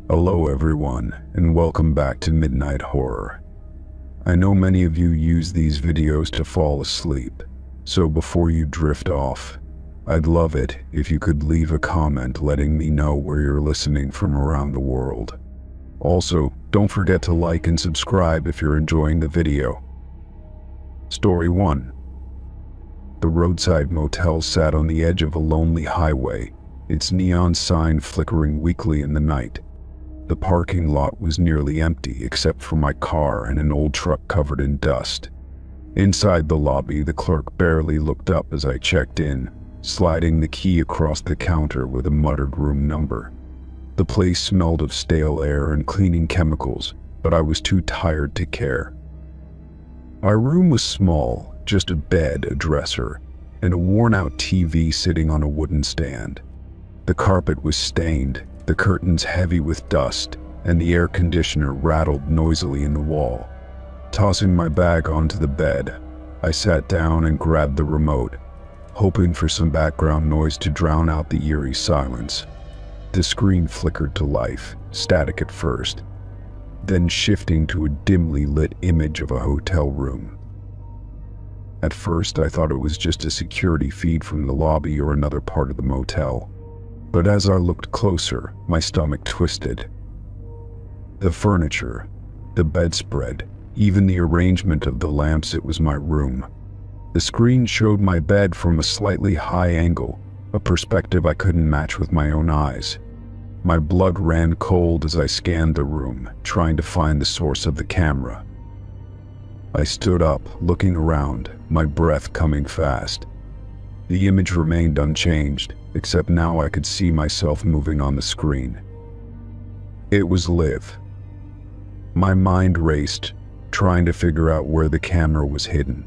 Hello everyone, and welcome back to Midnight Horror. I know many of you use these videos to fall asleep, so before you drift off, I'd love it if you could leave a comment letting me know where you're listening from around the world. Also, don't forget to like and subscribe if you're enjoying the video. Story 1. The roadside motel sat on the edge of a lonely highway, its neon sign flickering weakly in the night. The parking lot was nearly empty except for my car and an old truck covered in dust. Inside the lobby, the clerk barely looked up as I checked in, sliding the key across the counter with a muttered room number. The place smelled of stale air and cleaning chemicals, but I was too tired to care. Our room was small, just a bed, a dresser, and a worn-out TV sitting on a wooden stand. The carpet was stained, the curtains heavy with dust, and the air conditioner rattled noisily in the wall. Tossing my bag onto the bed, I sat down and grabbed the remote, hoping for some background noise to drown out the eerie silence. The screen flickered to life, static at first, then shifting to a dimly lit image of a hotel room. At first, I thought it was just a security feed from the lobby or another part of the motel. But as I looked closer, my stomach twisted. The furniture, the bedspread, even the arrangement of the lamps, it was my room. The screen showed my bed from a slightly high angle, a perspective I couldn't match with my own eyes. My blood ran cold as I scanned the room, trying to find the source of the camera. I stood up, looking around, my breath coming fast. The image remained unchanged, except now I could see myself moving on the screen. It was Liv. My mind raced, trying to figure out where the camera was hidden.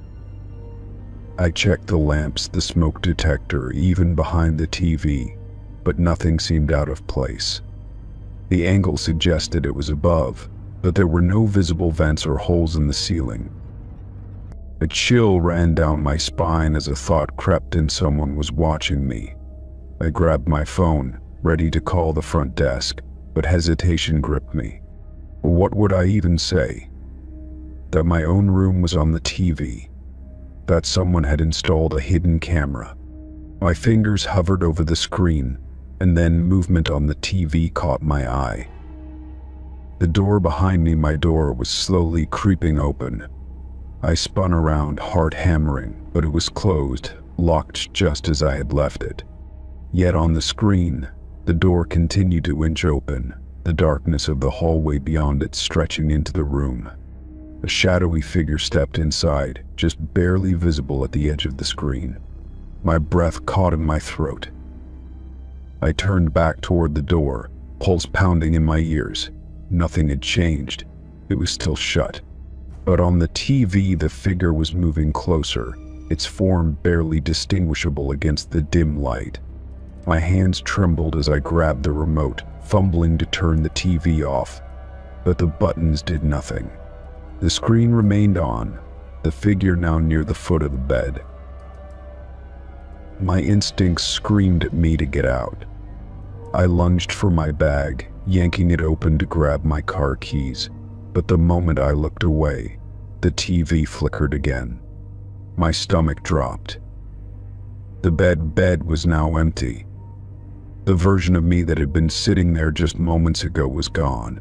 I checked the lamps, the smoke detector, even behind the TV, but nothing seemed out of place. The angle suggested it was above, but there were no visible vents or holes in the ceiling. A chill ran down my spine as a thought crept in someone was watching me. I grabbed my phone, ready to call the front desk, but hesitation gripped me. What would I even say? That my own room was on the TV. That someone had installed a hidden camera. My fingers hovered over the screen, and then movement on the TV caught my eye. The door behind me, my door, was slowly creeping open. I spun around, heart hammering, but it was closed, locked just as I had left it. Yet on the screen, the door continued to inch open, the darkness of the hallway beyond it stretching into the room. A shadowy figure stepped inside, just barely visible at the edge of the screen. My breath caught in my throat. I turned back toward the door, pulse pounding in my ears. Nothing had changed. It was still shut. But on the TV, the figure was moving closer, its form barely distinguishable against the dim light. My hands trembled as I grabbed the remote, fumbling to turn the TV off, but the buttons did nothing. The screen remained on, the figure now near the foot of the bed. My instincts screamed at me to get out. I lunged for my bag, yanking it open to grab my car keys, but the moment I looked away, the TV flickered again. My stomach dropped. The bed was now empty. The version of me that had been sitting there just moments ago was gone.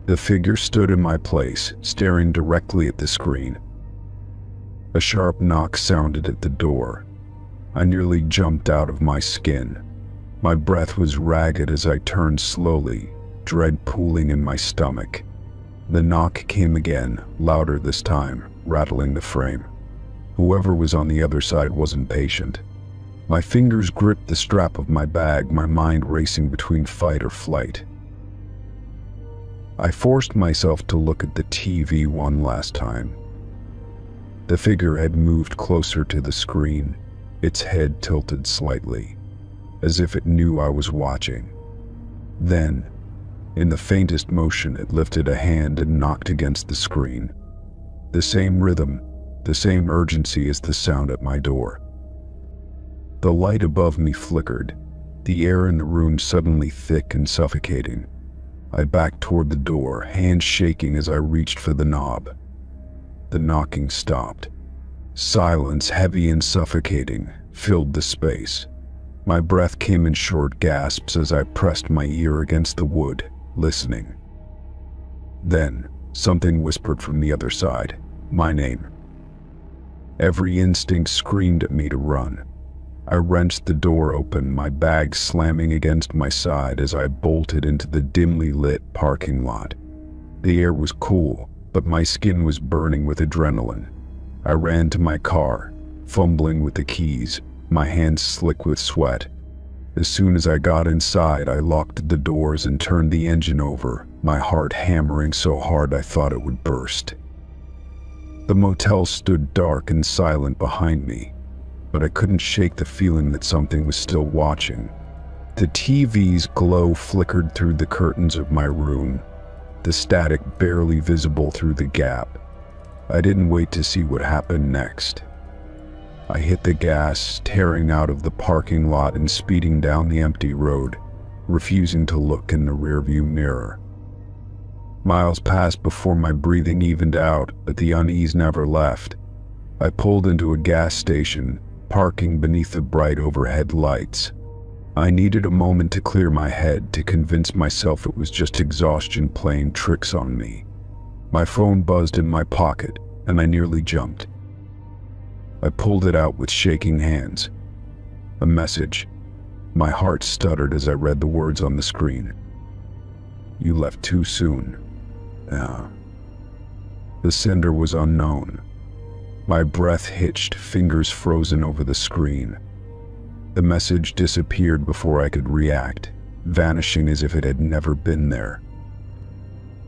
The figure stood in my place, staring directly at the screen. A sharp knock sounded at the door. I nearly jumped out of my skin. My breath was ragged as I turned slowly, dread pooling in my stomach. The knock came again, louder this time, rattling the frame. Whoever was on the other side wasn't patient. My fingers gripped the strap of my bag, my mind racing between fight or flight. I forced myself to look at the TV one last time. The figure had moved closer to the screen, its head tilted slightly, as if it knew I was watching. Then, in the faintest motion, it lifted a hand and knocked against the screen. The same rhythm, the same urgency as the sound at my door. The light above me flickered, the air in the room suddenly thick and suffocating. I backed toward the door, hands shaking as I reached for the knob. The knocking stopped. Silence, heavy and suffocating, filled the space. My breath came in short gasps as I pressed my ear against the wood, listening. Then, something whispered from the other side, my name. Every instinct screamed at me to run. I wrenched the door open, my bag slamming against my side as I bolted into the dimly lit parking lot. The air was cool, but my skin was burning with adrenaline. I ran to my car, fumbling with the keys, my hands slick with sweat. As soon as I got inside, I locked the doors and turned the engine over, my heart hammering so hard I thought it would burst. The motel stood dark and silent behind me, but I couldn't shake the feeling that something was still watching. The TV's glow flickered through the curtains of my room, the static barely visible through the gap. I didn't wait to see what happened next. I hit the gas, tearing out of the parking lot and speeding down the empty road, refusing to look in the rearview mirror. Miles passed before my breathing evened out, but the unease never left. I pulled into a gas station, parking beneath the bright overhead lights. I needed a moment to clear my head, to convince myself it was just exhaustion playing tricks on me. My phone buzzed in my pocket, and I nearly jumped. I pulled it out with shaking hands. A message. My heart stuttered as I read the words on the screen. You left too soon. The sender was unknown. My breath hitched, fingers frozen over the screen. The message disappeared before I could react, vanishing as if it had never been there.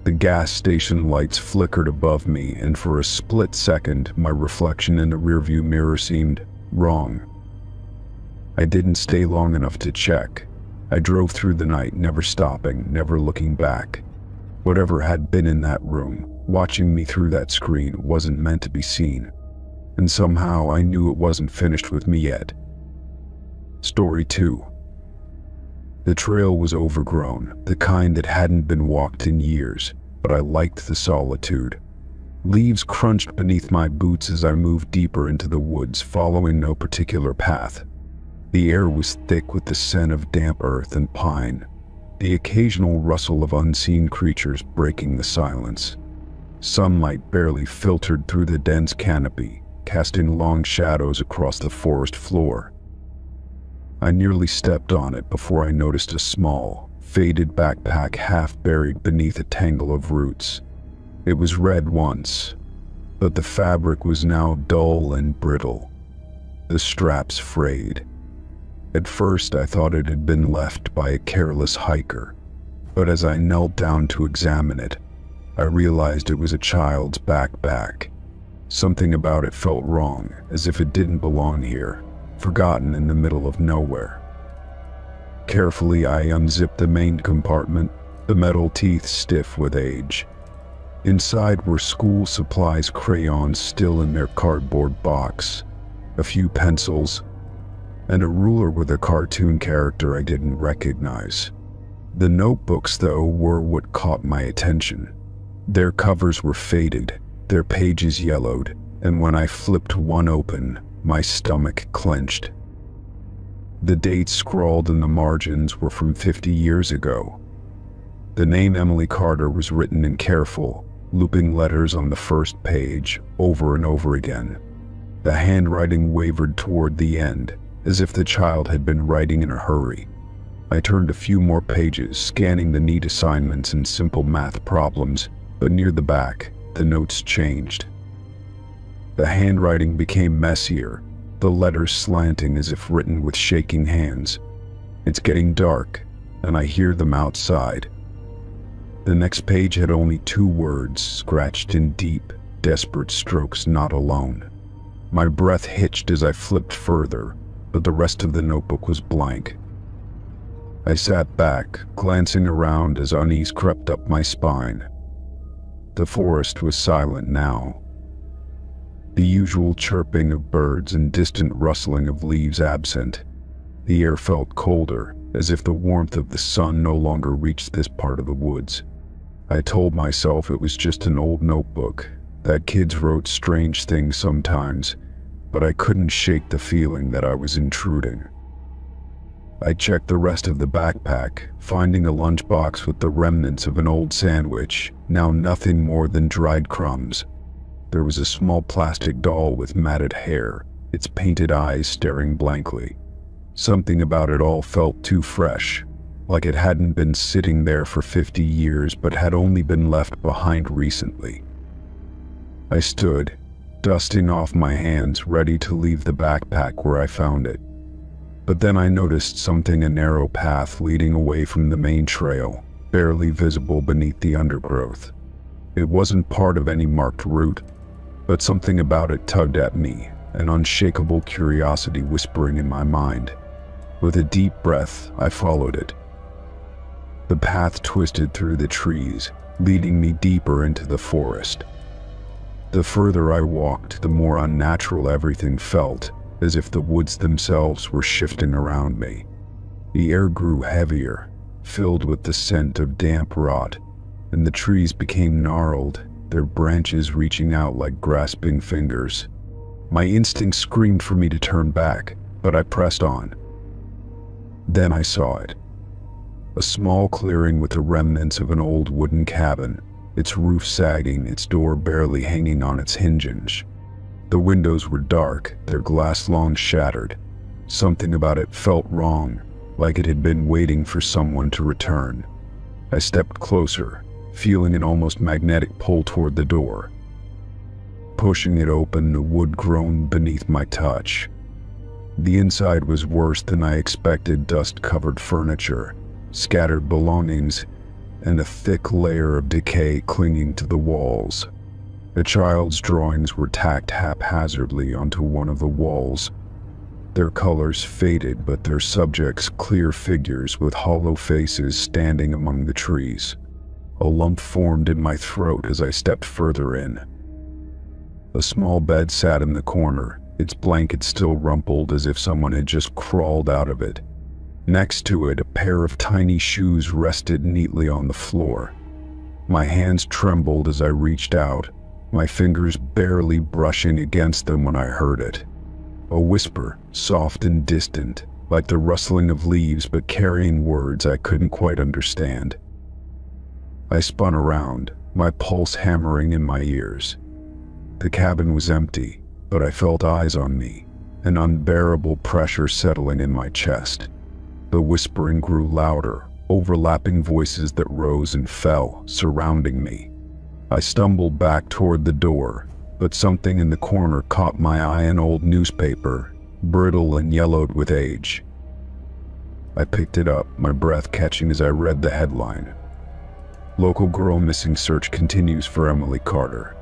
The gas station lights flickered above me, and for a split second, my reflection in the rearview mirror seemed wrong. I didn't stay long enough to check. I drove through the night, never stopping, never looking back. Whatever had been in that room, watching me through that screen, wasn't meant to be seen. And somehow I knew it wasn't finished with me yet. Story 2. The trail was overgrown, the kind that hadn't been walked in years, but I liked the solitude. Leaves crunched beneath my boots as I moved deeper into the woods, following no particular path. The air was thick with the scent of damp earth and pine, the occasional rustle of unseen creatures breaking the silence. Sunlight barely filtered through the dense canopy, casting long shadows across the forest floor. I nearly stepped on it before I noticed a small, faded backpack half buried beneath a tangle of roots. It was red once, but the fabric was now dull and brittle. The straps frayed. At first I thought it had been left by a careless hiker, but as I knelt down to examine it, I realized it was a child's backpack. Something about it felt wrong, as if it didn't belong here, forgotten in the middle of nowhere. Carefully, I unzipped the main compartment, the metal teeth stiff with age. Inside were school supplies, crayons still in their cardboard box, a few pencils, and a ruler with a cartoon character I didn't recognize. The notebooks, though, were what caught my attention. Their covers were faded, their pages yellowed, and when I flipped one open, my stomach clenched. The dates scrawled in the margins were from 50 years ago. The name Emily Carter was written in careful, looping letters on the first page, over and over again. The handwriting wavered toward the end, as if the child had been writing in a hurry. I turned a few more pages, scanning the neat assignments and simple math problems, but near the back, the notes changed. The handwriting became messier, the letters slanting as if written with shaking hands. It's getting dark, and I hear them outside. The next page had only 2 words, scratched in deep, desperate strokes, not alone. My breath hitched as I flipped further, but the rest of the notebook was blank. I sat back, glancing around as unease crept up my spine. The forest was silent now. The usual chirping of birds and distant rustling of leaves absent. The air felt colder, as if the warmth of the sun no longer reached this part of the woods. I told myself it was just an old notebook, that kids wrote strange things sometimes, but I couldn't shake the feeling that I was intruding. I checked the rest of the backpack, finding a lunchbox with the remnants of an old sandwich, now nothing more than dried crumbs. There was a small plastic doll with matted hair, its painted eyes staring blankly. Something about it all felt too fresh, like it hadn't been sitting there for 50 years but had only been left behind recently. I stood, dusting off my hands, ready to leave the backpack where I found it. But then I noticed something, a narrow path leading away from the main trail, barely visible beneath the undergrowth. It wasn't part of any marked route, but something about it tugged at me, an unshakable curiosity whispering in my mind. With a deep breath, I followed it. The path twisted through the trees, leading me deeper into the forest. The further I walked, the more unnatural everything felt, as if the woods themselves were shifting around me. The air grew heavier, filled with the scent of damp rot, and the trees became gnarled, their branches reaching out like grasping fingers. My instinct screamed for me to turn back, but I pressed on. Then I saw it. A small clearing with the remnants of an old wooden cabin, its roof sagging, its door barely hanging on its hinges. The windows were dark, their glass lawns shattered. Something about it felt wrong, like it had been waiting for someone to return. I stepped closer, feeling an almost magnetic pull toward the door. Pushing it open, the wood groaned beneath my touch. The inside was worse than I expected: dust-covered furniture, scattered belongings, and a thick layer of decay clinging to the walls. A child's drawings were tacked haphazardly onto one of the walls. Their colors faded, but their subjects clear figures with hollow faces standing among the trees. A lump formed in my throat as I stepped further in. A small bed sat in the corner, its blanket still rumpled as if someone had just crawled out of it. Next to it, a pair of tiny shoes rested neatly on the floor. My hands trembled as I reached out, my fingers barely brushing against them when I heard it. A whisper, soft and distant, like the rustling of leaves but carrying words I couldn't quite understand. I spun around, my pulse hammering in my ears. The cabin was empty, but I felt eyes on me, an unbearable pressure settling in my chest. The whispering grew louder, overlapping voices that rose and fell, surrounding me. I stumbled back toward the door, but something in the corner caught my eye: an old newspaper, brittle and yellowed with age. I picked it up, my breath catching as I read the headline. "Local girl missing, search continues for Emily Carter."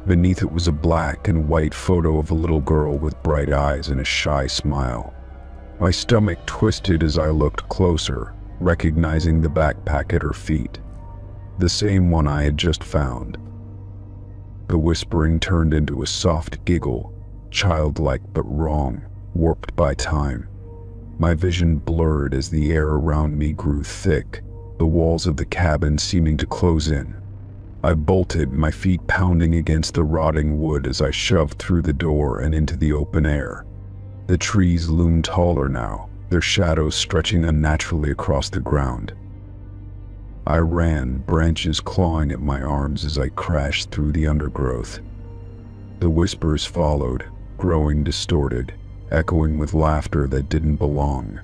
Beneath it was a black and white photo of a little girl with bright eyes and a shy smile. My stomach twisted as I looked closer, recognizing the backpack at her feet. The same one I had just found. The whispering turned into a soft giggle, childlike but wrong, warped by time. My vision blurred as the air around me grew thick, the walls of the cabin seeming to close in. I bolted, my feet pounding against the rotting wood as I shoved through the door and into the open air. The trees loomed taller now, their shadows stretching unnaturally across the ground. I ran, branches clawing at my arms as I crashed through the undergrowth. The whispers followed, growing distorted, echoing with laughter that didn't belong.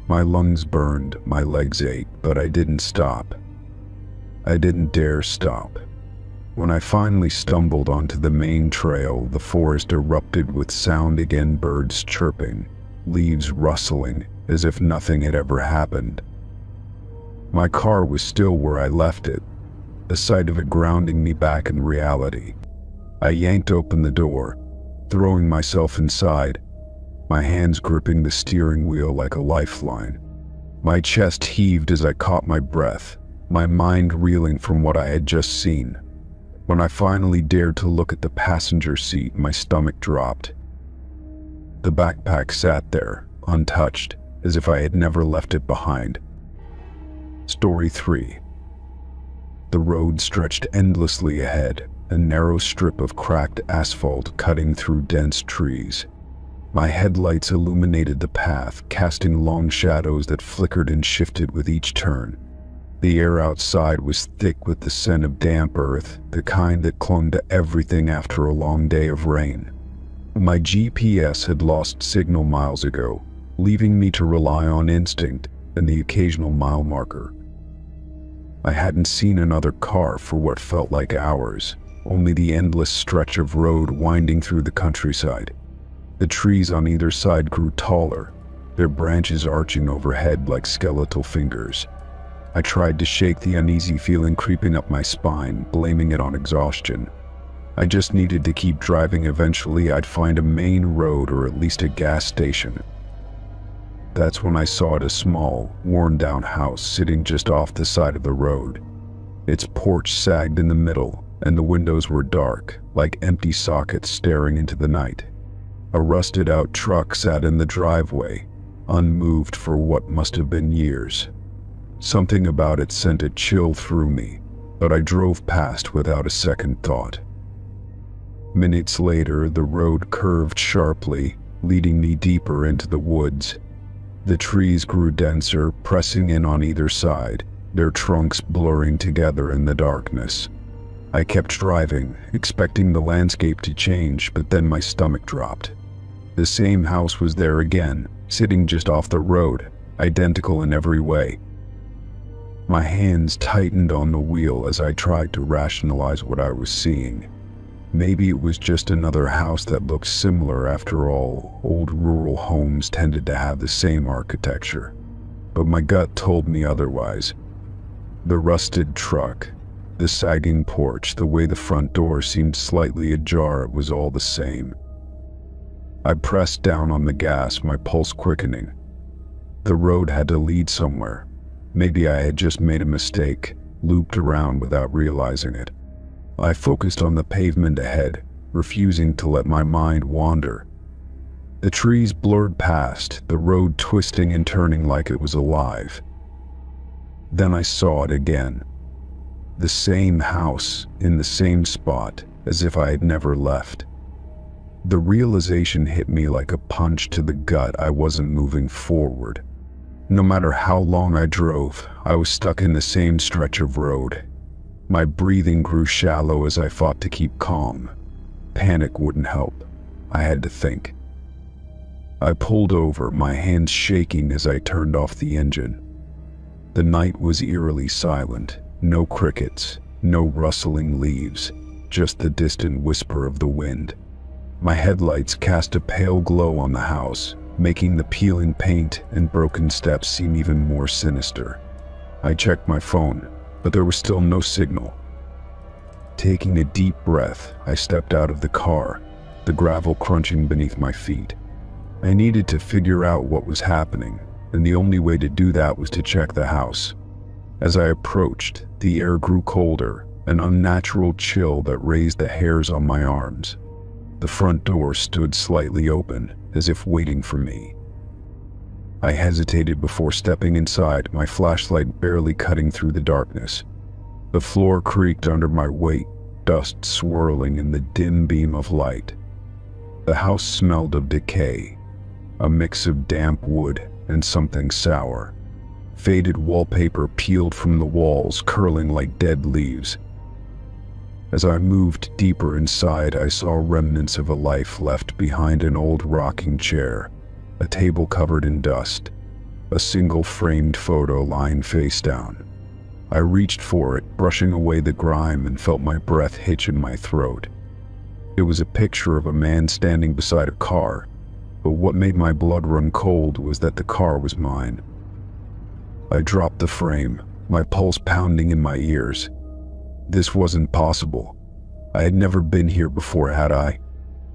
My lungs burned, my legs ached, but I didn't stop. I didn't dare stop. When I finally stumbled onto the main trail, the forest erupted with sound again: birds chirping, leaves rustling, as if nothing had ever happened. My car was still where I left it, the sight of it grounding me back in reality. I yanked open the door, throwing myself inside, my hands gripping the steering wheel like a lifeline. My chest heaved as I caught my breath, my mind reeling from what I had just seen. When I finally dared to look at the passenger seat, my stomach dropped. The backpack sat there, untouched, as if I had never left it behind. Story 3. The road stretched endlessly ahead, a narrow strip of cracked asphalt cutting through dense trees. My headlights illuminated the path, casting long shadows that flickered and shifted with each turn. The air outside was thick with the scent of damp earth, the kind that clung to everything after a long day of rain. My GPS had lost signal miles ago, leaving me to rely on instinct and the occasional mile marker. I hadn't seen another car for what felt like hours, only the endless stretch of road winding through the countryside. The trees on either side grew taller, their branches arching overhead like skeletal fingers. I tried to shake the uneasy feeling creeping up my spine, blaming it on exhaustion. I just needed to keep driving. Eventually I'd find a main road or at least a gas station. That's when I saw a small, worn-down house sitting just off the side of the road. Its porch sagged in the middle, and the windows were dark, like empty sockets staring into the night. A rusted-out truck sat in the driveway, unmoved for what must have been years. Something about it sent a chill through me, but I drove past without a second thought. Minutes later, the road curved sharply, leading me deeper into the woods. The trees grew denser, pressing in on either side, their trunks blurring together in the darkness. I kept driving, expecting the landscape to change, but then my stomach dropped. The same house was there again, sitting just off the road, identical in every way. My hands tightened on the wheel as I tried to rationalize what I was seeing. Maybe it was just another house that looked similar. After all, old rural homes tended to have the same architecture. But my gut told me otherwise. The rusted truck, the sagging porch, the way the front door seemed slightly ajar, it was all the same. I pressed down on the gas, my pulse quickening. The road had to lead somewhere. Maybe I had just made a mistake, looped around without realizing it. I focused on the pavement ahead, refusing to let my mind wander. The trees blurred past, the road twisting and turning like it was alive. Then I saw it again. The same house, in the same spot, as if I had never left. The realization hit me like a punch to the gut. I wasn't moving forward. No matter how long I drove, I was stuck in the same stretch of road. My breathing grew shallow as I fought to keep calm. Panic wouldn't help. I had to think. I pulled over, my hands shaking as I turned off the engine. The night was eerily silent. No crickets, no rustling leaves, just the distant whisper of the wind. My headlights cast a pale glow on the house, making the peeling paint and broken steps seem even more sinister. I checked my phone, but there was still no signal. Taking a deep breath, I stepped out of the car, the gravel crunching beneath my feet. I needed to figure out what was happening, and the only way to do that was to check the house. As I approached, the air grew colder, an unnatural chill that raised the hairs on my arms. The front door stood slightly open, as if waiting for me. I hesitated before stepping inside, my flashlight barely cutting through the darkness. The floor creaked under my weight, dust swirling in the dim beam of light. The house smelled of decay, a mix of damp wood and something sour. Faded wallpaper peeled from the walls, curling like dead leaves. As I moved deeper inside, I saw remnants of a life left behind: an old rocking chair, a table covered in dust, a single framed photo lying face down. I reached for it, brushing away the grime, and felt my breath hitch in my throat. It was a picture of a man standing beside a car, but what made my blood run cold was that the car was mine. I dropped the frame, my pulse pounding in my ears. This wasn't possible. I had never been here before, had I?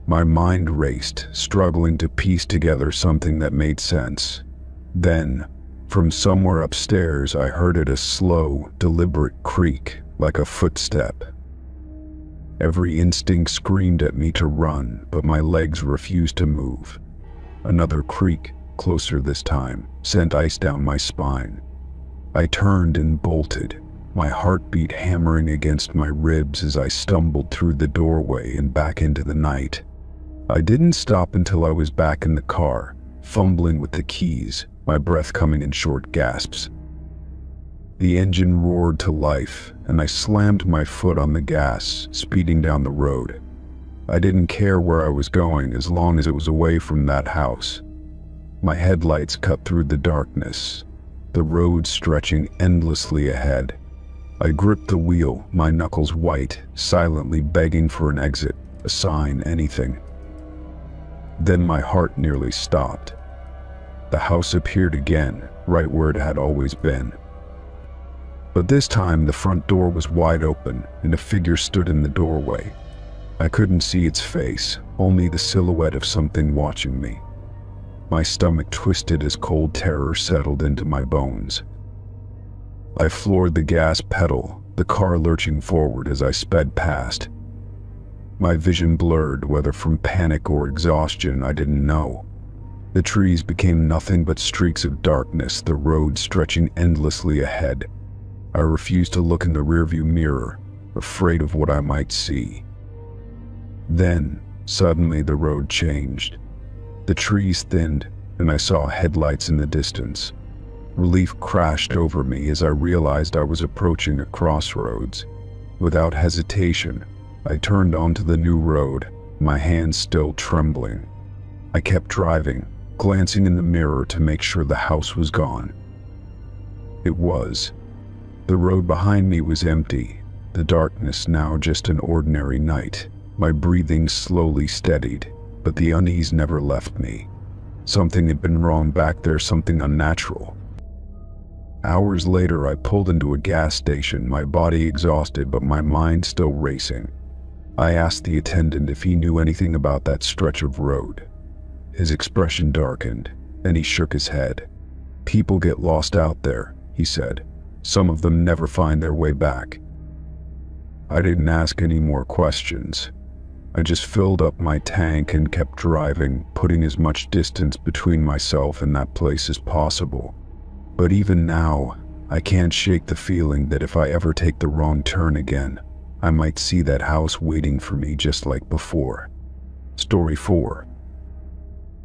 My mind raced, struggling to piece together something that made sense. Then, from somewhere upstairs, I heard it, a slow, deliberate creak, like a footstep. Every instinct screamed at me to run, but my legs refused to move. Another creak, closer this time, sent ice down my spine. I turned and bolted, my heartbeat hammering against my ribs as I stumbled through the doorway and back into the night. I didn't stop until I was back in the car, fumbling with the keys, my breath coming in short gasps. The engine roared to life, and I slammed my foot on the gas, speeding down the road. I didn't care where I was going as long as it was away from that house. My headlights cut through the darkness, the road stretching endlessly ahead. I gripped the wheel, my knuckles white, silently begging for an exit, a sign, anything. Then my heart nearly stopped. The house appeared again, right where it had always been. But this time the front door was wide open, and a figure stood in the doorway. I couldn't see its face, only the silhouette of something watching me. My stomach twisted as cold terror settled into my bones. I floored the gas pedal, the car lurching forward as I sped past. My vision blurred, whether from panic or exhaustion, I didn't know. The trees became nothing but streaks of darkness, the road stretching endlessly ahead. I refused to look in the rearview mirror, afraid of what I might see. Then, suddenly the road changed. The trees thinned, and I saw headlights in the distance. Relief crashed over me as I realized I was approaching a crossroads. Without hesitation, I turned onto the new road, my hands still trembling. I kept driving, glancing in the mirror to make sure the house was gone. It was. The road behind me was empty, the darkness now just an ordinary night. My breathing slowly steadied, but the unease never left me. Something had been wrong back there, something unnatural. Hours later, I pulled into a gas station, my body exhausted but my mind still racing. I asked the attendant if he knew anything about that stretch of road. His expression darkened, and he shook his head. "People get lost out there," he said. "Some of them never find their way back." I didn't ask any more questions. I just filled up my tank and kept driving, putting as much distance between myself and that place as possible. But even now, I can't shake the feeling that if I ever take the wrong turn again, I might see that house waiting for me just like before. Story 4.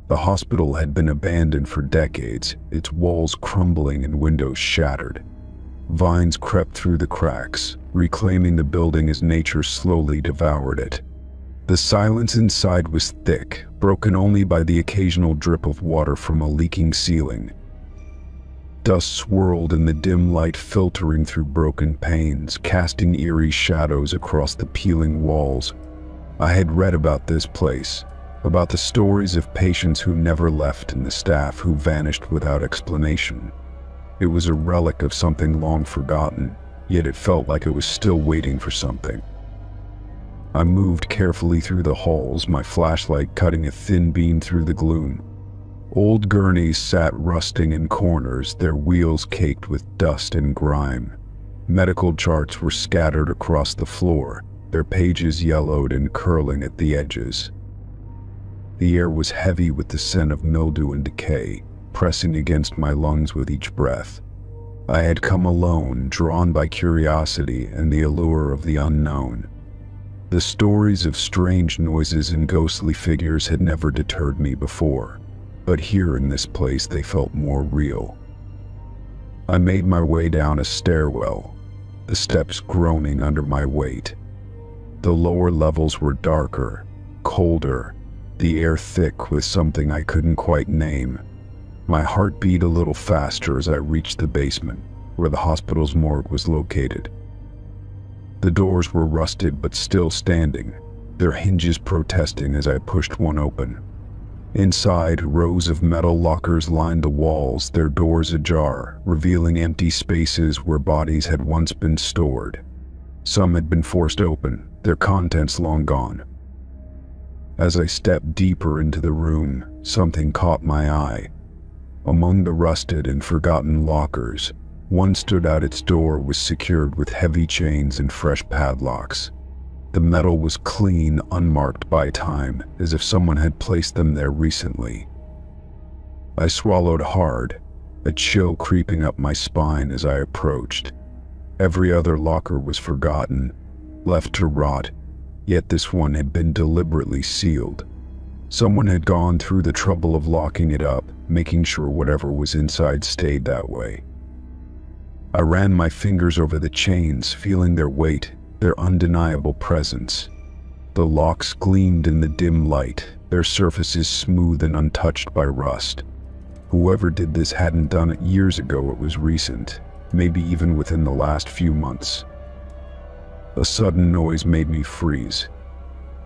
The hospital had been abandoned for decades, its walls crumbling and windows shattered. Vines crept through the cracks, reclaiming the building as nature slowly devoured it. The silence inside was thick, broken only by the occasional drip of water from a leaking ceiling. Dust swirled in the dim light filtering through broken panes, casting eerie shadows across the peeling walls. I had read about this place, about the stories of patients who never left and the staff who vanished without explanation. It was a relic of something long forgotten, yet it felt like it was still waiting for something. I moved carefully through the halls, my flashlight cutting a thin beam through the gloom. Old gurneys sat rusting in corners, their wheels caked with dust and grime. Medical charts were scattered across the floor, their pages yellowed and curling at the edges. The air was heavy with the scent of mildew and decay, pressing against my lungs with each breath. I had come alone, drawn by curiosity and the allure of the unknown. The stories of strange noises and ghostly figures had never deterred me before, but here in this place they felt more real. I made my way down a stairwell, the steps groaning under my weight. The lower levels were darker, colder, the air thick with something I couldn't quite name. My heart beat a little faster as I reached the basement, where the hospital's morgue was located. The doors were rusted but still standing, their hinges protesting as I pushed one open. Inside, rows of metal lockers lined the walls, their doors ajar, revealing empty spaces where bodies had once been stored. Some had been forced open, their contents long gone. As I stepped deeper into the room, something caught my eye. Among the rusted and forgotten lockers, one stood out. Its door was secured with heavy chains and fresh padlocks. The metal was clean, unmarked by time, as if someone had placed them there recently. I swallowed hard, a chill creeping up my spine as I approached. Every other locker was forgotten, left to rot, yet this one had been deliberately sealed. Someone had gone through the trouble of locking it up, making sure whatever was inside stayed that way. I ran my fingers over the chains, feeling their weight, their undeniable presence. The locks gleamed in the dim light, their surfaces smooth and untouched by rust. Whoever did this hadn't done it years ago. It was recent, maybe even within the last few months. A sudden noise made me freeze.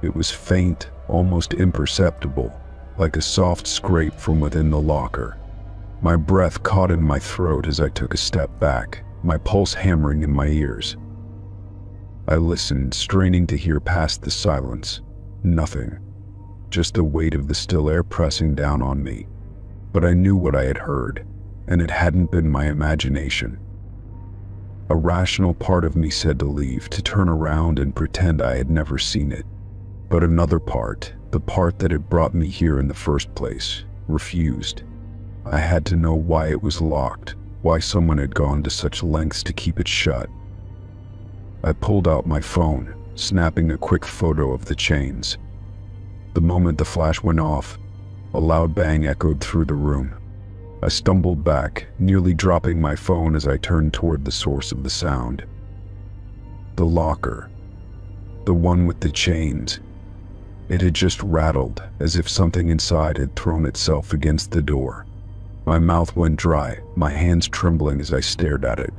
It was faint, almost imperceptible, like a soft scrape from within the locker. My breath caught in my throat as I took a step back, my pulse hammering in my ears. I listened, straining to hear past the silence. Nothing. Just the weight of the still air pressing down on me. But I knew what I had heard, and it hadn't been my imagination. A rational part of me said to leave, to turn around and pretend I had never seen it. But another part, the part that had brought me here in the first place, refused. I had to know why it was locked, why someone had gone to such lengths to keep it shut. I pulled out my phone, snapping a quick photo of the chains. The moment the flash went off, a loud bang echoed through the room. I stumbled back, nearly dropping my phone as I turned toward the source of the sound. The locker. The one with the chains. It had just rattled, as if something inside had thrown itself against the door. My mouth went dry, my hands trembling as I stared at it.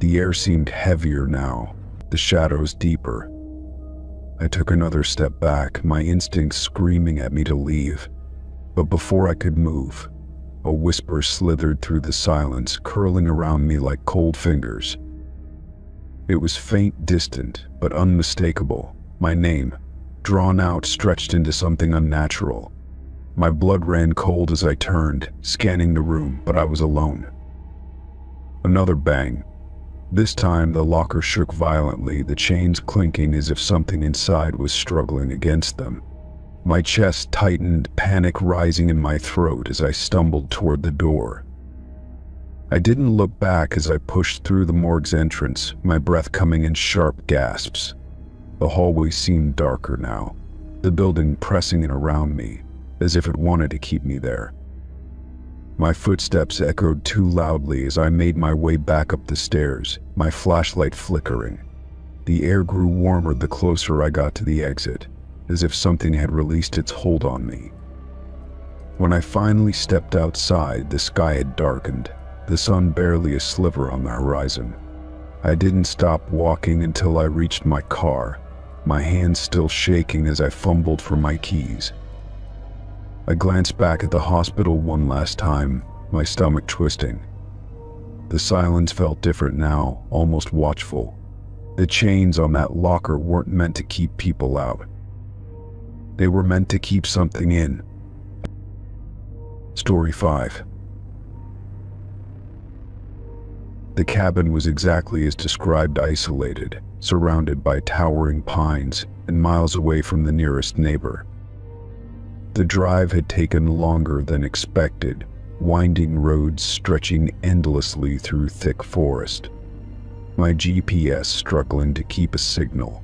The air seemed heavier now, the shadows deeper. I took another step back, my instincts screaming at me to leave. But before I could move, a whisper slithered through the silence, curling around me like cold fingers. It was faint, distant, but unmistakable. My name, drawn out, stretched into something unnatural. My blood ran cold as I turned, scanning the room, but I was alone. Another bang. This time the locker shook violently, the chains clinking as if something inside was struggling against them. My chest tightened, panic rising in my throat as I stumbled toward the door. I didn't look back as I pushed through the morgue's entrance, my breath coming in sharp gasps. The hallway seemed darker now, the building pressing in around me, as if it wanted to keep me there. My footsteps echoed too loudly as I made my way back up the stairs, my flashlight flickering. The air grew warmer the closer I got to the exit, as if something had released its hold on me. When I finally stepped outside, the sky had darkened, the sun barely a sliver on the horizon. I didn't stop walking until I reached my car, my hands still shaking as I fumbled for my keys. I glanced back at the hospital one last time, my stomach twisting. The silence felt different now, almost watchful. The chains on that locker weren't meant to keep people out. They were meant to keep something in. Story 5. The cabin was exactly as described, isolated, surrounded by towering pines, and miles away from the nearest neighbor. The drive had taken longer than expected, winding roads stretching endlessly through thick forest. My GPS struggling to keep a signal.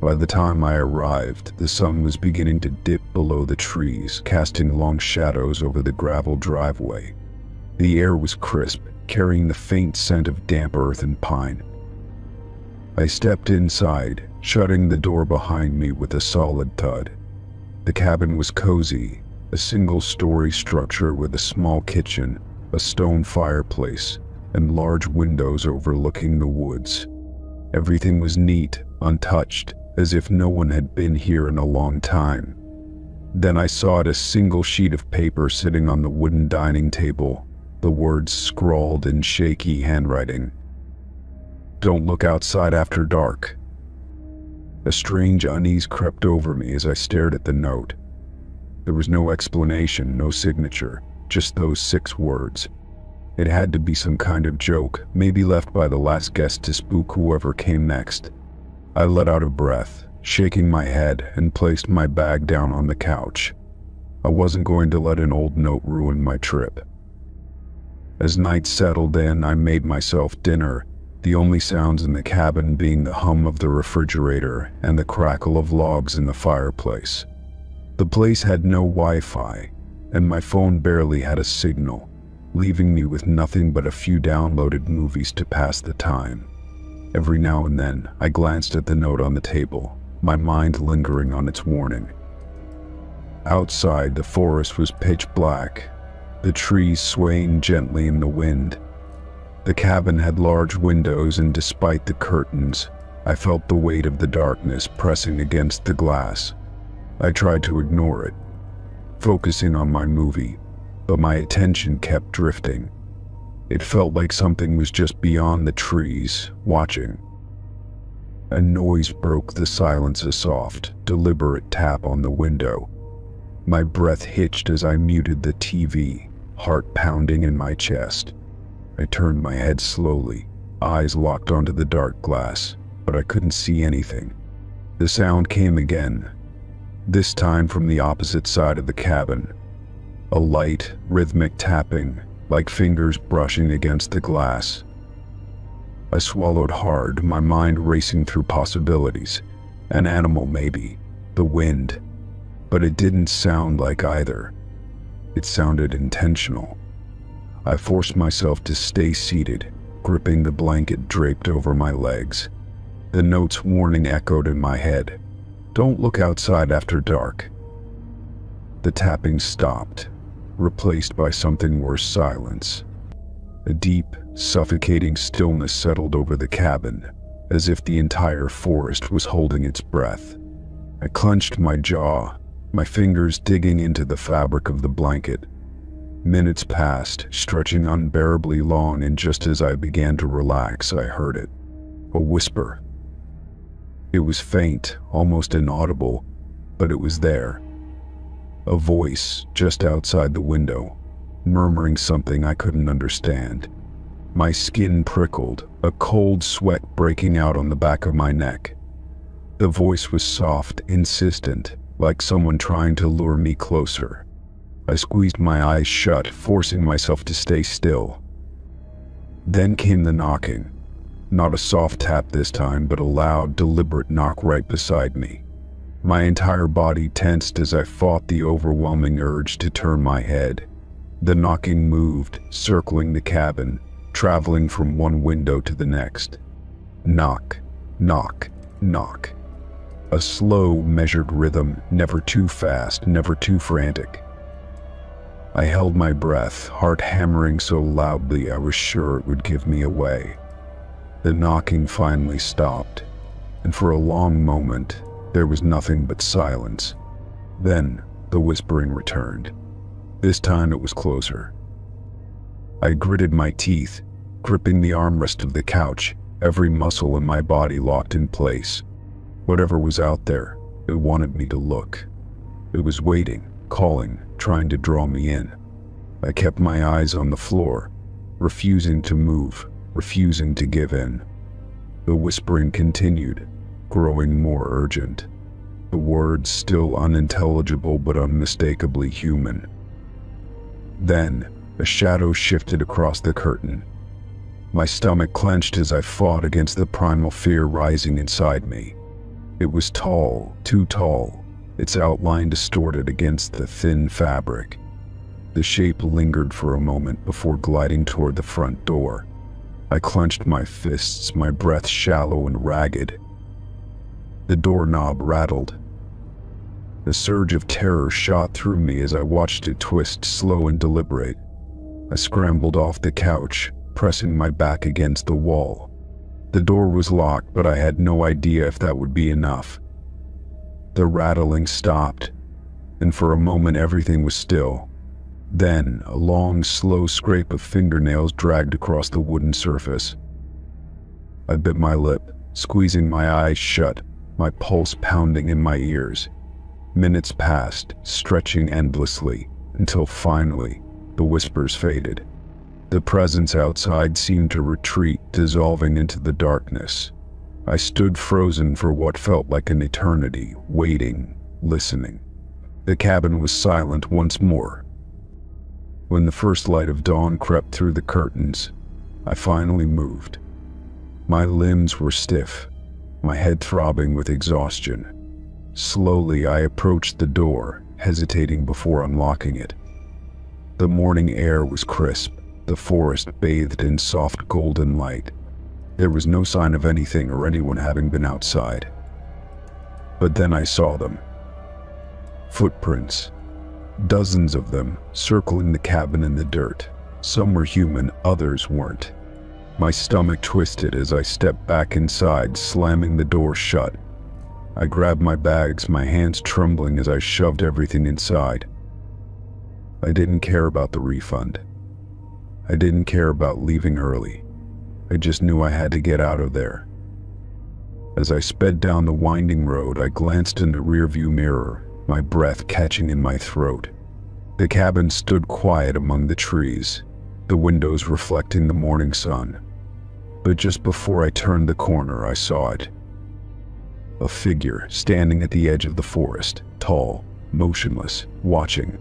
By the time I arrived, the sun was beginning to dip below the trees, casting long shadows over the gravel driveway. The air was crisp, carrying the faint scent of damp earth and pine. I stepped inside, shutting the door behind me with a solid thud. The cabin was cozy, a single-story structure with a small kitchen, a stone fireplace, and large windows overlooking the woods. Everything was neat, untouched, as if no one had been here in a long time. Then I saw a single sheet of paper sitting on the wooden dining table, the words scrawled in shaky handwriting. "Don't look outside after dark." A strange unease crept over me as I stared at the note. There was no explanation, no signature, just those 6 words. It had to be some kind of joke, maybe left by the last guest to spook whoever came next. I let out a breath, shaking my head, and placed my bag down on the couch. I wasn't going to let an old note ruin my trip. As night settled in, I made myself dinner, the only sounds in the cabin being the hum of the refrigerator and the crackle of logs in the fireplace. The place had no Wi-Fi, and my phone barely had a signal, leaving me with nothing but a few downloaded movies to pass the time. Every now and then, I glanced at the note on the table, my mind lingering on its warning. Outside, the forest was pitch black, the trees swaying gently in the wind. The cabin had large windows, and despite the curtains, I felt the weight of the darkness pressing against the glass. I tried to ignore it, focusing on my movie, but my attention kept drifting. It felt like something was just beyond the trees, watching. A noise broke the silence, a soft, deliberate tap on the window. My breath hitched as I muted the TV, heart pounding in my chest. I turned my head slowly, eyes locked onto the dark glass, but I couldn't see anything. The sound came again, this time from the opposite side of the cabin. A light, rhythmic tapping, like fingers brushing against the glass. I swallowed hard, my mind racing through possibilities. An animal maybe, the wind. But it didn't sound like either. It sounded intentional. I forced myself to stay seated, gripping the blanket draped over my legs. The note's warning echoed in my head. Don't look outside after dark. The tapping stopped, replaced by something worse: silence. A deep, suffocating stillness settled over the cabin, as if the entire forest was holding its breath. I clenched my jaw, my fingers digging into the fabric of the blanket. Minutes passed, stretching unbearably long, and just as I began to relax, I heard it. A whisper. It was faint, almost inaudible, but it was there. A voice just outside the window, murmuring something I couldn't understand. My skin prickled, a cold sweat breaking out on the back of my neck. The voice was soft, insistent, like someone trying to lure me closer. I squeezed my eyes shut, forcing myself to stay still. Then came the knocking. Not a soft tap this time, but a loud, deliberate knock right beside me. My entire body tensed as I fought the overwhelming urge to turn my head. The knocking moved, circling the cabin, traveling from one window to the next. Knock, knock, knock. A slow, measured rhythm, never too fast, never too frantic. I held my breath, heart hammering so loudly I was sure it would give me away. The knocking finally stopped, and for a long moment, there was nothing but silence. Then, the whispering returned. This time it was closer. I gritted my teeth, gripping the armrest of the couch, every muscle in my body locked in place. Whatever was out there, it wanted me to look. It was waiting, calling, trying to draw me in. I kept my eyes on the floor, refusing to move, refusing to give in. The whispering continued, growing more urgent. The words still unintelligible but unmistakably human. Then, a shadow shifted across the curtain. My stomach clenched as I fought against the primal fear rising inside me. It was tall, too tall, its outline distorted against the thin fabric. The shape lingered for a moment before gliding toward the front door. I clenched my fists, my breath shallow and ragged. The doorknob rattled. A surge of terror shot through me as I watched it twist, slow and deliberate. I scrambled off the couch, pressing my back against the wall. The door was locked, but I had no idea if that would be enough. The rattling stopped, and for a moment everything was still. Then, a long, slow scrape of fingernails dragged across the wooden surface. I bit my lip, squeezing my eyes shut, my pulse pounding in my ears. Minutes passed, stretching endlessly, until finally, the whispers faded. The presence outside seemed to retreat, dissolving into the darkness. I stood frozen for what felt like an eternity, waiting, listening. The cabin was silent once more. When the first light of dawn crept through the curtains, I finally moved. My limbs were stiff, my head throbbing with exhaustion. Slowly, I approached the door, hesitating before unlocking it. The morning air was crisp, the forest bathed in soft golden light. There was no sign of anything or anyone having been outside. But then I saw them. Footprints. Dozens of them, circling the cabin in the dirt. Some were human, others weren't. My stomach twisted as I stepped back inside, slamming the door shut. I grabbed my bags, my hands trembling as I shoved everything inside. I didn't care about the refund. I didn't care about leaving early. I just knew I had to get out of there. As I sped down the winding road, I glanced in the rearview mirror, my breath catching in my throat. The cabin stood quiet among the trees, the windows reflecting the morning sun. But just before I turned the corner, I saw it. A figure standing at the edge of the forest, tall, motionless, watching.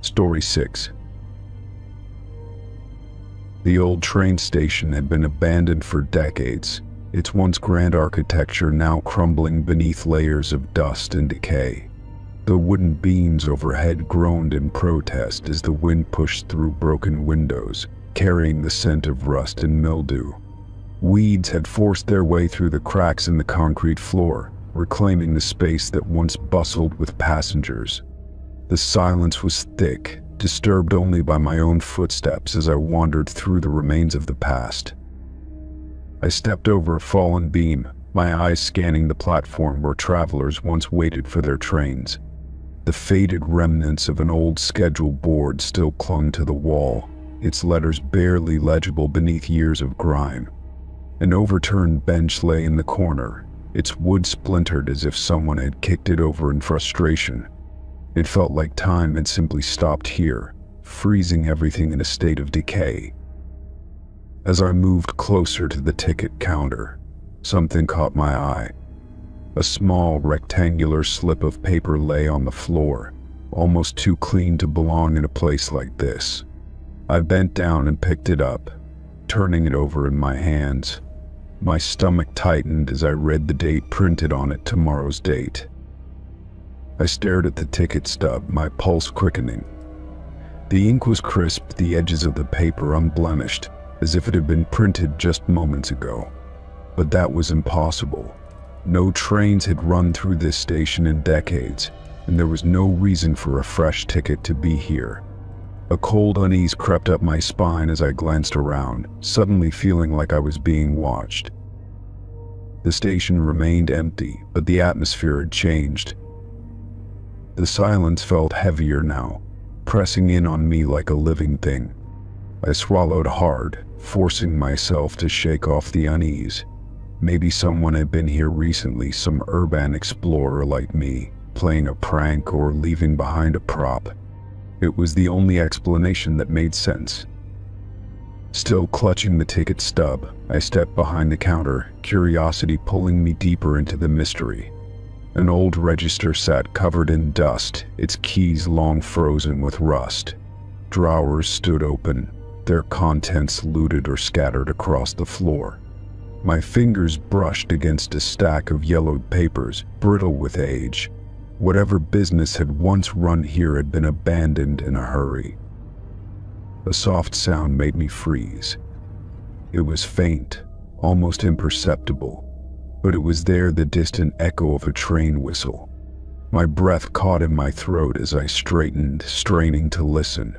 Story 6. The old train station had been abandoned for decades, its once grand architecture now crumbling beneath layers of dust and decay. The wooden beams overhead groaned in protest as the wind pushed through broken windows, carrying the scent of rust and mildew. Weeds had forced their way through the cracks in the concrete floor, reclaiming the space that once bustled with passengers. The silence was thick, disturbed only by my own footsteps as I wandered through the remains of the past. I stepped over a fallen beam, my eyes scanning the platform where travelers once waited for their trains. The faded remnants of an old schedule board still clung to the wall, its letters barely legible beneath years of grime. An overturned bench lay in the corner, its wood splintered as if someone had kicked it over in frustration. It felt like time had simply stopped here, freezing everything in a state of decay. As I moved closer to the ticket counter, something caught my eye. A small rectangular slip of paper lay on the floor, almost too clean to belong in a place like this. I bent down and picked it up, turning it over in my hands. My stomach tightened as I read the date printed on it, tomorrow's date. I stared at the ticket stub, my pulse quickening. The ink was crisp, the edges of the paper unblemished, as if it had been printed just moments ago. But that was impossible. No trains had run through this station in decades, and there was no reason for a fresh ticket to be here. A cold unease crept up my spine as I glanced around, suddenly feeling like I was being watched. The station remained empty, but the atmosphere had changed. The silence felt heavier now, pressing in on me like a living thing. I swallowed hard, forcing myself to shake off the unease. Maybe someone had been here recently, some urban explorer like me, playing a prank or leaving behind a prop. It was the only explanation that made sense. Still clutching the ticket stub, I stepped behind the counter, curiosity pulling me deeper into the mystery. An old register sat covered in dust, its keys long frozen with rust. Drawers stood open, their contents looted or scattered across the floor. My fingers brushed against a stack of yellowed papers, brittle with age. Whatever business had once run here had been abandoned in a hurry. A soft sound made me freeze. It was faint, almost imperceptible, but it was there, the distant echo of a train whistle. My breath caught in my throat as I straightened, straining to listen.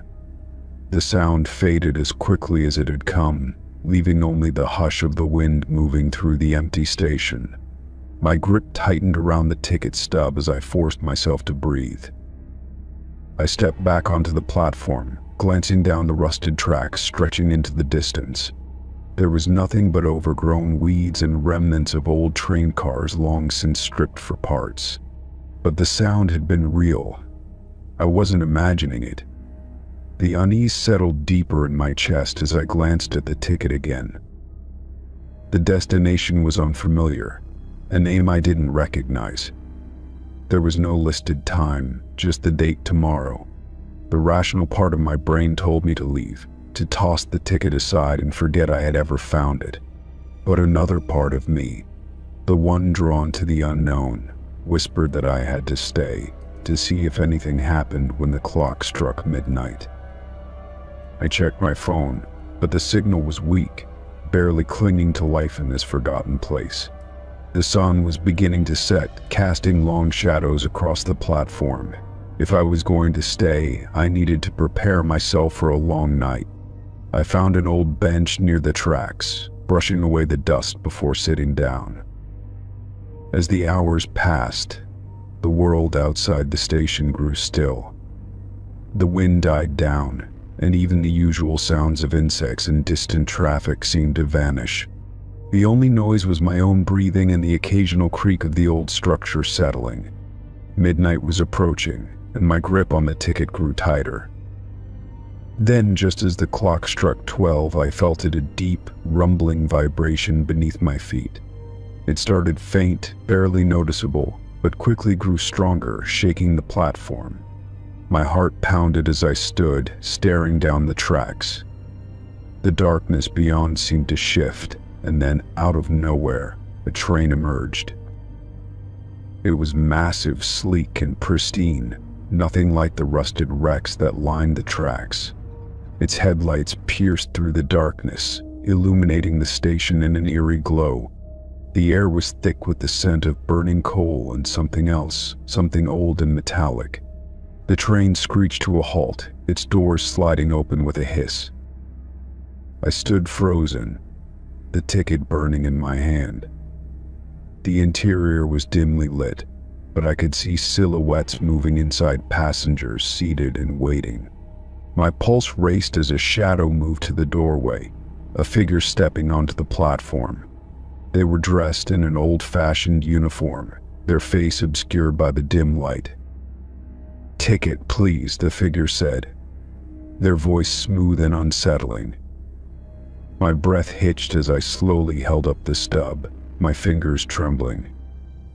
The sound faded as quickly as it had come, leaving only the hush of the wind moving through the empty station. My grip tightened around the ticket stub as I forced myself to breathe. I stepped back onto the platform, glancing down the rusted tracks stretching into the distance. There was nothing but overgrown weeds and remnants of old train cars long since stripped for parts. But the sound had been real. I wasn't imagining it. The unease settled deeper in my chest as I glanced at the ticket again. The destination was unfamiliar, a name I didn't recognize. There was no listed time, just the date tomorrow. The rational part of my brain told me to leave, to toss the ticket aside and forget I had ever found it. But another part of me, the one drawn to the unknown, whispered that I had to stay, to see if anything happened when the clock struck midnight. I checked my phone, but the signal was weak, barely clinging to life in this forgotten place. The sun was beginning to set, casting long shadows across the platform. If I was going to stay, I needed to prepare myself for a long night. I found an old bench near the tracks, brushing away the dust before sitting down. As the hours passed, the world outside the station grew still. The wind died down, and even the usual sounds of insects and distant traffic seemed to vanish. The only noise was my own breathing and the occasional creak of the old structure settling. Midnight was approaching, and my grip on the ticket grew tighter. Then, just as the clock struck 12, I felt it, a deep, rumbling vibration beneath my feet. It started faint, barely noticeable, but quickly grew stronger, shaking the platform. My heart pounded as I stood, staring down the tracks. The darkness beyond seemed to shift, and then, out of nowhere, a train emerged. It was massive, sleek, and pristine, nothing like the rusted wrecks that lined the tracks. Its headlights pierced through the darkness, illuminating the station in an eerie glow. The air was thick with the scent of burning coal and something else, something old and metallic. The train screeched to a halt, its doors sliding open with a hiss. I stood frozen, the ticket burning in my hand. The interior was dimly lit, but I could see silhouettes moving inside, passengers seated and waiting. My pulse raced as a shadow moved to the doorway, a figure stepping onto the platform. They were dressed in an old-fashioned uniform, their face obscured by the dim light. "Ticket, please," the figure said, their voice smooth and unsettling. My breath hitched as I slowly held up the stub, my fingers trembling.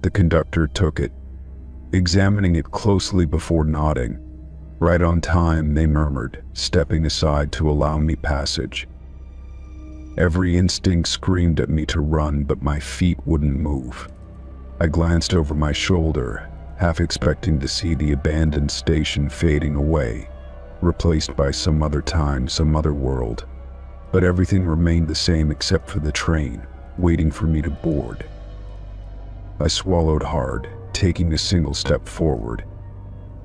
The conductor took it, examining it closely before nodding. "Right on time," they murmured, stepping aside to allow me passage. Every instinct screamed at me to run, but my feet wouldn't move. I glanced over my shoulder, half expecting to see the abandoned station fading away, replaced by some other time, some other world. But everything remained the same except for the train, waiting for me to board. I swallowed hard, taking a single step forward.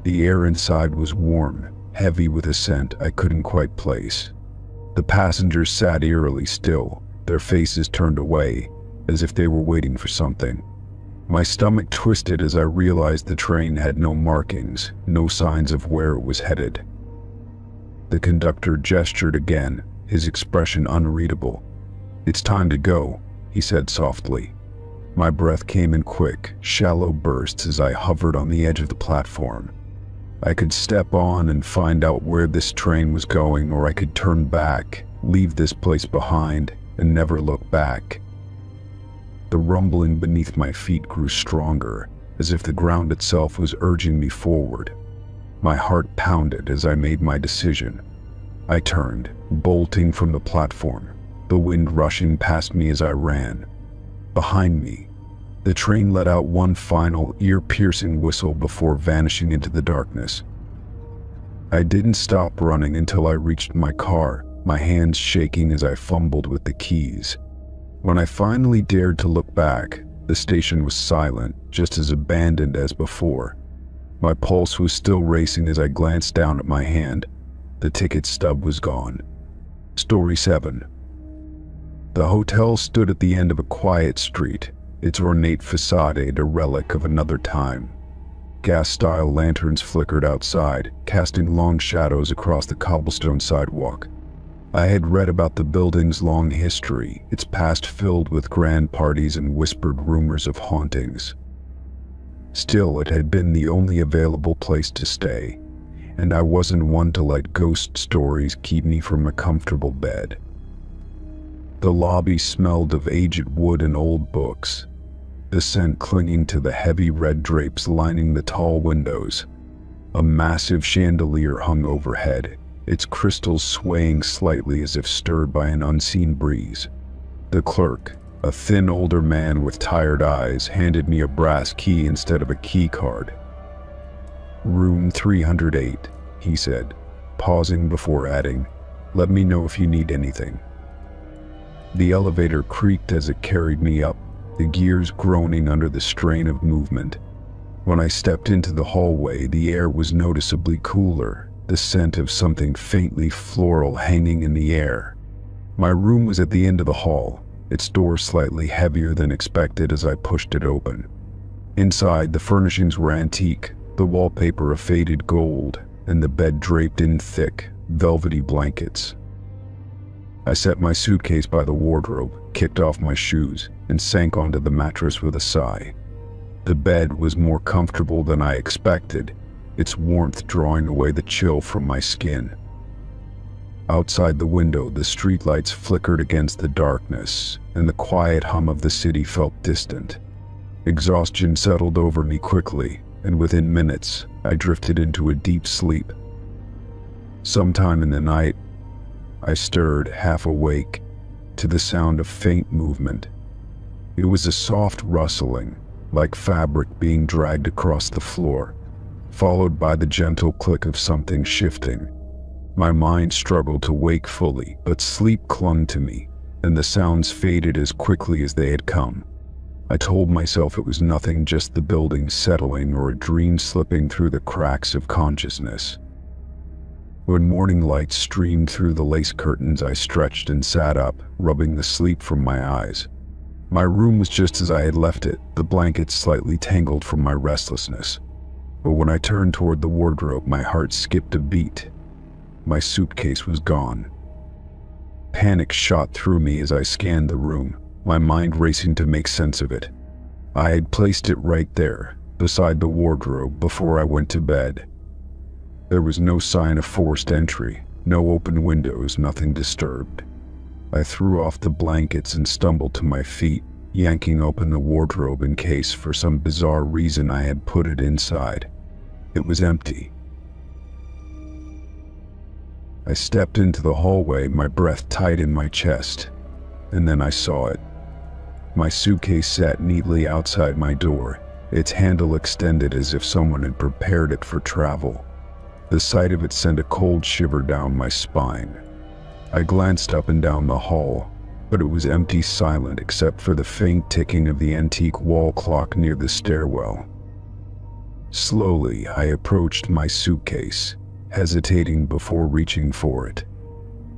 The air inside was warm, heavy with a scent I couldn't quite place. The passengers sat eerily still, their faces turned away, as if they were waiting for something. My stomach twisted as I realized the train had no markings, no signs of where it was headed. The conductor gestured again, his expression unreadable. "It's time to go," he said softly. My breath came in quick, shallow bursts as I hovered on the edge of the platform. I could step on and find out where this train was going, or I could turn back, leave this place behind, and never look back. The rumbling beneath my feet grew stronger, as if the ground itself was urging me forward. My heart pounded as I made my decision. I turned, bolting from the platform, the wind rushing past me as I ran. Behind me, the train let out one final, ear-piercing whistle before vanishing into the darkness. I didn't stop running until I reached my car, my hands shaking as I fumbled with the keys. When I finally dared to look back, the station was silent, just as abandoned as before. My pulse was still racing as I glanced down at my hand. The ticket stub was gone. Story 7. The hotel stood at the end of a quiet street, its ornate facade a relic of another time. Gas-style lanterns flickered outside, casting long shadows across the cobblestone sidewalk. I had read about the building's long history, its past filled with grand parties and whispered rumors of hauntings. Still, it had been the only available place to stay, and I wasn't one to let ghost stories keep me from a comfortable bed. The lobby smelled of aged wood and old books. the scent clinging to the heavy red drapes lining the tall windows. A massive chandelier hung overhead, its crystals swaying slightly as if stirred by an unseen breeze. The clerk, a thin older man with tired eyes, handed me a brass key instead of a key card. "Room 308, he said, pausing before adding, "Let me know if you need anything." The elevator creaked as it carried me up, the gears groaning under the strain of movement. When I stepped into the hallway, the air was noticeably cooler, the scent of something faintly floral hanging in the air. My room was at the end of the hall, its door slightly heavier than expected as I pushed it open. Inside, the furnishings were antique, the wallpaper a faded gold, and the bed draped in thick, velvety blankets. I set my suitcase by the wardrobe, kicked off my shoes, and sank onto the mattress with a sigh. The bed was more comfortable than I expected, its warmth drawing away the chill from my skin. Outside the window, the streetlights flickered against the darkness, and the quiet hum of the city felt distant. Exhaustion settled over me quickly, and within minutes, I drifted into a deep sleep. Sometime in the night, I stirred, half awake, to the sound of faint movement. It was a soft rustling, like fabric being dragged across the floor, followed by the gentle click of something shifting. My mind struggled to wake fully, but sleep clung to me, and the sounds faded as quickly as they had come. I told myself it was nothing, just the building settling or a dream slipping through the cracks of consciousness. When morning light streamed through the lace curtains, I stretched and sat up, rubbing the sleep from my eyes. My room was just as I had left it, the blankets slightly tangled from my restlessness. But when I turned toward the wardrobe, my heart skipped a beat. My suitcase was gone. Panic shot through me as I scanned the room, my mind racing to make sense of it. I had placed it right there, beside the wardrobe, before I went to bed. There was no sign of forced entry, no open windows, nothing disturbed. I threw off the blankets and stumbled to my feet, yanking open the wardrobe in case, for some bizarre reason, I had put it inside. It was empty. I stepped into the hallway, my breath tight in my chest, and then I saw it. My suitcase sat neatly outside my door, its handle extended as if someone had prepared it for travel. The sight of it sent a cold shiver down my spine. I glanced up and down the hall, but it was empty, silent except for the faint ticking of the antique wall clock near the stairwell. Slowly, I approached my suitcase, hesitating before reaching for it.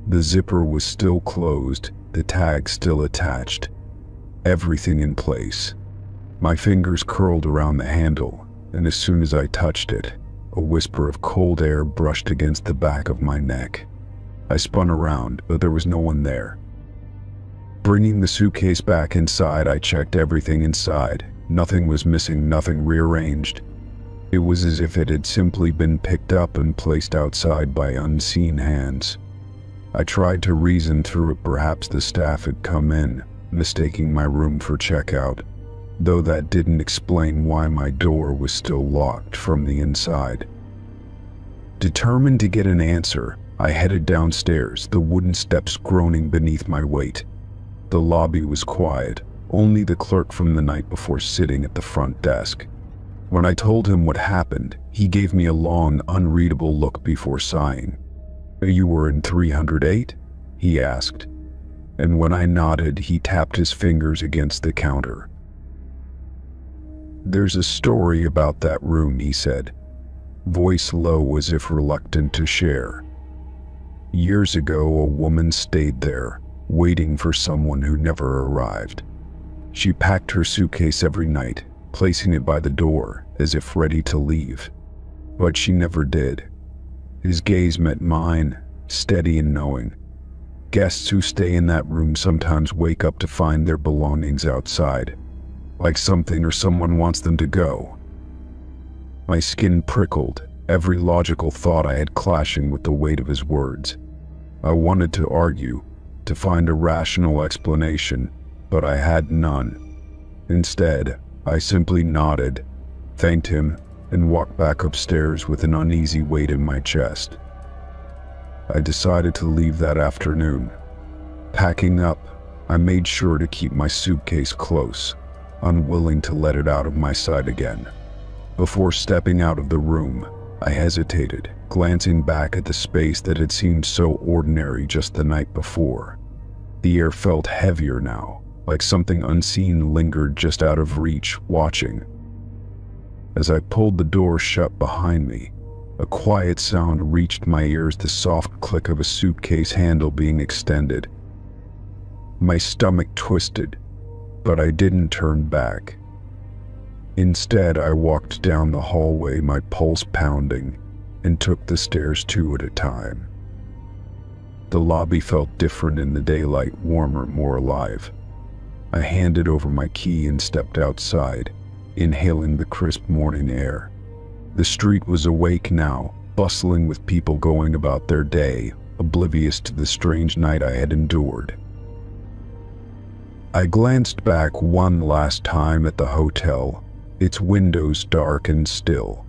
The zipper was still closed, the tag still attached, everything in place. My fingers curled around the handle, and as soon as I touched it, a whisper of cold air brushed against the back of my neck. I spun around, but there was no one there. Bringing the suitcase back inside, I checked everything inside. Nothing was missing, nothing rearranged. It was as if it had simply been picked up and placed outside by unseen hands. I tried to reason through it. Perhaps the staff had come in, mistaking my room for checkout, though that didn't explain why my door was still locked from the inside. Determined to get an answer, I headed downstairs, the wooden steps groaning beneath my weight. The lobby was quiet, only the clerk from the night before sitting at the front desk. When I told him what happened, he gave me a long, unreadable look before sighing. "You were in 308?" he asked. And when I nodded, he tapped his fingers against the counter. "There's a story about that room," he said, voice low as if reluctant to share. "Years ago, a woman stayed there, waiting for someone who never arrived. She packed her suitcase every night, placing it by the door, as if ready to leave. But she never did." His gaze met mine, steady and knowing. "Guests who stay in that room sometimes wake up to find their belongings outside, like something or someone wants them to go." My skin prickled, every logical thought I had clashing with the weight of his words. I wanted to argue, to find a rational explanation, but I had none. Instead, I simply nodded, thanked him, and walked back upstairs with an uneasy weight in my chest. I decided to leave that afternoon. Packing up, I made sure to keep my suitcase close, unwilling to let it out of my sight again. Before stepping out of the room, I hesitated, glancing back at the space that had seemed so ordinary just the night before. The air felt heavier now, like something unseen lingered just out of reach, watching. As I pulled the door shut behind me, a quiet sound reached my ears, the soft click of a suitcase handle being extended. My stomach twisted, but I didn't turn back. Instead, I walked down the hallway, my pulse pounding, and took the stairs 2 at a time. The lobby felt different in the daylight, warmer, more alive. I handed over my key and stepped outside, inhaling the crisp morning air. The street was awake now, bustling with people going about their day, oblivious to the strange night I had endured. I glanced back one last time at the hotel, its windows dark and still.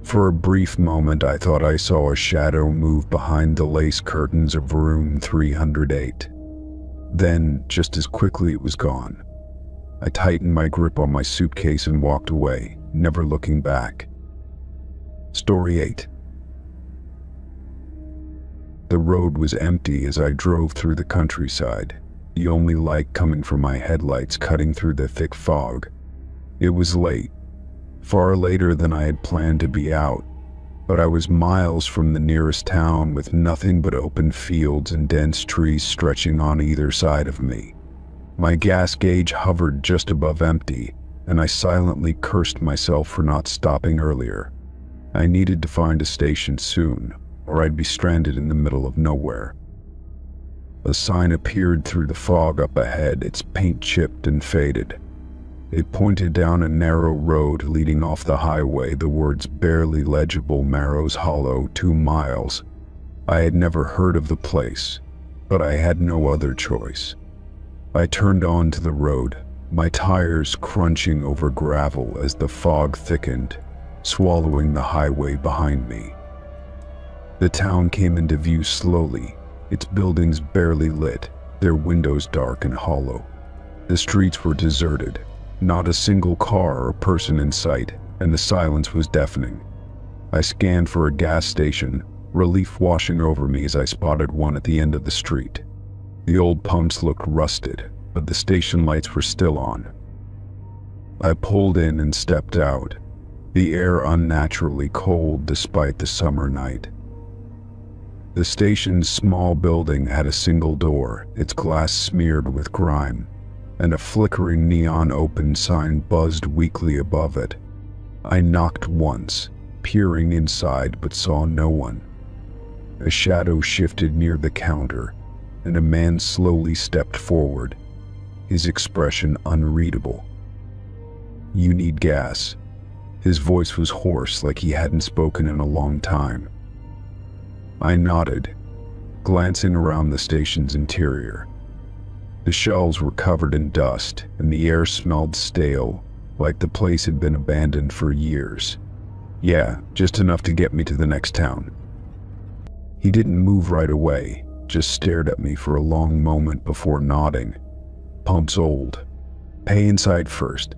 For a brief moment, I thought I saw a shadow move behind the lace curtains of room 308. Then, just as quickly, it was gone. I tightened my grip on my suitcase and walked away, never looking back. Story 8. The road was empty as I drove through the countryside, the only light coming from my headlights cutting through the thick fog. It was late, far later than I had planned to be out, but I was miles from the nearest town with nothing but open fields and dense trees stretching on either side of me. My gas gauge hovered just above empty, and I silently cursed myself for not stopping earlier. I needed to find a station soon, or I'd be stranded in the middle of nowhere. A sign appeared through the fog up ahead, its paint chipped and faded. It pointed down a narrow road leading off the highway, the words barely legible, Marrow's Hollow, 2 miles. I had never heard of the place, but I had no other choice. I turned onto the road, my tires crunching over gravel as the fog thickened, swallowing the highway behind me. The town came into view slowly, its buildings barely lit, their windows dark and hollow. The streets were deserted, not a single car or person in sight, and the silence was deafening. I scanned for a gas station, relief washing over me as I spotted one at the end of the street. The old pumps looked rusted, but the station lights were still on. I pulled in and stepped out, the air unnaturally cold despite the summer night. The station's small building had a single door, its glass smeared with grime, and a flickering neon open sign buzzed weakly above it. I knocked once, peering inside, but saw no one. A shadow shifted near the counter, and a man slowly stepped forward, his expression unreadable. "You need gas." His voice was hoarse, like he hadn't spoken in a long time. I nodded, glancing around the station's interior. The shelves were covered in dust, and the air smelled stale, like the place had been abandoned for years. "Yeah, just enough to get me to the next town." He didn't move right away, just stared at me for a long moment before nodding. "Pump's old. Pay inside first."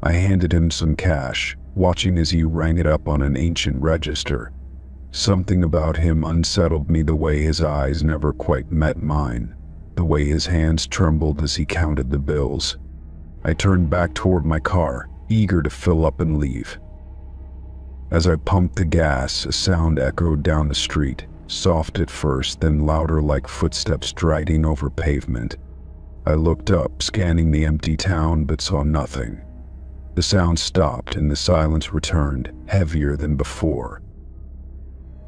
I handed him some cash, watching as he rang it up on an ancient register. Something about him unsettled me, the way his eyes never quite met mine, the way his hands trembled as he counted the bills. I turned back toward my car, eager to fill up and leave. As I pumped the gas, a sound echoed down the street, soft at first, then louder, like footsteps striding over pavement. I looked up, scanning the empty town, but saw nothing. The sound stopped and the silence returned, heavier than before.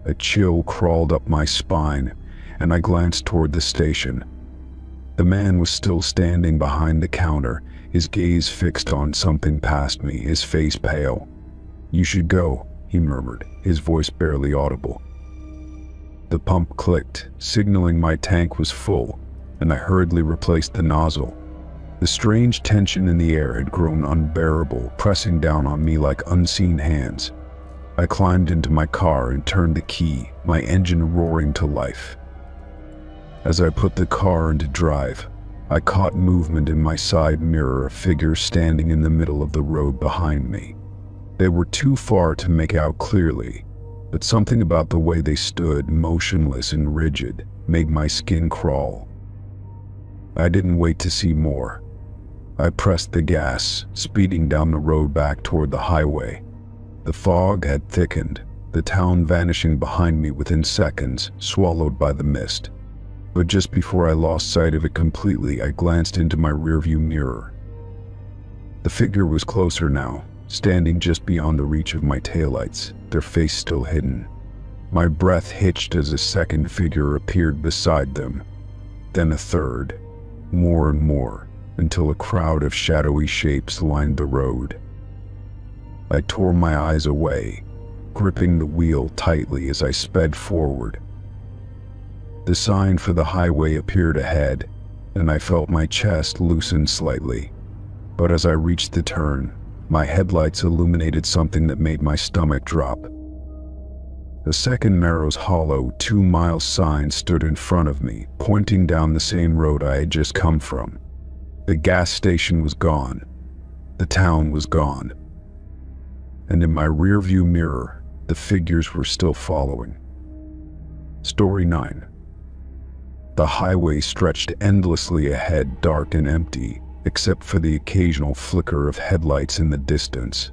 A chill crawled up my spine, and I glanced toward the station. The man was still standing behind the counter, his gaze fixed on something past me, his face pale. "You should go," he murmured, his voice barely audible. The pump clicked, signaling my tank was full, and I hurriedly replaced the nozzle. The strange tension in the air had grown unbearable, pressing down on me like unseen hands. I climbed into my car and turned the key, my engine roaring to life. As I put the car into drive, I caught movement in my side mirror, a figure standing in the middle of the road behind me. They were too far to make out clearly, but something about the way they stood, motionless and rigid, made my skin crawl. I didn't wait to see more. I pressed the gas, speeding down the road back toward the highway. The fog had thickened, the town vanishing behind me within seconds, swallowed by the mist. But just before I lost sight of it completely, I glanced into my rearview mirror. The figure was closer now, standing just beyond the reach of my taillights, their face still hidden. My breath hitched as a second figure appeared beside them, then a third, more and more, until a crowd of shadowy shapes lined the road. I tore my eyes away, gripping the wheel tightly as I sped forward. The sign for the highway appeared ahead, and I felt my chest loosen slightly. But as I reached the turn, my headlights illuminated something that made my stomach drop. The second Narrows Hollow 2-mile sign stood in front of me, pointing down the same road I had just come from. The gas station was gone. The town was gone. And in my rearview mirror, the figures were still following. Story 9. The highway stretched endlessly ahead, dark and empty, except for the occasional flicker of headlights in the distance.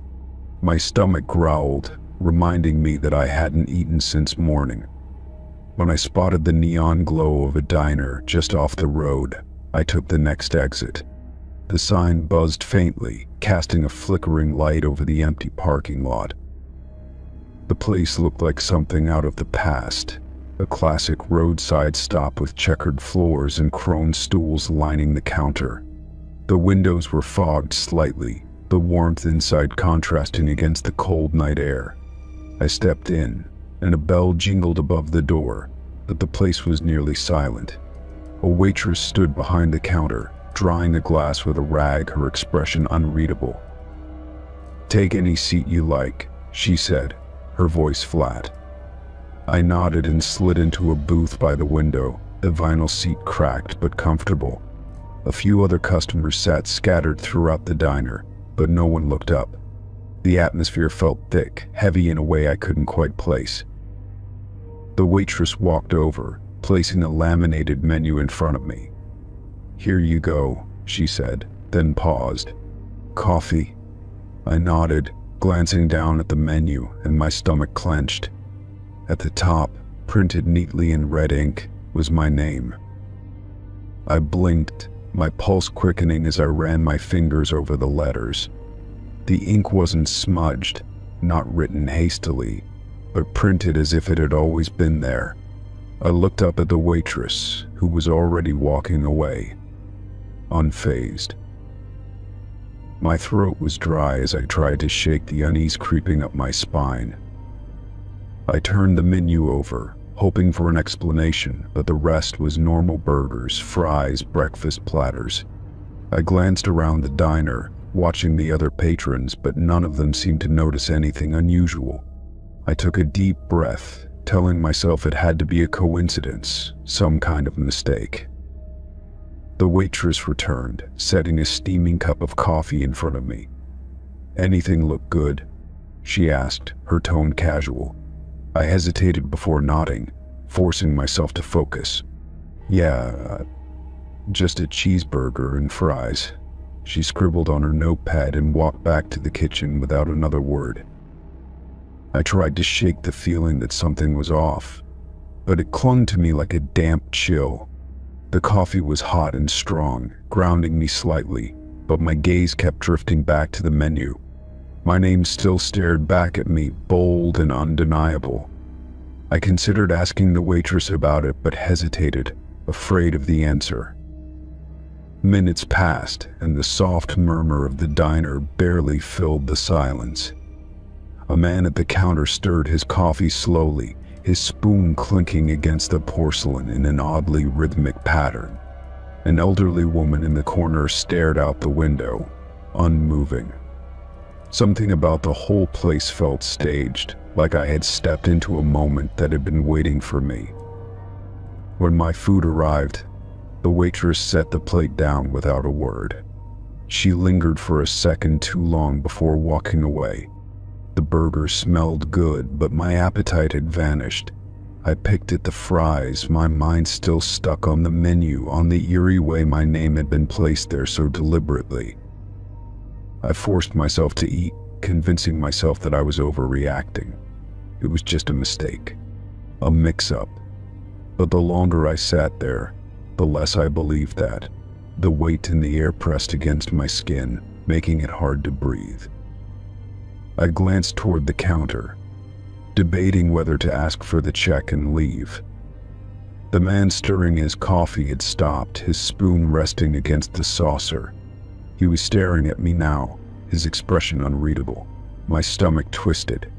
My stomach growled, reminding me that I hadn't eaten since morning. When I spotted the neon glow of a diner just off the road, I took the next exit. The sign buzzed faintly, casting a flickering light over the empty parking lot. The place looked like something out of the past, a classic roadside stop with checkered floors and chrome stools lining the counter. The windows were fogged slightly, the warmth inside contrasting against the cold night air. I stepped in, and a bell jingled above the door, but the place was nearly silent. A waitress stood behind the counter, drying a glass with a rag, her expression unreadable. "Take any seat you like," she said, her voice flat. I nodded and slid into a booth by the window, the vinyl seat cracked but comfortable. A few other customers sat scattered throughout the diner, but no one looked up. The atmosphere felt thick, heavy in a way I couldn't quite place. The waitress walked over, placing a laminated menu in front of me. "Here you go," she said, then paused. "Coffee?" I nodded, glancing down at the menu, and my stomach clenched. At the top, printed neatly in red ink, was my name. I blinked, my pulse quickening as I ran my fingers over the letters. The ink wasn't smudged, not written hastily, but printed as if it had always been there. I looked up at the waitress, who was already walking away, unfazed. My throat was dry as I tried to shake the unease creeping up my spine. I turned the menu over, hoping for an explanation, but the rest was normal burgers, fries, breakfast platters. I glanced around the diner, watching the other patrons, but none of them seemed to notice anything unusual. I took a deep breath, telling myself it had to be a coincidence, some kind of mistake. The waitress returned, setting a steaming cup of coffee in front of me. "Anything look good?" she asked, her tone casual. I hesitated before nodding, forcing myself to focus. "Yeah, just a cheeseburger and fries." She scribbled on her notepad and walked back to the kitchen without another word. I tried to shake the feeling that something was off, but it clung to me like a damp chill. The coffee was hot and strong, grounding me slightly, but my gaze kept drifting back to the menu. My name still stared back at me, bold and undeniable. I considered asking the waitress about it, but hesitated, afraid of the answer. Minutes passed, and the soft murmur of the diner barely filled the silence. A man at the counter stirred his coffee slowly, his spoon clinking against the porcelain in an oddly rhythmic pattern. An elderly woman in the corner stared out the window, unmoving. Something about the whole place felt staged, like I had stepped into a moment that had been waiting for me. When my food arrived, the waitress set the plate down without a word. She lingered for a second too long before walking away. The burger smelled good, but my appetite had vanished. I picked at the fries, my mind still stuck on the menu, on the eerie way my name had been placed there so deliberately. I forced myself to eat, convincing myself that I was overreacting. It was just a mistake, a mix-up. But the longer I sat there, the less I believed that. The weight in the air pressed against my skin, making it hard to breathe. I glanced toward the counter, debating whether to ask for the check and leave. The man stirring his coffee had stopped, his spoon resting against the saucer. He was staring at me now, his expression unreadable. My stomach twisted.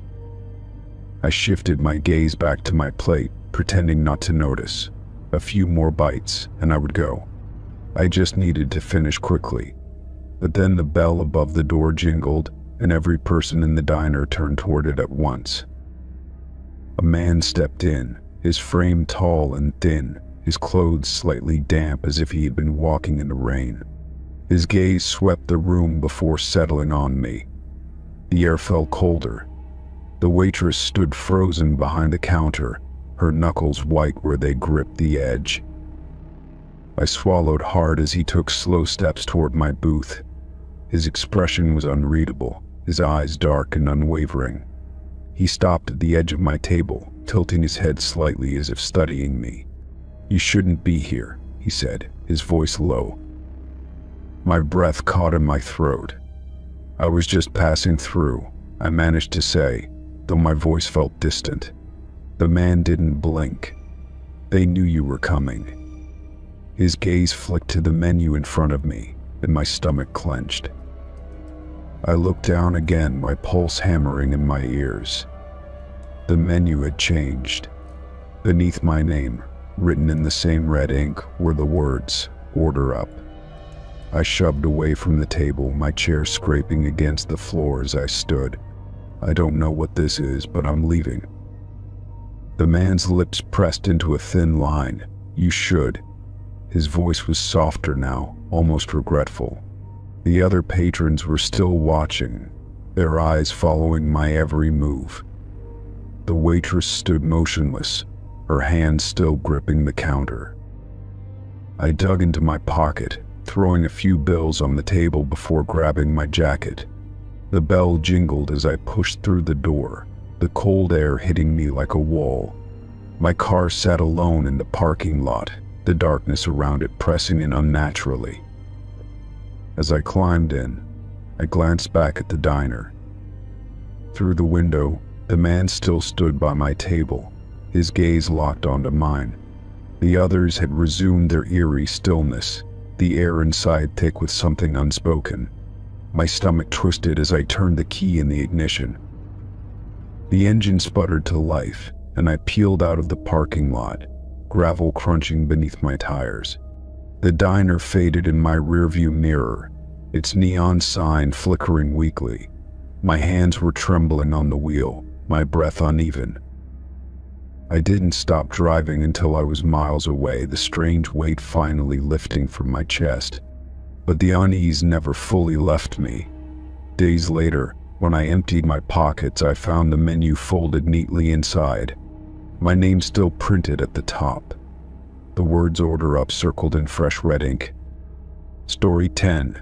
I shifted my gaze back to my plate, pretending not to notice. A few more bites, and I would go. I just needed to finish quickly. But then the bell above the door jingled, and every person in the diner turned toward it at once. A man stepped in, his frame tall and thin, his clothes slightly damp as if he had been walking in the rain. His gaze swept the room before settling on me. The air felt colder. The waitress stood frozen behind the counter, her knuckles white where they gripped the edge. I swallowed hard as he took slow steps toward my booth. His expression was unreadable, his eyes dark and unwavering. He stopped at the edge of my table, tilting his head slightly as if studying me. "You shouldn't be here," he said, his voice low. My breath caught in my throat. "I was just passing through," I managed to say, though my voice felt distant. The man didn't blink. "They knew you were coming." His gaze flicked to the menu in front of me, and my stomach clenched. I looked down again, my pulse hammering in my ears. The menu had changed. Beneath my name, written in the same red ink, were the words, "Order up." I shoved away from the table, my chair scraping against the floor as I stood. "I don't know what this is, but I'm leaving." The man's lips pressed into a thin line. "You should." His voice was softer now, almost regretful. The other patrons were still watching, their eyes following my every move. The waitress stood motionless, her hand still gripping the counter. I dug into my pocket, throwing a few bills on the table before grabbing my jacket. The bell jingled as I pushed through the door, the cold air hitting me like a wall. My car sat alone in the parking lot, the darkness around it pressing in unnaturally. As I climbed in, I glanced back at the diner. Through the window, the man still stood by my table, his gaze locked onto mine. The others had resumed their eerie stillness, the air inside thick with something unspoken. My stomach twisted as I turned the key in the ignition. The engine sputtered to life, and I peeled out of the parking lot, gravel crunching beneath my tires. The diner faded in my rearview mirror, its neon sign flickering weakly. My hands were trembling on the wheel, my breath uneven. I didn't stop driving until I was miles away, the strange weight finally lifting from my chest. But the unease never fully left me. Days later, when I emptied my pockets, I found the menu folded neatly inside. My name still printed at the top. The words "Order Up" circled in fresh red ink. Story 10.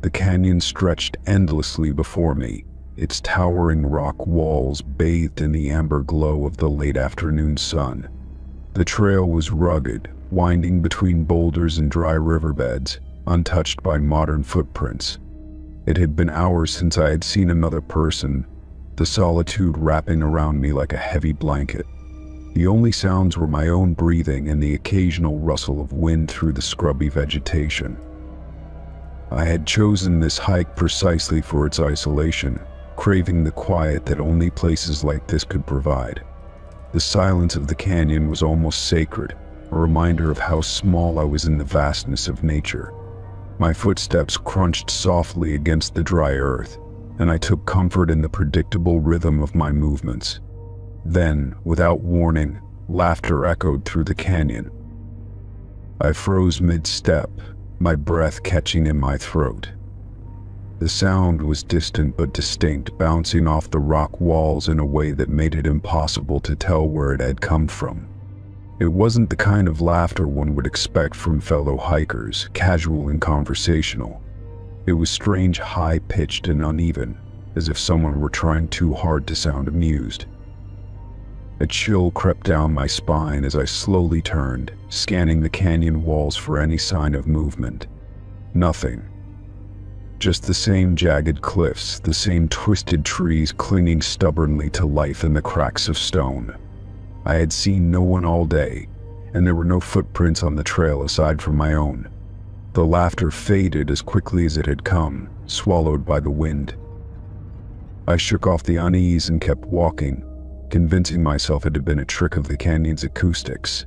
The canyon stretched endlessly before me, its towering rock walls bathed in the amber glow of the late afternoon sun. The trail was rugged, winding between boulders and dry riverbeds, untouched by modern footprints. It had been hours since I had seen another person, the solitude wrapping around me like a heavy blanket. The only sounds were my own breathing and the occasional rustle of wind through the scrubby vegetation. I had chosen this hike precisely for its isolation, craving the quiet that only places like this could provide. The silence of the canyon was almost sacred, a reminder of how small I was in the vastness of nature. My footsteps crunched softly against the dry earth, and I took comfort in the predictable rhythm of my movements. Then, without warning, laughter echoed through the canyon. I froze mid-step, my breath catching in my throat. The sound was distant but distinct, bouncing off the rock walls in a way that made it impossible to tell where it had come from. It wasn't the kind of laughter one would expect from fellow hikers, casual and conversational. It was strange, high-pitched and uneven, as if someone were trying too hard to sound amused. A chill crept down my spine as I slowly turned, scanning the canyon walls for any sign of movement. Nothing. Just the same jagged cliffs, the same twisted trees clinging stubbornly to life in the cracks of stone. I had seen no one all day, and there were no footprints on the trail aside from my own. The laughter faded as quickly as it had come, swallowed by the wind. I shook off the unease and kept walking, convincing myself it had been a trick of the canyon's acoustics.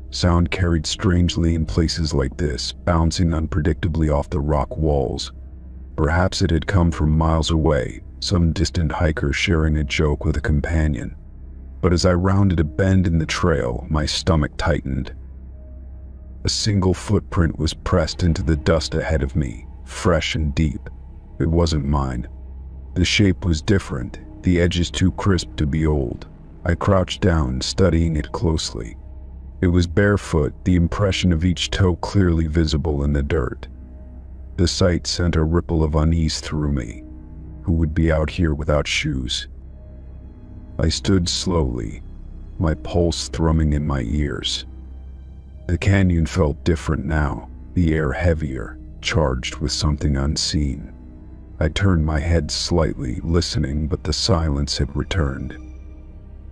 Sound carried strangely in places like this, bouncing unpredictably off the rock walls. Perhaps it had come from miles away, some distant hiker sharing a joke with a companion. But as I rounded a bend in the trail, my stomach tightened. A single footprint was pressed into the dust ahead of me, fresh and deep. It wasn't mine. The shape was different, the edges too crisp to be old. I crouched down, studying it closely. It was barefoot, the impression of each toe clearly visible in the dirt. The sight sent a ripple of unease through me. Who would be out here without shoes? I stood slowly, my pulse thrumming in my ears. The canyon felt different now, the air heavier, charged with something unseen. I turned my head slightly, listening, but the silence had returned.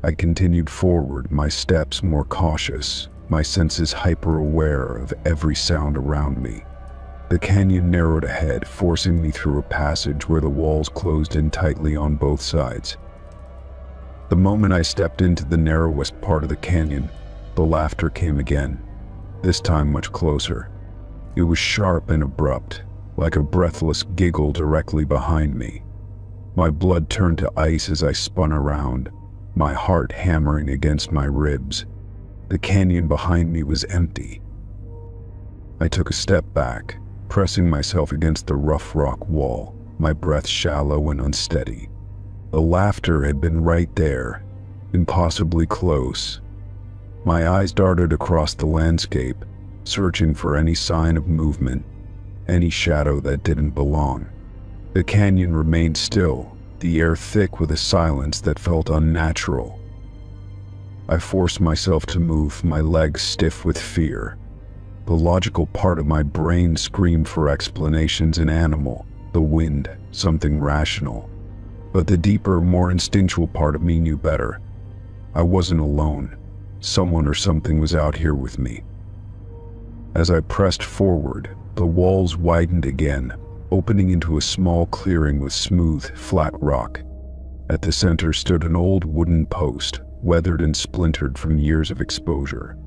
I continued forward, my steps more cautious, my senses hyper-aware of every sound around me. The canyon narrowed ahead, forcing me through a passage where the walls closed in tightly on both sides. The moment I stepped into the narrowest part of the canyon, the laughter came again, this time much closer. It was sharp and abrupt, like a breathless giggle directly behind me. My blood turned to ice as I spun around, my heart hammering against my ribs. The canyon behind me was empty. I took a step back, pressing myself against the rough rock wall, my breath shallow and unsteady. The laughter had been right there, impossibly close. My eyes darted across the landscape, searching for any sign of movement, any shadow that didn't belong. The canyon remained still, the air thick with a silence that felt unnatural. I forced myself to move, my legs stiff with fear. The logical part of my brain screamed for explanations: an animal, the wind, something rational. But the deeper, more instinctual part of me knew better. I wasn't alone. Someone or something was out here with me. As I pressed forward, the walls widened again, opening into a small clearing with smooth, flat rock. At the center stood an old wooden post, weathered and splintered from years of exposure.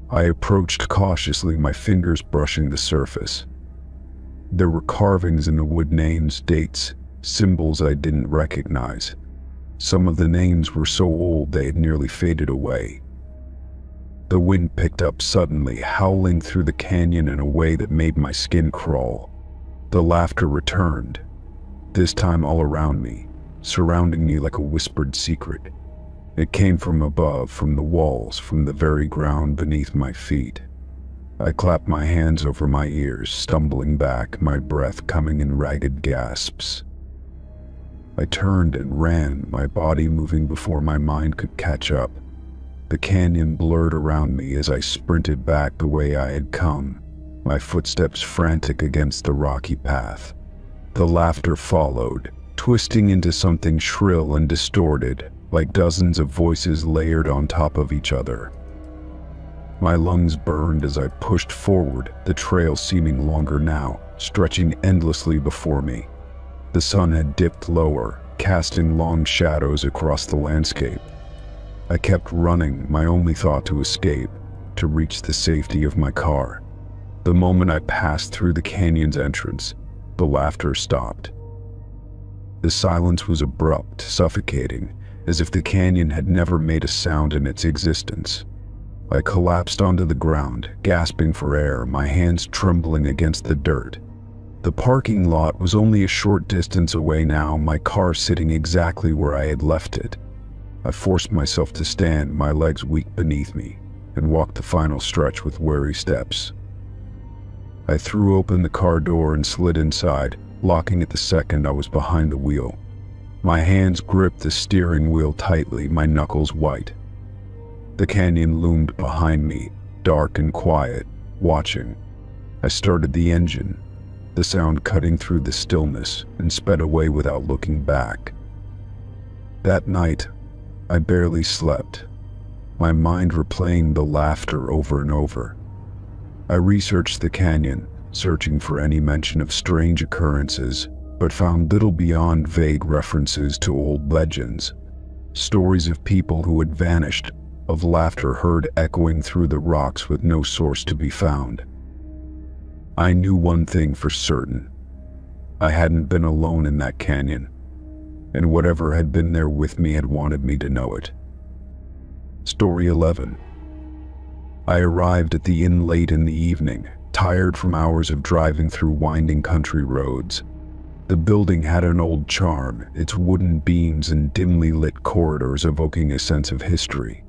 I approached cautiously, my fingers brushing the surface. There were carvings in the wood, names, dates, symbols I didn't recognize. Some of the names were so old they had nearly faded away. The wind picked up suddenly, howling through the canyon in a way that made my skin crawl. The laughter returned, this time all around me, surrounding me like a whispered secret. It came from above, from the walls, from the very ground beneath my feet. I clapped my hands over my ears, stumbling back, my breath coming in ragged gasps. I turned and ran, my body moving before my mind could catch up. The canyon blurred around me as I sprinted back the way I had come, my footsteps frantic against the rocky path. The laughter followed, twisting into something shrill and distorted, like dozens of voices layered on top of each other. My lungs burned as I pushed forward, the trail seeming longer now, stretching endlessly before me. The sun had dipped lower, casting long shadows across the landscape. I kept running, my only thought to escape, to reach the safety of my car. The moment I passed through the canyon's entrance, the laughter stopped. The silence was abrupt, suffocating, as if the canyon had never made a sound in its existence. I collapsed onto the ground, gasping for air, my hands trembling against the dirt. The parking lot was only a short distance away now, my car sitting exactly where I had left it. I forced myself to stand, my legs weak beneath me, and walked the final stretch with wary steps. I threw open the car door and slid inside, locking it the second I was behind the wheel. My hands gripped the steering wheel tightly, my knuckles white. The canyon loomed behind me, dark and quiet, watching. I started the engine, the sound cutting through the stillness, and sped away without looking back. That night, I barely slept, my mind replaying the laughter over and over. I researched the canyon, searching for any mention of strange occurrences, but found little beyond vague references to old legends, stories of people who had vanished, of laughter heard echoing through the rocks with no source to be found. I knew one thing for certain. I hadn't been alone in that canyon, and whatever had been there with me had wanted me to know it. Story 11. I arrived at the inn late in the evening, tired from hours of driving through winding country roads. The building had an old charm, its wooden beams and dimly lit corridors evoking a sense of history.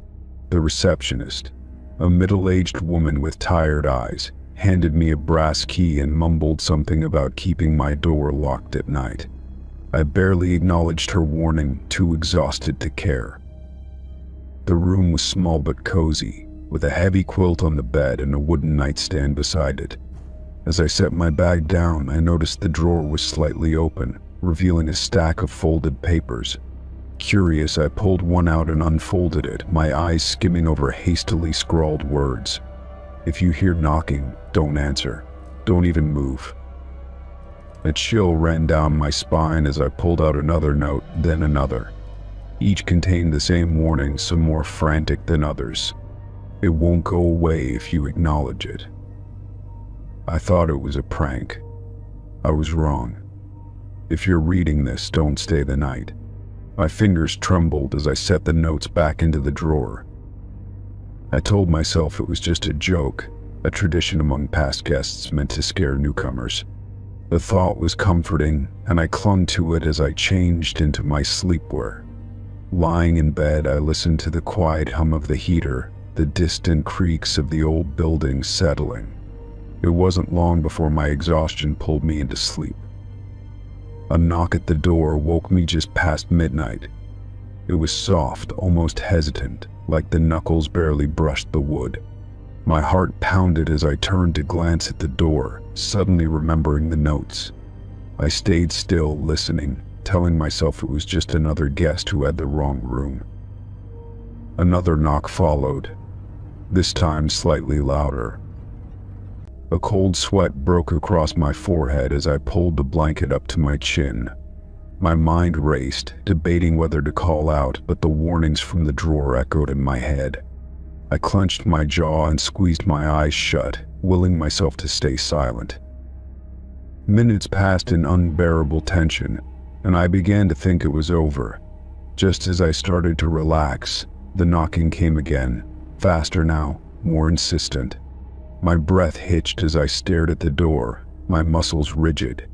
The receptionist, a middle-aged woman with tired eyes, handed me a brass key and mumbled something about keeping my door locked at night. I barely acknowledged her warning, too exhausted to care. The room was small but cozy, with a heavy quilt on the bed and a wooden nightstand beside it. As I set my bag down, I noticed the drawer was slightly open, revealing a stack of folded papers. Curious, I pulled one out and unfolded it, my eyes skimming over hastily scrawled words. "If you hear knocking, don't answer. Don't even move." A chill ran down my spine as I pulled out another note, then another. Each contained the same warning, some more frantic than others. "It won't go away if you acknowledge it." I thought it was a prank. I was wrong. "If you're reading this, don't stay the night." My fingers trembled as I set the notes back into the drawer. I told myself it was just a joke, a tradition among past guests meant to scare newcomers. The thought was comforting, and I clung to it as I changed into my sleepwear. Lying in bed, I listened to the quiet hum of the heater, the distant creaks of the old building settling. It wasn't long before my exhaustion pulled me into sleep. A knock at the door woke me just past midnight. It was soft, almost hesitant, like the knuckles barely brushed the wood. My heart pounded as I turned to glance at the door, suddenly remembering the notes. I stayed still, listening, telling myself it was just another guest who had the wrong room. Another knock followed, this time slightly louder. A cold sweat broke across my forehead as I pulled the blanket up to my chin. My mind raced, debating whether to call out, but the warnings from the drawer echoed in my head. I clenched my jaw and squeezed my eyes shut, willing myself to stay silent. Minutes passed in unbearable tension, and I began to think it was over. Just as I started to relax, the knocking came again, faster now, more insistent. My breath hitched as I stared at the door, my muscles rigid.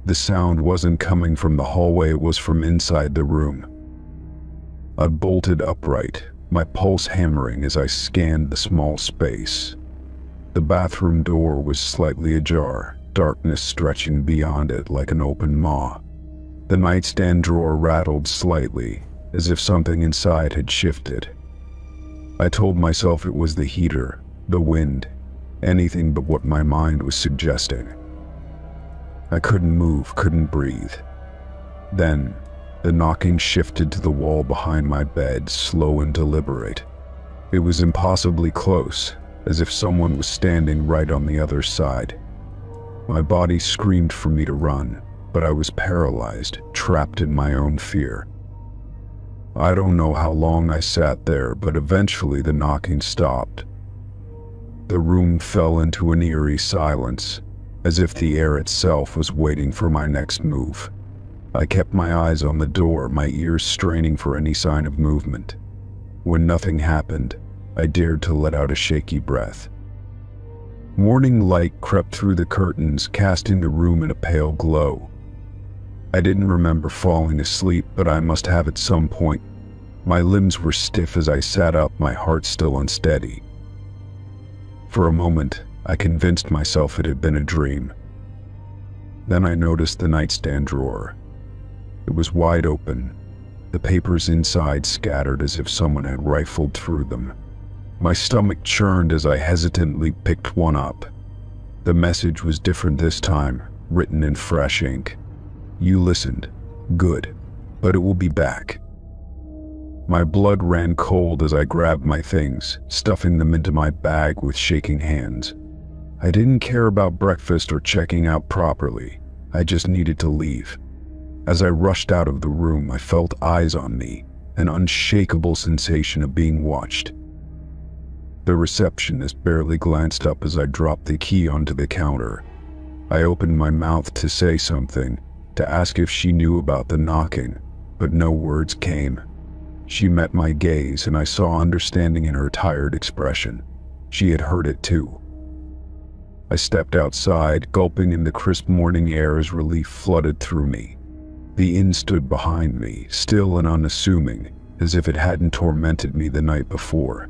The sound wasn't coming from the hallway, it was from inside the room. I bolted upright, my pulse hammering as I scanned the small space. The bathroom door was slightly ajar, darkness stretching beyond it like an open maw. The nightstand drawer rattled slightly, as if something inside had shifted. I told myself it was the heater, the wind, anything but what my mind was suggesting. I couldn't move, couldn't breathe. Then, the knocking shifted to the wall behind my bed, slow and deliberate. It was impossibly close, as if someone was standing right on the other side. My body screamed for me to run, but I was paralyzed, trapped in my own fear. I don't know how long I sat there, but eventually the knocking stopped, The room fell into an eerie silence, as if the air itself was waiting for my next move. I kept my eyes on the door, my ears straining for any sign of movement. When nothing happened, I dared to let out a shaky breath. Morning light crept through the curtains, casting the room in a pale glow. I didn't remember falling asleep, but I must have at some point. My limbs were stiff as I sat up, my heart still unsteady. For a moment, I convinced myself it had been a dream. Then I noticed the nightstand drawer. It was wide open, the papers inside scattered as if someone had rifled through them. My stomach churned as I hesitantly picked one up. The message was different this time, written in fresh ink. "You listened. Good. But it will be back." My blood ran cold as I grabbed my things, stuffing them into my bag with shaking hands. I didn't care about breakfast or checking out properly. I just needed to leave. As I rushed out of the room, I felt eyes on me, an unshakable sensation of being watched. The receptionist barely glanced up as I dropped the key onto the counter. I opened my mouth to say something, to ask if she knew about the knocking, but no words came. She met my gaze, and I saw understanding in her tired expression. She had heard it too. I stepped outside, gulping in the crisp morning air as relief flooded through me. The inn stood behind me, still and unassuming, as if it hadn't tormented me the night before.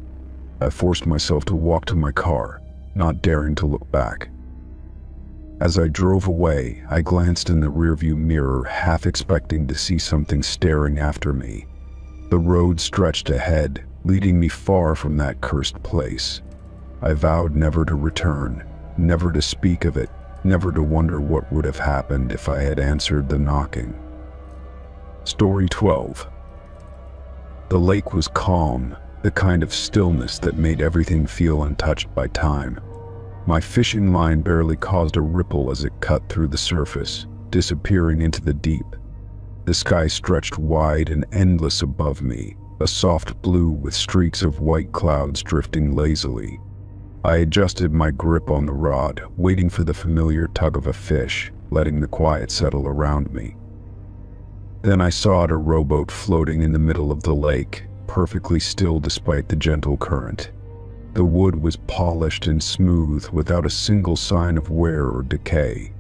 I forced myself to walk to my car, not daring to look back. As I drove away, I glanced in the rearview mirror, half expecting to see something staring after me. The road stretched ahead, leading me far from that cursed place. I vowed never to return, never to speak of it, never to wonder what would have happened if I had answered the knocking. Story 12. The lake was calm, the kind of stillness that made everything feel untouched by time. My fishing line barely caused a ripple as it cut through the surface, disappearing into the deep. The sky stretched wide and endless above me, a soft blue with streaks of white clouds drifting lazily. I adjusted my grip on the rod, waiting for the familiar tug of a fish, letting the quiet settle around me. Then I saw a rowboat floating in the middle of the lake, perfectly still despite the gentle current. The wood was polished and smooth, without a single sign of wear or decay.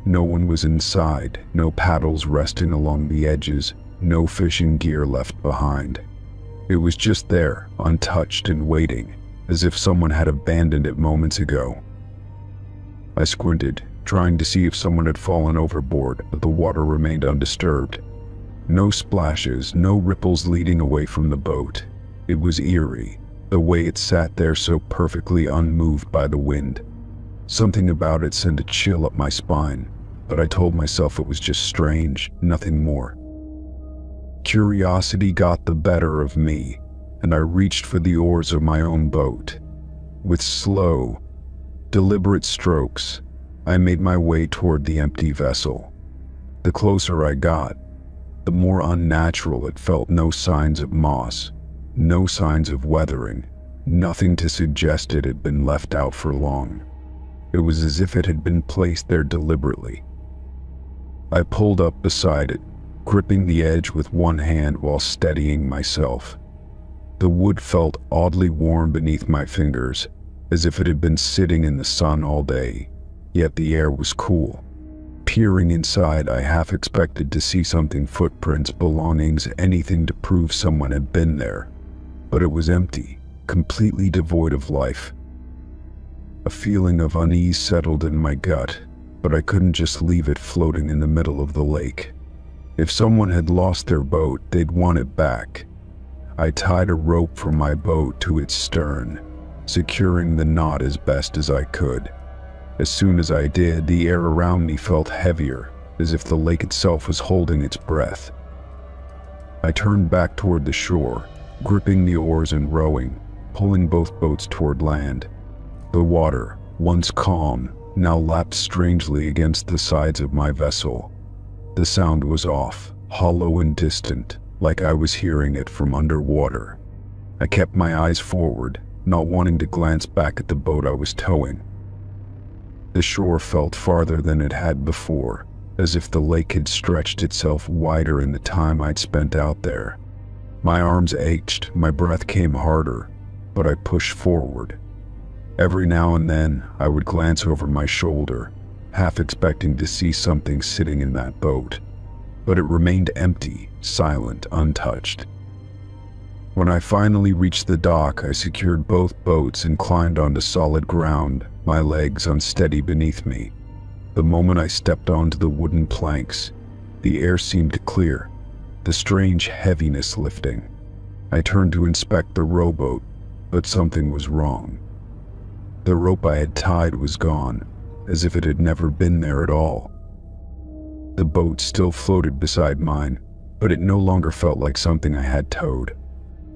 No one was inside, no paddles resting along the edges, no fishing gear left behind. It was just there, untouched and waiting, as if someone had abandoned it moments ago. I squinted, trying to see if someone had fallen overboard, but the water remained undisturbed. No splashes, no ripples leading away from the boat. It was eerie, the way it sat there so perfectly unmoved by the wind. Something about it sent a chill up my spine, but I told myself it was just strange, nothing more. Curiosity got the better of me, and I reached for the oars of my own boat. With slow, deliberate strokes, I made my way toward the empty vessel. The closer I got, the more unnatural it felt. No signs of moss, no signs of weathering, nothing to suggest it had been left out for long. It was as if it had been placed there deliberately. I pulled up beside it, gripping the edge with one hand while steadying myself. The wood felt oddly warm beneath my fingers, as if it had been sitting in the sun all day, yet the air was cool. Peering inside, I half expected to see something: footprints, belongings, anything to prove someone had been there. But it was empty, completely devoid of life. A feeling of unease settled in my gut, but I couldn't just leave it floating in the middle of the lake. If someone had lost their boat, they'd want it back. I tied a rope from my boat to its stern, securing the knot as best as I could. As soon as I did, the air around me felt heavier, as if the lake itself was holding its breath. I turned back toward the shore, gripping the oars and rowing, pulling both boats toward land. The water, once calm, now lapped strangely against the sides of my vessel. The sound was off, hollow and distant, like I was hearing it from underwater. I kept my eyes forward, not wanting to glance back at the boat I was towing. The shore felt farther than it had before, as if the lake had stretched itself wider in the time I'd spent out there. My arms ached, my breath came harder, but I pushed forward. Every now and then, I would glance over my shoulder, half expecting to see something sitting in that boat, but it remained empty, silent, untouched. When I finally reached the dock, I secured both boats and climbed onto solid ground, my legs unsteady beneath me. The moment I stepped onto the wooden planks, the air seemed clear, the strange heaviness lifting. I turned to inspect the rowboat, but something was wrong. The rope I had tied was gone, as if it had never been there at all. The boat still floated beside mine, but it no longer felt like something I had towed.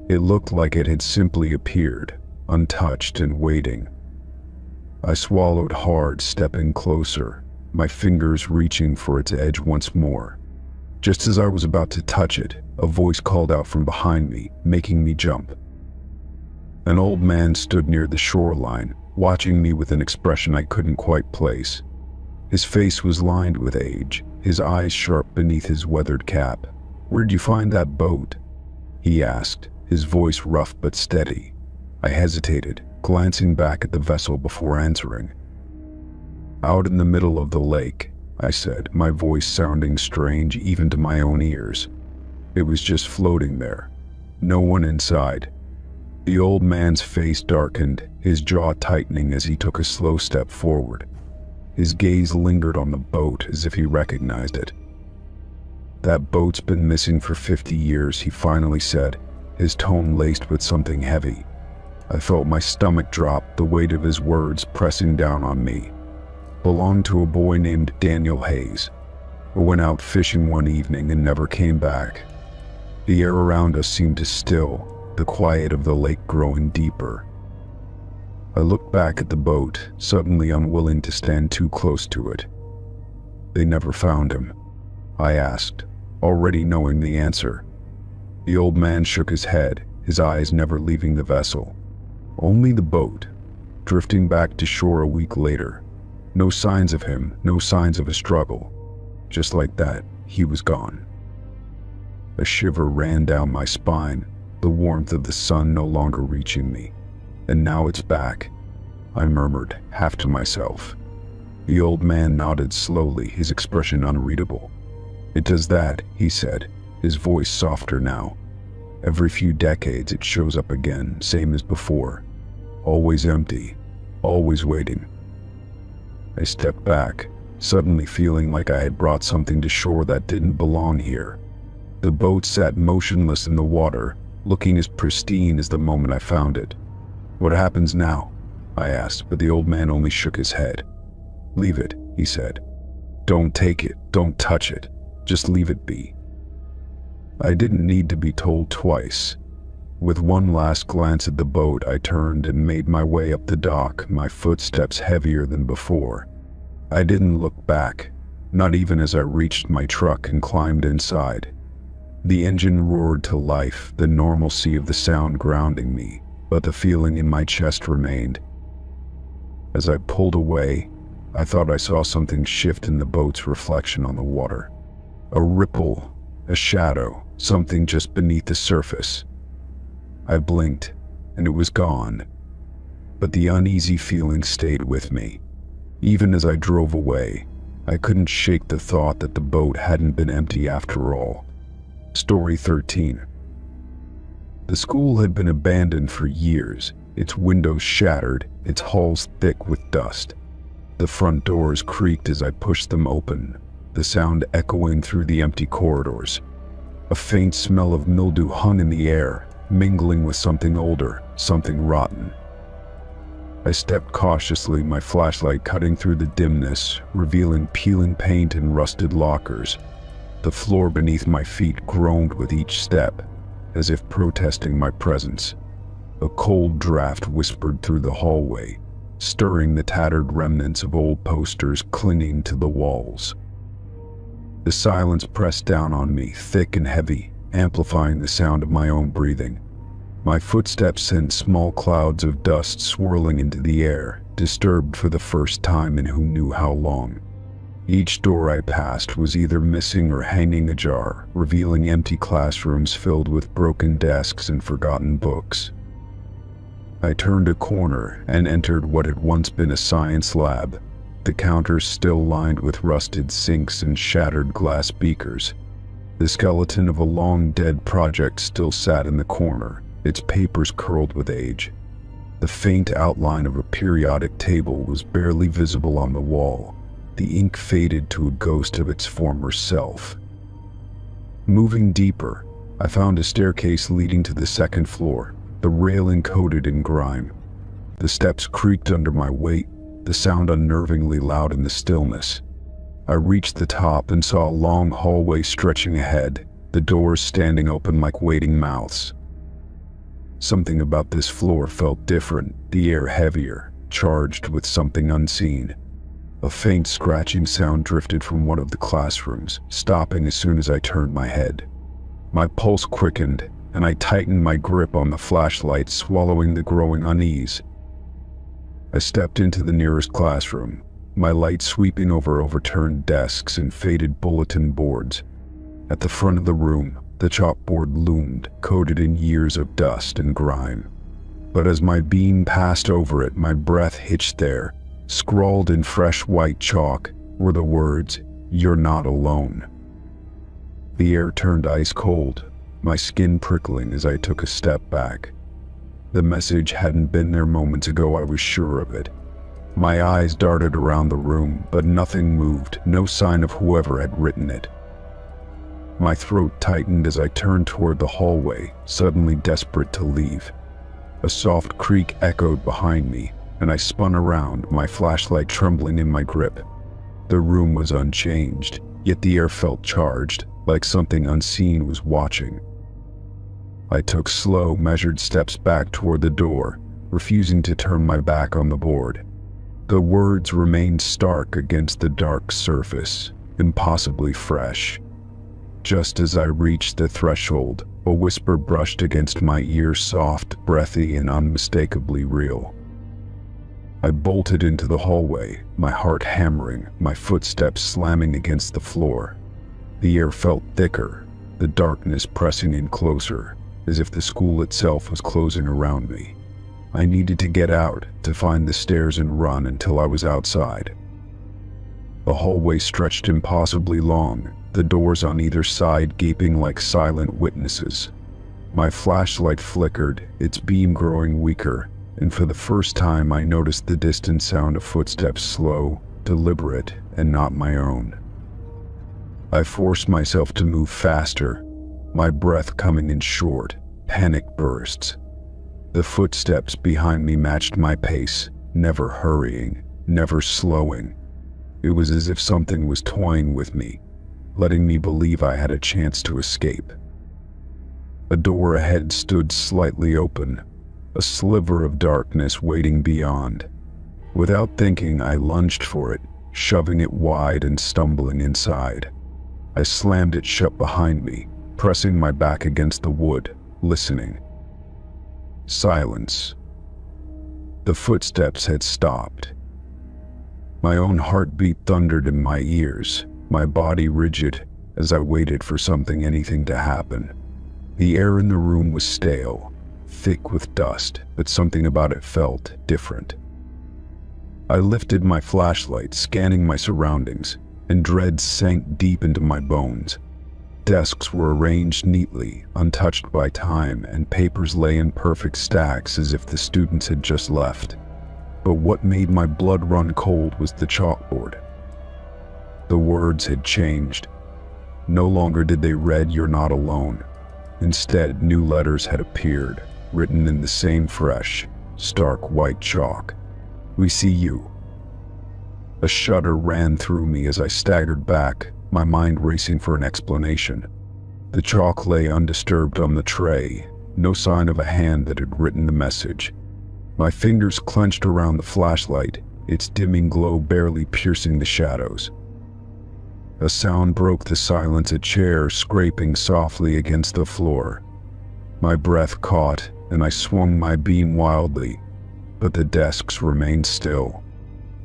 It looked like it had simply appeared, untouched and waiting. I swallowed hard, stepping closer, my fingers reaching for its edge once more. Just as I was about to touch it, a voice called out from behind me, making me jump. An old man stood near the shoreline, watching me with an expression I couldn't quite place. His face was lined with age, his eyes sharp beneath his weathered cap. "Where'd you find that boat?" he asked, his voice rough but steady. I hesitated, glancing back at the vessel before answering. "Out in the middle of the lake," I said, my voice sounding strange even to my own ears. "It was just floating there. No one inside." The old man's face darkened, his jaw tightening as he took a slow step forward. His gaze lingered on the boat as if he recognized it. "That boat's been missing for 50 years, he finally said, his tone laced with something heavy. I felt my stomach drop, the weight of his words pressing down on me. "Belonged to a boy named Daniel Hayes. Went out fishing one evening and never came back." The air around us seemed to still, the quiet of the lake growing deeper. I looked back at the boat, suddenly unwilling to stand too close to it. "They never found him?" I asked, already knowing the answer. The old man shook his head, his eyes never leaving the vessel. "Only the boat, drifting back to shore a week later. No signs of him, no signs of a struggle. Just like that, he was gone." A shiver ran down my spine, the warmth of the sun no longer reaching me. "And now it's back," I murmured, half to myself. The old man nodded slowly, his expression unreadable. "It does that," he said, his voice softer now. "Every few decades it shows up again, same as before. Always empty, always waiting." I stepped back, suddenly feeling like I had brought something to shore that didn't belong here. The boat sat motionless in the water, looking as pristine as the moment I found it. "What happens now?" I asked, but the old man only shook his head. "Leave it," he said. "Don't take it, don't touch it, just leave it be." I didn't need to be told twice. With one last glance at the boat, I turned and made my way up the dock, my footsteps heavier than before. I didn't look back, not even as I reached my truck and climbed inside. The engine roared to life, the normalcy of the sound grounding me, but the feeling in my chest remained. As I pulled away, I thought I saw something shift in the boat's reflection on the water. A ripple, a shadow, something just beneath the surface. I blinked, and it was gone. But the uneasy feeling stayed with me. Even as I drove away, I couldn't shake the thought that the boat hadn't been empty after all. Story 13. The school had been abandoned for years, its windows shattered, its halls thick with dust. The front doors creaked as I pushed them open, the sound echoing through the empty corridors. A faint smell of mildew hung in the air, mingling with something older, something rotten. I stepped cautiously, my flashlight cutting through the dimness, revealing peeling paint and rusted lockers. The floor beneath my feet groaned with each step, as if protesting my presence. A cold draft whispered through the hallway, stirring the tattered remnants of old posters clinging to the walls. The silence pressed down on me, thick and heavy, amplifying the sound of my own breathing. My footsteps sent small clouds of dust swirling into the air, disturbed for the first time in who knew how long. Each door I passed was either missing or hanging ajar, revealing empty classrooms filled with broken desks and forgotten books. I turned a corner and entered what had once been a science lab, the counters still lined with rusted sinks and shattered glass beakers. The skeleton of a long-dead project still sat in the corner, its papers curled with age. The faint outline of a periodic table was barely visible on the wall, the ink faded to a ghost of its former self. Moving deeper, I found a staircase leading to the second floor, the railing coated in grime. The steps creaked under my weight, the sound unnervingly loud in the stillness. I reached the top and saw a long hallway stretching ahead, the doors standing open like waiting mouths. Something about this floor felt different, the air heavier, charged with something unseen. A faint scratching sound drifted from one of the classrooms, stopping as soon as I turned my head. My pulse quickened, and I tightened my grip on the flashlight, swallowing the growing unease. I stepped into the nearest classroom, my light sweeping over overturned desks and faded bulletin boards. At the front of the room, the chalkboard loomed, coated in years of dust and grime. But as my beam passed over it, my breath hitched there. Scrawled in fresh white chalk were the words, "You're not alone." The air turned ice cold, my skin prickling as I took a step back. The message hadn't been there moments ago, I was sure of it. My eyes darted around the room, but nothing moved, no sign of whoever had written it. My throat tightened as I turned toward the hallway, suddenly desperate to leave. A soft creak echoed behind me, and I spun around, my flashlight trembling in my grip. The room was unchanged, yet the air felt charged, like something unseen was watching. I took slow, measured steps back toward the door, refusing to turn my back on the board. The words remained stark against the dark surface, impossibly fresh. Just as I reached the threshold, a whisper brushed against my ear, soft, breathy, and unmistakably real. I bolted into the hallway, my heart hammering, my footsteps slamming against the floor. The air felt thicker, the darkness pressing in closer, as if the school itself was closing around me. I needed to get out, to find the stairs and run until I was outside. The hallway stretched impossibly long, the doors on either side gaping like silent witnesses. My flashlight flickered, its beam growing weaker, and for the first time I noticed the distant sound of footsteps, slow, deliberate, and not my own. I forced myself to move faster, my breath coming in short, panic bursts. The footsteps behind me matched my pace, never hurrying, never slowing. It was as if something was toying with me, letting me believe I had a chance to escape. A door ahead stood slightly open, a sliver of darkness waiting beyond. Without thinking, I lunged for it, shoving it wide and stumbling inside. I slammed it shut behind me, pressing my back against the wood, listening. Silence. The footsteps had stopped. My own heartbeat thundered in my ears, my body rigid as I waited for anything to happen. The air in the room was stale, thick with dust, but something about it felt different. I lifted my flashlight, scanning my surroundings, and dread sank deep into my bones. Desks were arranged neatly, untouched by time, and papers lay in perfect stacks as if the students had just left. But what made my blood run cold was the chalkboard. The words had changed. No longer did they read, "You're not alone." Instead, new letters had appeared, written in the same fresh, stark white chalk. "We see you." A shudder ran through me as I staggered back, my mind racing for an explanation. The chalk lay undisturbed on the tray, no sign of a hand that had written the message. My fingers clenched around the flashlight, its dimming glow barely piercing the shadows. A sound broke the silence, a chair scraping softly against the floor. My breath caught, and I swung my beam wildly, but the desks remained still.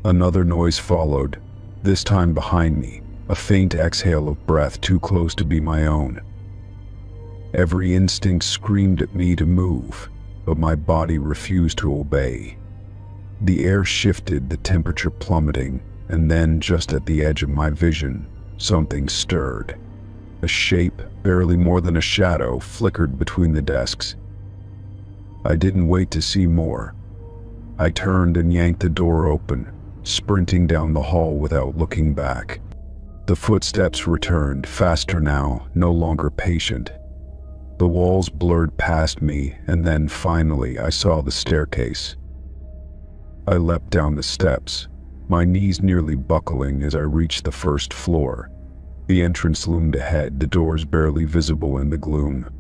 Another noise followed, this time behind me, a faint exhale of breath too close to be my own. Every instinct screamed at me to move, but my body refused to obey. The air shifted, the temperature plummeting, and then, just at the edge of my vision, something stirred. A shape, barely more than a shadow, flickered between the desks. I didn't wait to see more. I turned and yanked the door open, sprinting down the hall without looking back. The footsteps returned, faster now, no longer patient. The walls blurred past me, and then finally I saw the staircase. I leapt down the steps, my knees nearly buckling as I reached the first floor. The entrance loomed ahead, the doors barely visible in the gloom.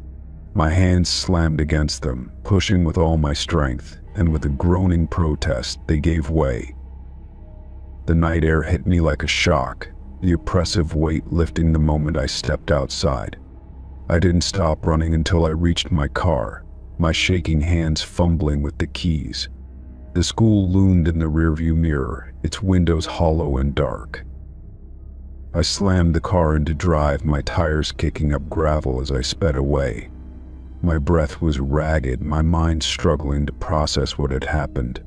My hands slammed against them, pushing with all my strength, and with a groaning protest, they gave way. The night air hit me like a shock, the oppressive weight lifting the moment I stepped outside. I didn't stop running until I reached my car, my shaking hands fumbling with the keys. The school loomed in the rearview mirror, its windows hollow and dark. I slammed the car into drive, my tires kicking up gravel as I sped away. My breath was ragged, my mind struggling to process what had happened.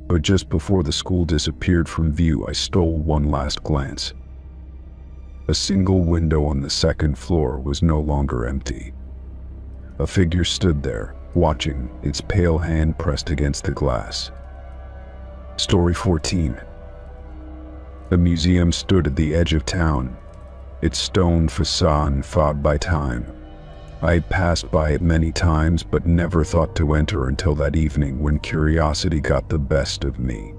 But just before the school disappeared from view, I stole one last glance. A single window on the second floor was no longer empty. A figure stood there, watching, its pale hand pressed against the glass. Story 14. The museum stood at the edge of town, its stone facade fogged by time. I had passed by it many times, but never thought to enter until that evening when curiosity got the best of me.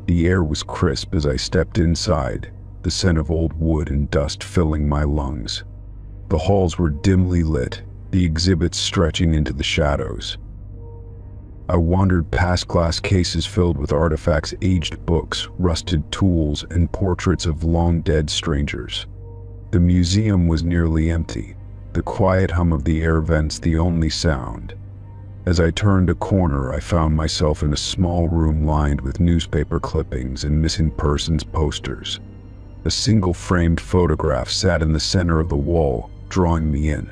The air was crisp as I stepped inside, the scent of old wood and dust filling my lungs. The halls were dimly lit, the exhibits stretching into the shadows. I wandered past glass cases filled with artifacts, aged books, rusted tools, and portraits of long-dead strangers. The museum was nearly empty, the quiet hum of the air vents the only sound. As I turned a corner, I found myself in a small room lined with newspaper clippings and missing persons posters. A single framed photograph sat in the center of the wall, drawing me in.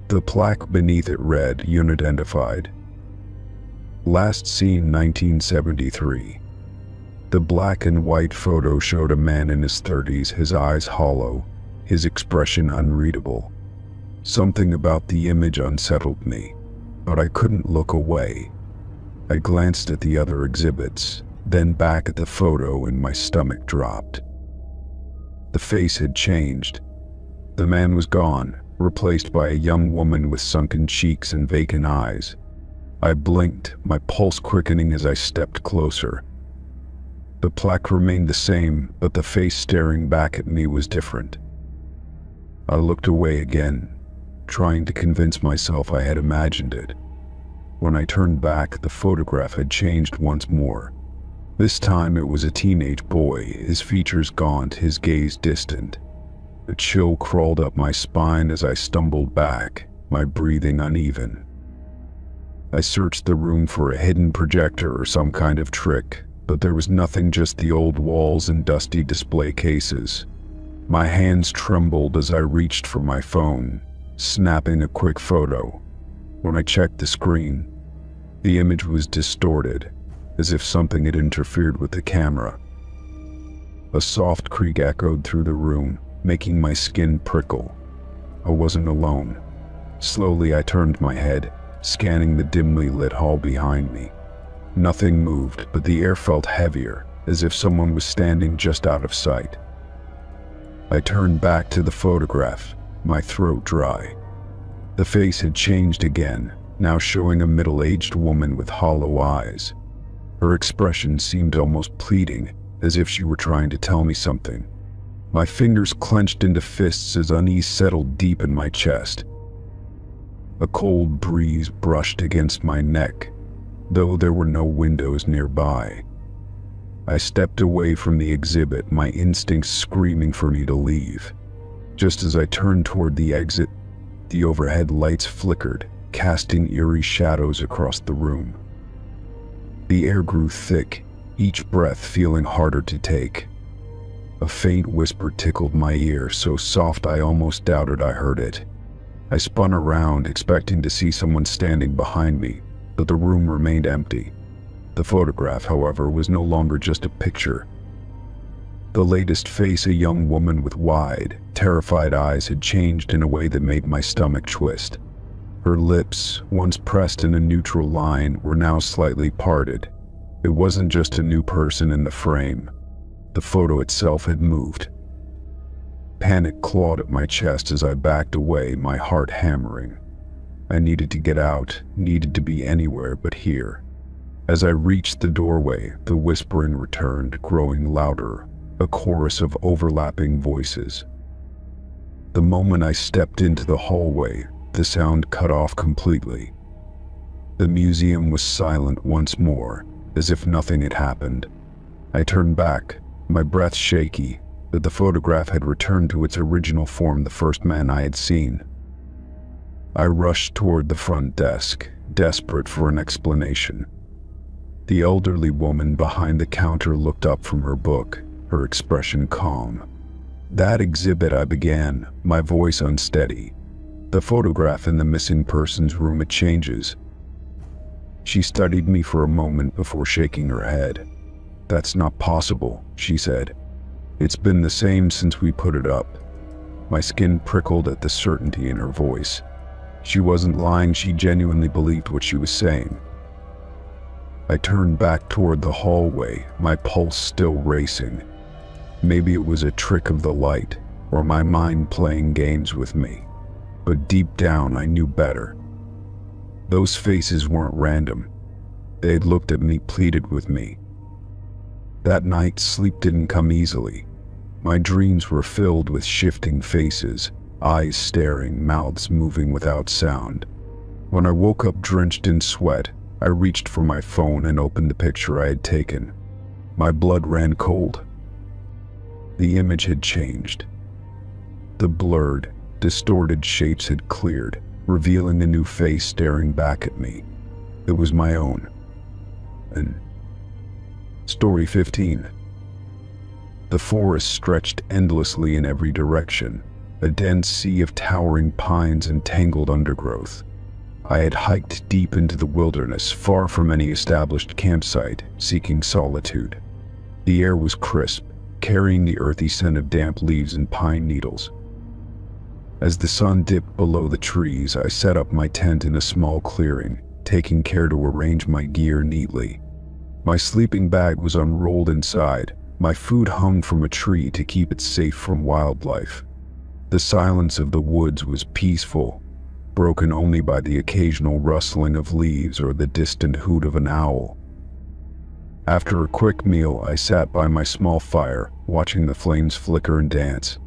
The plaque beneath it read, unidentified. Last seen 1973. The black and white photo showed a man in his 30s, his eyes hollow, his expression unreadable. Something about the image unsettled me, but I couldn't look away. I glanced at the other exhibits, then back at the photo, and my stomach dropped. The face had changed. The man was gone, replaced by a young woman with sunken cheeks and vacant eyes. I blinked, my pulse quickening as I stepped closer. The plaque remained the same, but the face staring back at me was different. I looked away again, trying to convince myself I had imagined it. When I turned back, the photograph had changed once more. This time it was a teenage boy, his features gaunt, his gaze distant. A chill crawled up my spine as I stumbled back, my breathing uneven. I searched the room for a hidden projector or some kind of trick, but there was nothing, just the old walls and dusty display cases. My hands trembled as I reached for my phone, snapping a quick photo. When I checked the screen, the image was distorted, as if something had interfered with the camera. A soft creak echoed through the room, making my skin prickle. I wasn't alone. Slowly I turned my head, scanning the dimly lit hall behind me. Nothing moved, but the air felt heavier, as if someone was standing just out of sight. I turned back to the photograph, my throat dry. The face had changed again, now showing a middle-aged woman with hollow eyes. Her expression seemed almost pleading, as if she were trying to tell me something. My fingers clenched into fists as unease settled deep in my chest. A cold breeze brushed against my neck, though there were no windows nearby. I stepped away from the exhibit, my instincts screaming for me to leave. Just as I turned toward the exit, the overhead lights flickered, casting eerie shadows across the room. The air grew thick, each breath feeling harder to take. A faint whisper tickled my ear, so soft I almost doubted I heard it. I spun around, expecting to see someone standing behind me, but the room remained empty. The photograph, however, was no longer just a picture. The latest face, a young woman with wide, terrified eyes, had changed in a way that made my stomach twist. Her lips, once pressed in a neutral line, were now slightly parted. It wasn't just a new person in the frame. The photo itself had moved. Panic clawed at my chest as I backed away, my heart hammering. I needed to get out, needed to be anywhere but here. As I reached the doorway, the whispering returned, growing louder, a chorus of overlapping voices. The moment I stepped into the hallway, the sound cut off completely. The museum was silent once more, as if nothing had happened. I turned back, my breath shaky, but the photograph had returned to its original form, the first man I had seen. I rushed toward the front desk, desperate for an explanation. The elderly woman behind the counter looked up from her book, her expression calm. "That exhibit," I began, my voice unsteady. "The photograph in the missing persons room, it changes." She studied me for a moment before shaking her head. "That's not possible," she said. "It's been the same since we put it up." My skin prickled at the certainty in her voice. She wasn't lying, she genuinely believed what she was saying. I turned back toward the hallway, my pulse still racing. Maybe it was a trick of the light, or my mind playing games with me. But deep down I knew better. Those faces weren't random. They had looked at me, pleaded with me. That night, sleep didn't come easily. My dreams were filled with shifting faces, eyes staring, mouths moving without sound. When I woke up drenched in sweat, I reached for my phone and opened the picture I had taken. My blood ran cold. The image had changed. The blurred, distorted shapes had cleared, revealing a new face staring back at me. It was my own. And Story 15. The forest stretched endlessly in every direction, a dense sea of towering pines and tangled undergrowth. I had hiked deep into the wilderness, far from any established campsite, seeking solitude. The air was crisp, carrying the earthy scent of damp leaves and pine needles. As the sun dipped below the trees, I set up my tent in a small clearing, taking care to arrange my gear neatly. My sleeping bag was unrolled inside, my food hung from a tree to keep it safe from wildlife. The silence of the woods was peaceful, broken only by the occasional rustling of leaves or the distant hoot of an owl. After a quick meal, I sat by my small fire, watching the flames flicker and dance.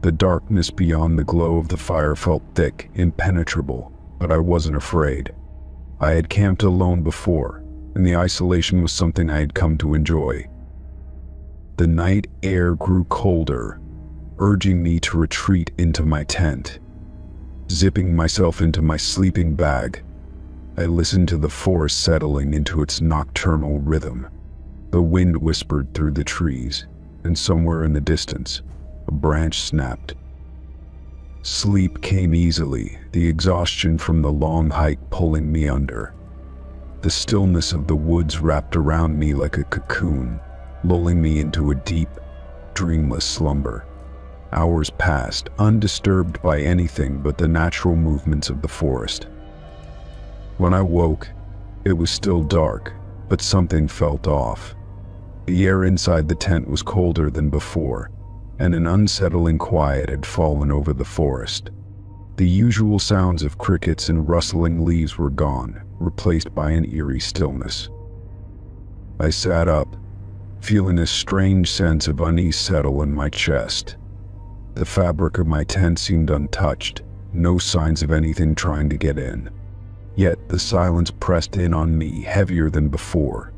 The darkness beyond the glow of the fire felt thick, impenetrable, but I wasn't afraid. I had camped alone before, and the isolation was something I had come to enjoy. The night air grew colder, urging me to retreat into my tent. Zipping myself into my sleeping bag, I listened to the forest settling into its nocturnal rhythm. The wind whispered through the trees, and somewhere in the distance, a branch snapped. Sleep came easily, the exhaustion from the long hike pulling me under. The stillness of the woods wrapped around me like a cocoon, lulling me into a deep, dreamless slumber. Hours passed, undisturbed by anything but the natural movements of the forest. When I woke, it was still dark, but something felt off. The air inside the tent was colder than before, and an unsettling quiet had fallen over the forest. The usual sounds of crickets and rustling leaves were gone, replaced by an eerie stillness. I sat up, feeling a strange sense of unease settle in my chest. The fabric of my tent seemed untouched, no signs of anything trying to get in. Yet the silence pressed in on me, heavier than before.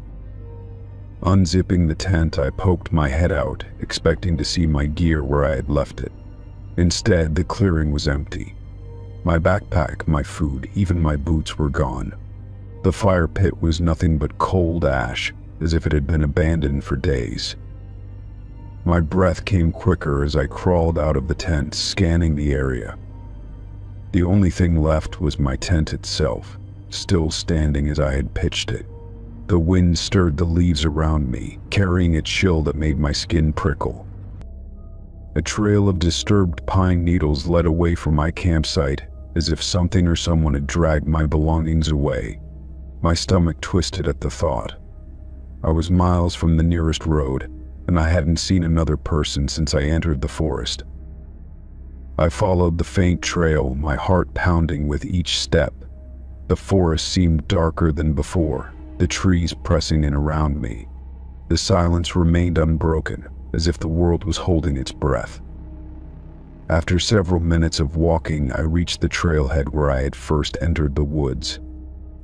Unzipping the tent, I poked my head out, expecting to see my gear where I had left it. Instead, the clearing was empty. My backpack, my food, even my boots were gone. The fire pit was nothing but cold ash, as if it had been abandoned for days. My breath came quicker as I crawled out of the tent, scanning the area. The only thing left was my tent itself, still standing as I had pitched it. The wind stirred the leaves around me, carrying a chill that made my skin prickle. A trail of disturbed pine needles led away from my campsite, as if something or someone had dragged my belongings away. My stomach twisted at the thought. I was miles from the nearest road, and I hadn't seen another person since I entered the forest. I followed the faint trail, my heart pounding with each step. The forest seemed darker than before, the trees pressing in around me. The silence remained unbroken, as if the world was holding its breath. After several minutes of walking, I reached the trailhead where I had first entered the woods.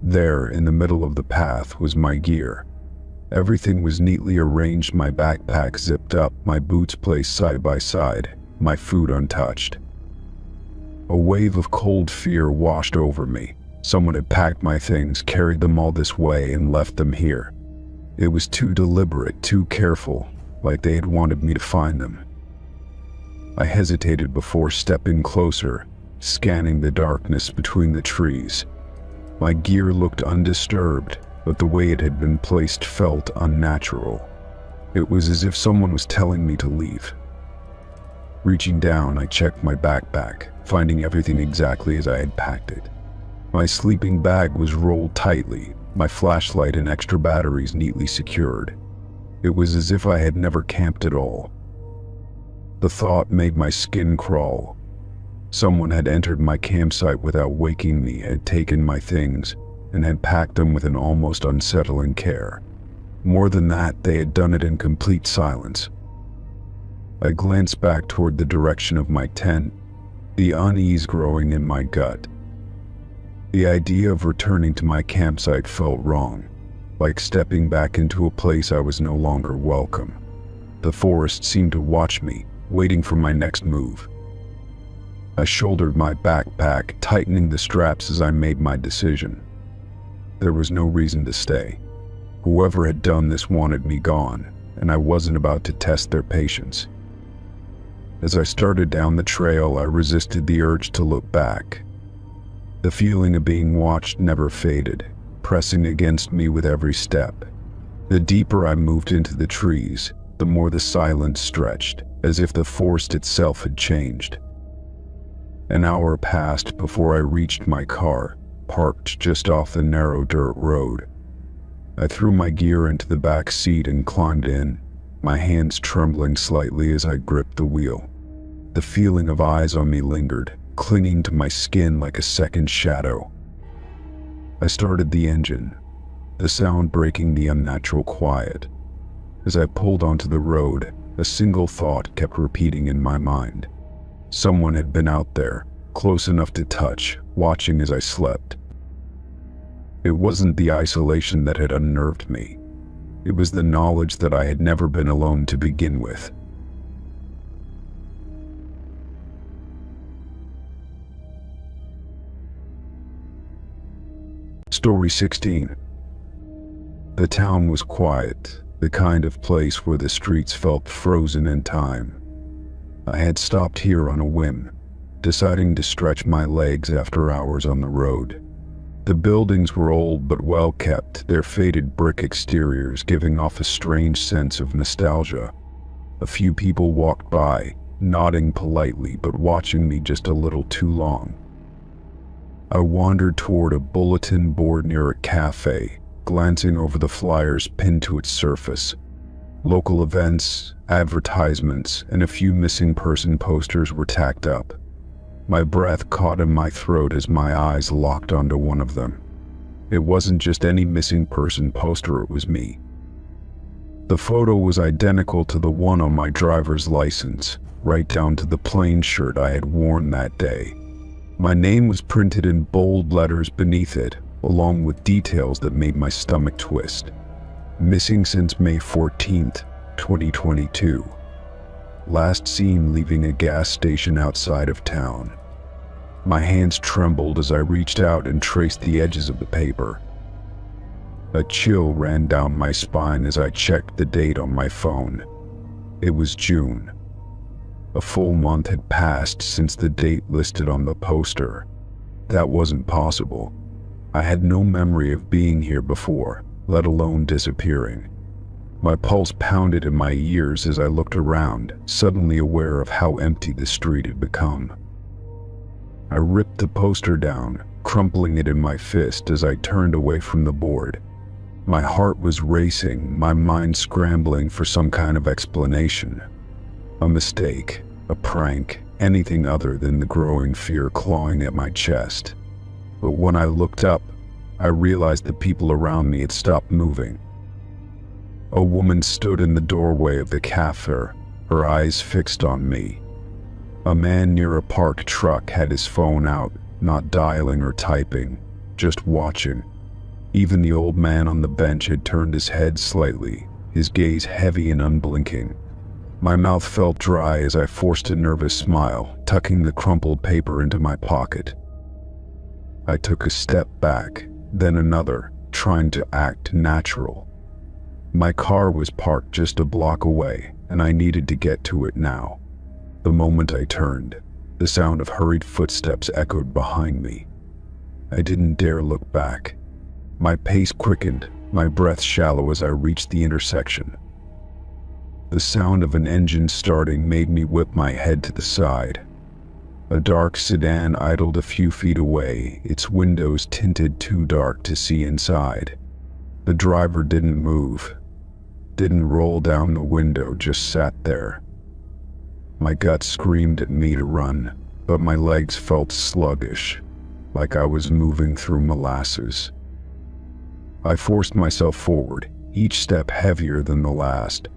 There, in the middle of the path, was my gear. Everything was neatly arranged, my backpack zipped up, my boots placed side by side, my food untouched. A wave of cold fear washed over me. Someone had packed my things, carried them all this way, and left them here. It was too deliberate, too careful, like they had wanted me to find them. I hesitated before stepping closer, scanning the darkness between the trees. My gear looked undisturbed, but the way it had been placed felt unnatural. It was as if someone was telling me to leave. Reaching down, I checked my backpack, finding everything exactly as I had packed it. My sleeping bag was rolled tightly, my flashlight and extra batteries neatly secured. It was as if I had never camped at all. The thought made my skin crawl. Someone had entered my campsite without waking me, had taken my things, and had packed them with an almost unsettling care. More than that, they had done it in complete silence. I glanced back toward the direction of my tent, the unease growing in my gut. The idea of returning to my campsite felt wrong, like stepping back into a place I was no longer welcome. The forest seemed to watch me, waiting for my next move. I shouldered my backpack, tightening the straps as I made my decision. There was no reason to stay. Whoever had done this wanted me gone, and I wasn't about to test their patience. As I started down the trail, I resisted the urge to look back. The feeling of being watched never faded, pressing against me with every step. The deeper I moved into the trees, the more the silence stretched, as if the forest itself had changed. An hour passed before I reached my car, parked just off the narrow dirt road. I threw my gear into the back seat and climbed in, my hands trembling slightly as I gripped the wheel. The feeling of eyes on me lingered, clinging to my skin like a second shadow. I started the engine, the sound breaking the unnatural quiet. As I pulled onto the road, a single thought kept repeating in my mind. Someone had been out there, close enough to touch, watching as I slept. It wasn't the isolation that had unnerved me. It was the knowledge that I had never been alone to begin with. Story 16. The town was quiet, the kind of place where the streets felt frozen in time. I had stopped here on a whim, deciding to stretch my legs after hours on the road. The buildings were old but well kept, their faded brick exteriors giving off a strange sense of nostalgia. A few people walked by, nodding politely but watching me just a little too long. I wandered toward a bulletin board near a cafe, glancing over the flyers pinned to its surface. Local events, advertisements, and a few missing person posters were tacked up. My breath caught in my throat as my eyes locked onto one of them. It wasn't just any missing person poster, it was me. The photo was identical to the one on my driver's license, right down to the plain shirt I had worn that day. My name was printed in bold letters beneath it, along with details that made my stomach twist. Missing since May 14th, 2022. Last seen leaving a gas station outside of town. My hands trembled as I reached out and traced the edges of the paper. A chill ran down my spine as I checked the date on my phone. It was June. A full month had passed since the date listed on the poster. That wasn't possible. I had no memory of being here before, let alone disappearing. My pulse pounded in my ears as I looked around, suddenly aware of how empty the street had become. I ripped the poster down, crumpling it in my fist as I turned away from the board. My heart was racing, my mind scrambling for some kind of explanation. A mistake, a prank, anything other than the growing fear clawing at my chest. But when I looked up, I realized the people around me had stopped moving. A woman stood in the doorway of the cafe, her eyes fixed on me. A man near a parked truck had his phone out, not dialing or typing, just watching. Even the old man on the bench had turned his head slightly, his gaze heavy and unblinking. My mouth felt dry as I forced a nervous smile, tucking the crumpled paper into my pocket. I took a step back, then another, trying to act natural. My car was parked just a block away, and I needed to get to it now. The moment I turned, the sound of hurried footsteps echoed behind me. I didn't dare look back. My pace quickened, my breath shallow as I reached the intersection. The sound of an engine starting made me whip my head to the side. A dark sedan idled a few feet away, its windows tinted too dark to see inside. The driver didn't move, didn't roll down the window, just sat there. My gut screamed at me to run, but my legs felt sluggish, like I was moving through molasses. I forced myself forward, each step heavier than the last.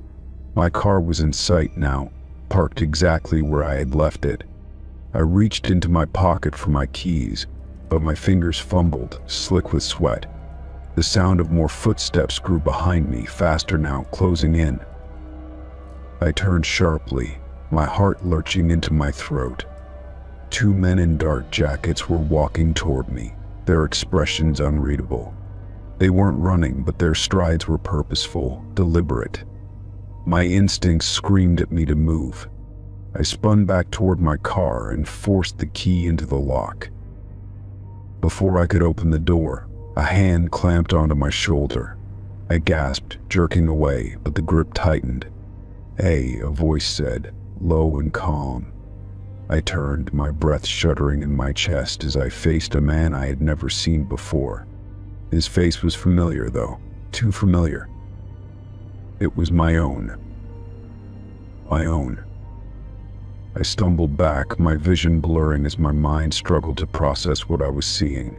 My car was in sight now, parked exactly where I had left it. I reached into my pocket for my keys, but my fingers fumbled, slick with sweat. The sound of more footsteps grew behind me, faster now, closing in. I turned sharply, my heart lurching into my throat. Two men in dark jackets were walking toward me, their expressions unreadable. They weren't running, but their strides were purposeful, deliberate. My instincts screamed at me to move. I spun back toward my car and forced the key into the lock. Before I could open the door, a hand clamped onto my shoulder. I gasped, jerking away, but the grip tightened. "Hey," a voice said, low and calm. I turned, my breath shuddering in my chest as I faced a man I had never seen before. His face was familiar, though, too familiar. It was my own. My own. I stumbled back, my vision blurring as my mind struggled to process what I was seeing.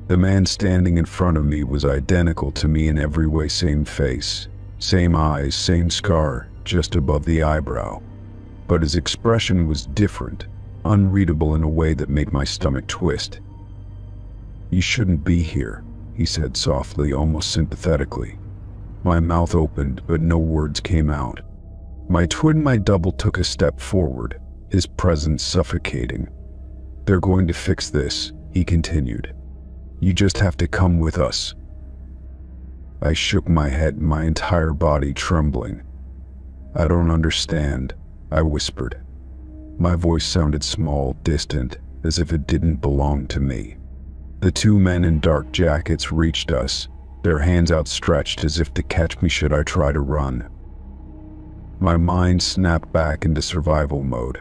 The man standing in front of me was identical to me in every way, same face, same eyes, same scar, just above the eyebrow. But his expression was different, unreadable in a way that made my stomach twist. "You shouldn't be here," he said softly, almost sympathetically. My mouth opened, but no words came out. My double took a step forward, his presence suffocating. "They're going to fix this," he continued. "You just have to come with us." I shook my head, my entire body trembling. "I don't understand," I whispered. My voice sounded small, distant, as if it didn't belong to me. The two men in dark jackets reached us, their hands outstretched as if to catch me should I try to run. My mind snapped back into survival mode.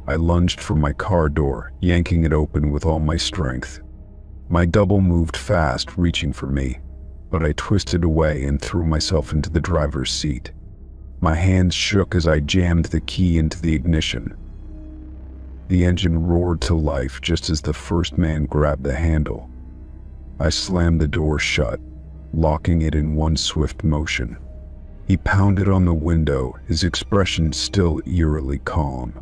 I lunged for my car door, yanking it open with all my strength. My double moved fast, reaching for me, but I twisted away and threw myself into the driver's seat. My hands shook as I jammed the key into the ignition. The engine roared to life just as the first man grabbed the handle. I slammed the door shut, locking it in one swift motion. He pounded on the window, his expression still eerily calm.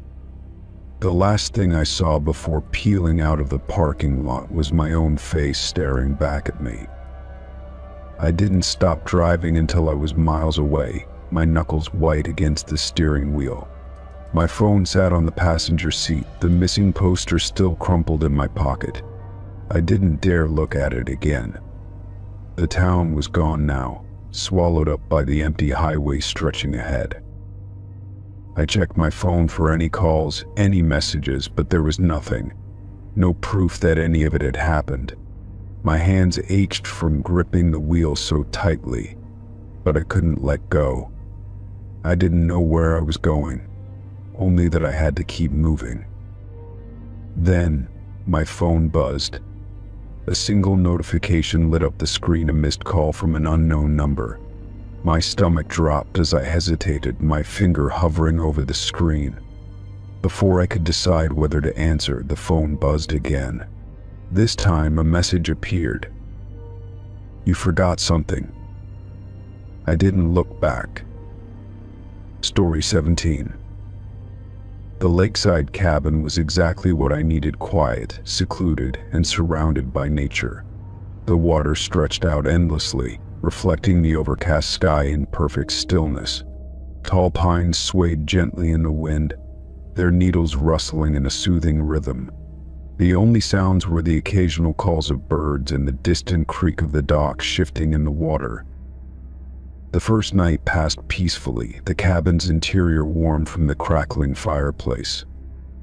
The last thing I saw before peeling out of the parking lot was my own face staring back at me. I didn't stop driving until I was miles away, my knuckles white against the steering wheel. My phone sat on the passenger seat, the missing poster still crumpled in my pocket. I didn't dare look at it again. The town was gone now, swallowed up by the empty highway stretching ahead. I checked my phone for any calls, any messages, but there was nothing. No proof that any of it had happened. My hands ached from gripping the wheel so tightly, but I couldn't let go. I didn't know where I was going, only that I had to keep moving. Then, my phone buzzed. A single notification lit up the screen, a missed call from an unknown number. My stomach dropped as I hesitated, my finger hovering over the screen. Before I could decide whether to answer, the phone buzzed again. This time, a message appeared. "You forgot something." I didn't look back. Story 17. The lakeside cabin was exactly what I needed: quiet, secluded, and surrounded by nature. The water stretched out endlessly, reflecting the overcast sky in perfect stillness. Tall pines swayed gently in the wind, their needles rustling in a soothing rhythm. The only sounds were the occasional calls of birds and the distant creak of the dock shifting in the water. The first night passed peacefully, the cabin's interior warm from the crackling fireplace.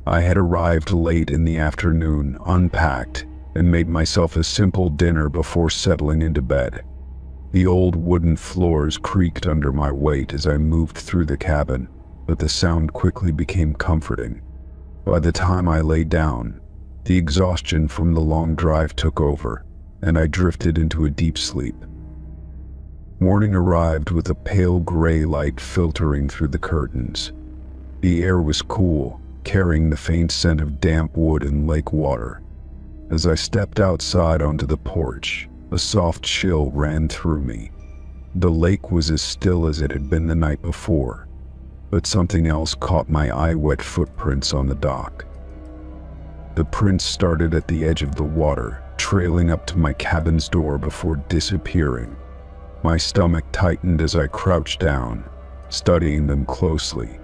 I had arrived late in the afternoon, unpacked, and made myself a simple dinner before settling into bed. The old wooden floors creaked under my weight as I moved through the cabin, but the sound quickly became comforting. By the time I lay down, the exhaustion from the long drive took over, and I drifted into a deep sleep. Morning arrived with a pale gray light filtering through the curtains. The air was cool, carrying the faint scent of damp wood and lake water. As I stepped outside onto the porch, a soft chill ran through me. The lake was as still as it had been the night before, but something else caught my eye: wet footprints on the dock. The prints started at the edge of the water, trailing up to my cabin's door before disappearing. My stomach tightened as I crouched down, studying them closely.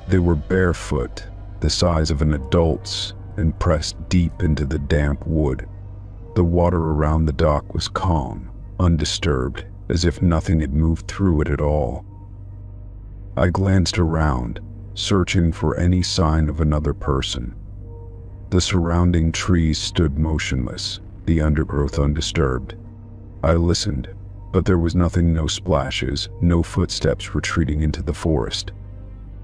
They were barefoot, the size of an adult's, and pressed deep into the damp wood. The water around the dock was calm, undisturbed, as if nothing had moved through it at all. I glanced around, searching for any sign of another person. The surrounding trees stood motionless, the undergrowth undisturbed. I listened, but there was nothing: no splashes, no footsteps retreating into the forest.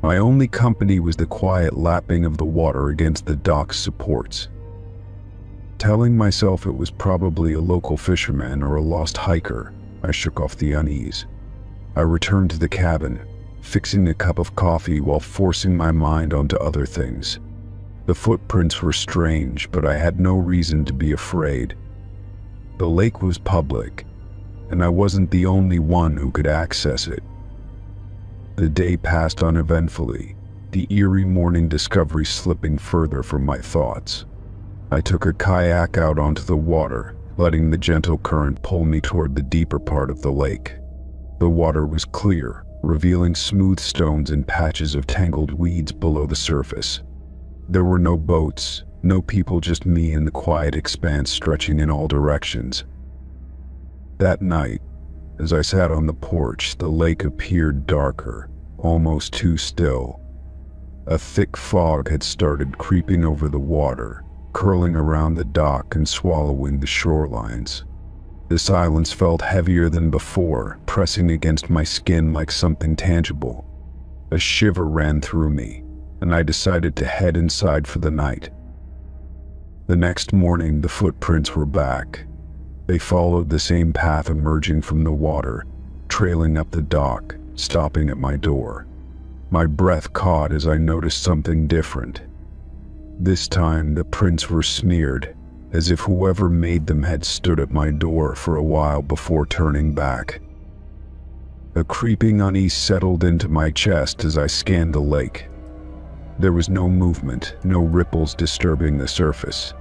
My only company was the quiet lapping of the water against the dock's supports. Telling myself it was probably a local fisherman or a lost hiker, I shook off the unease. I returned to the cabin, fixing a cup of coffee while forcing my mind onto other things. The footprints were strange, but I had no reason to be afraid. The lake was public, and I wasn't the only one who could access it. The day passed uneventfully, the eerie morning discovery slipping further from my thoughts. I took a kayak out onto the water, letting the gentle current pull me toward the deeper part of the lake. The water was clear, revealing smooth stones and patches of tangled weeds below the surface. There were no boats, no people, just me and the quiet expanse stretching in all directions. That night, as I sat on the porch, the lake appeared darker, almost too still. A thick fog had started creeping over the water, curling around the dock and swallowing the shorelines. The silence felt heavier than before, pressing against my skin like something tangible. A shiver ran through me, and I decided to head inside for the night. The next morning, the footprints were back. They followed the same path emerging from the water, trailing up the dock, stopping at my door. My breath caught as I noticed something different. This time, the prints were smeared, as if whoever made them had stood at my door for a while before turning back. A creeping unease settled into my chest as I scanned the lake. There was no movement, no ripples disturbing the surface.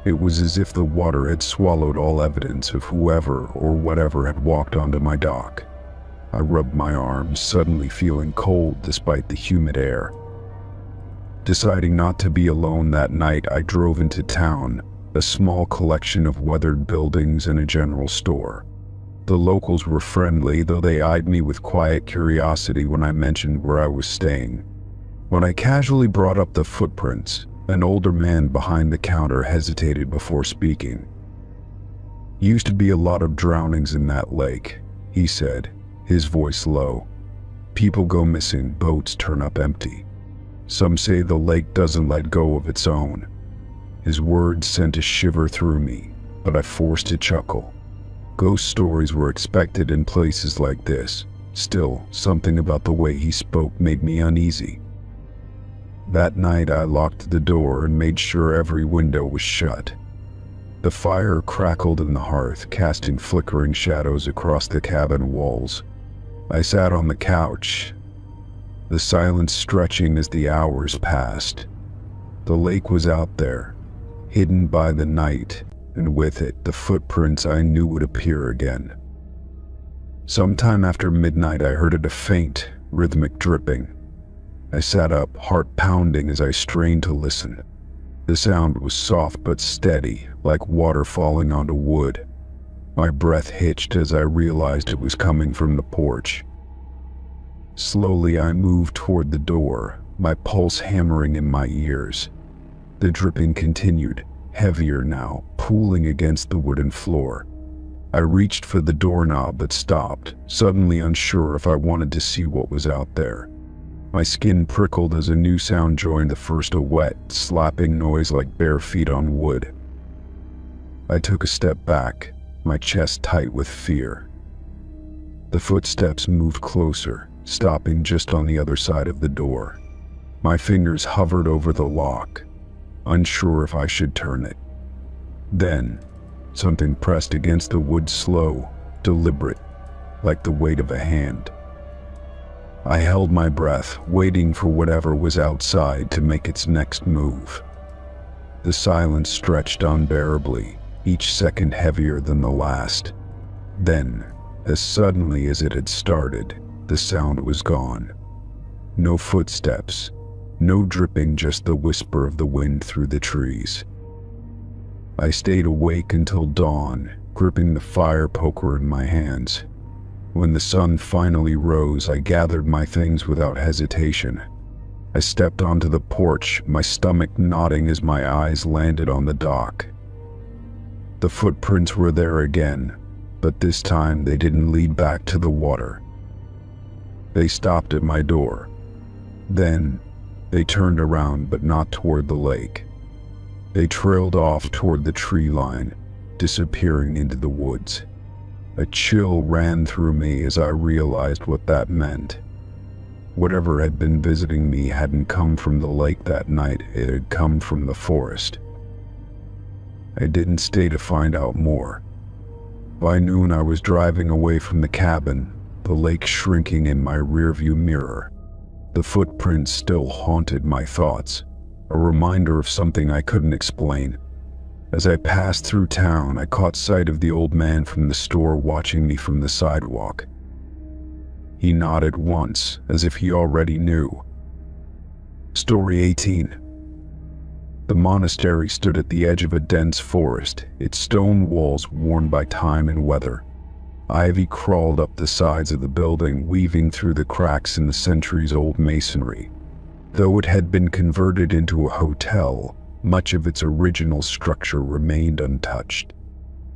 It was as if the water had swallowed all evidence of whoever or whatever had walked onto my dock. I rubbed my arms, suddenly feeling cold despite the humid air. Deciding not to be alone that night, I drove into town, a small collection of weathered buildings and a general store. The locals were friendly, though they eyed me with quiet curiosity when I mentioned where I was staying. When I casually brought up the footprints, an older man behind the counter hesitated before speaking. "Used to be a lot of drownings in that lake," he said, his voice low. "People go missing, boats turn up empty. Some say the lake doesn't let go of its own." His words sent a shiver through me, but I forced a chuckle. Ghost stories were expected in places like this. Still, something about the way he spoke made me uneasy. That night I locked the door and made sure every window was shut. The fire crackled in the hearth, casting flickering shadows across the cabin walls. I sat on the couch, the silence stretching as the hours passed. The lake was out there, hidden by the night, and with it, the footprints I knew would appear again. Sometime after midnight, I heard a faint, rhythmic dripping. I sat up, heart pounding as I strained to listen. The sound was soft but steady, like water falling onto wood. My breath hitched as I realized it was coming from the porch. Slowly, I moved toward the door, my pulse hammering in my ears. The dripping continued, heavier now, pooling against the wooden floor. I reached for the doorknob but stopped, suddenly unsure if I wanted to see what was out there. My skin prickled as a new sound joined the first, a wet, slapping noise like bare feet on wood. I took a step back, my chest tight with fear. The footsteps moved closer, stopping just on the other side of the door. My fingers hovered over the lock, unsure if I should turn it. Then, something pressed against the wood, slow, deliberate, like the weight of a hand. I held my breath, waiting for whatever was outside to make its next move. The silence stretched unbearably, each second heavier than the last. Then, as suddenly as it had started, the sound was gone. No footsteps, no dripping, just the whisper of the wind through the trees. I stayed awake until dawn, gripping the fire poker in my hands. When the sun finally rose, I gathered my things without hesitation. I stepped onto the porch, my stomach knotting as my eyes landed on the dock. The footprints were there again, but this time they didn't lead back to the water. They stopped at my door. Then, they turned around, but not toward the lake. They trailed off toward the tree line, disappearing into the woods. A chill ran through me as I realized what that meant. Whatever had been visiting me hadn't come from the lake that night, it had come from the forest. I didn't stay to find out more. By noon, I was driving away from the cabin, the lake shrinking in my rearview mirror. The footprints still haunted my thoughts, a reminder of something I couldn't explain. As I passed through town, I caught sight of the old man from the store watching me from the sidewalk. He nodded once, as if he already knew. Story 18. The monastery stood at the edge of a dense forest, its stone walls worn by time and weather. Ivy crawled up the sides of the building, weaving through the cracks in the centuries-old masonry. Though it had been converted into a hotel, much of its original structure remained untouched.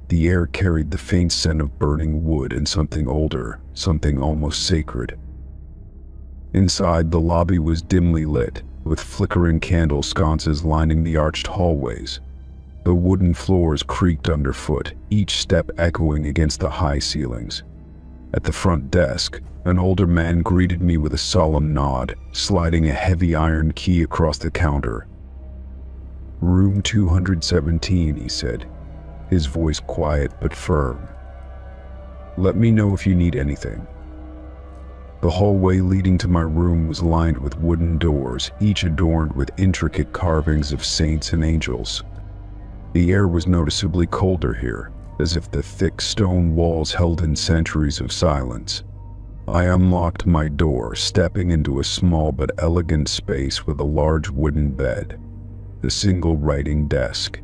The air carried the faint scent of burning wood and something older, something almost sacred. Inside, the lobby was dimly lit, with flickering candle sconces lining the arched hallways. The wooden floors creaked underfoot, each step echoing against the high ceilings. At the front desk, an older man greeted me with a solemn nod, sliding a heavy iron key across the counter. "Room 217, he said, his voice quiet but firm. "Let me know if you need anything." The hallway leading to my room was lined with wooden doors, each adorned with intricate carvings of saints and angels. The air was noticeably colder here, as if the thick stone walls held in centuries of silence. I unlocked my door, stepping into a small but elegant space with a large wooden bed, a single writing desk,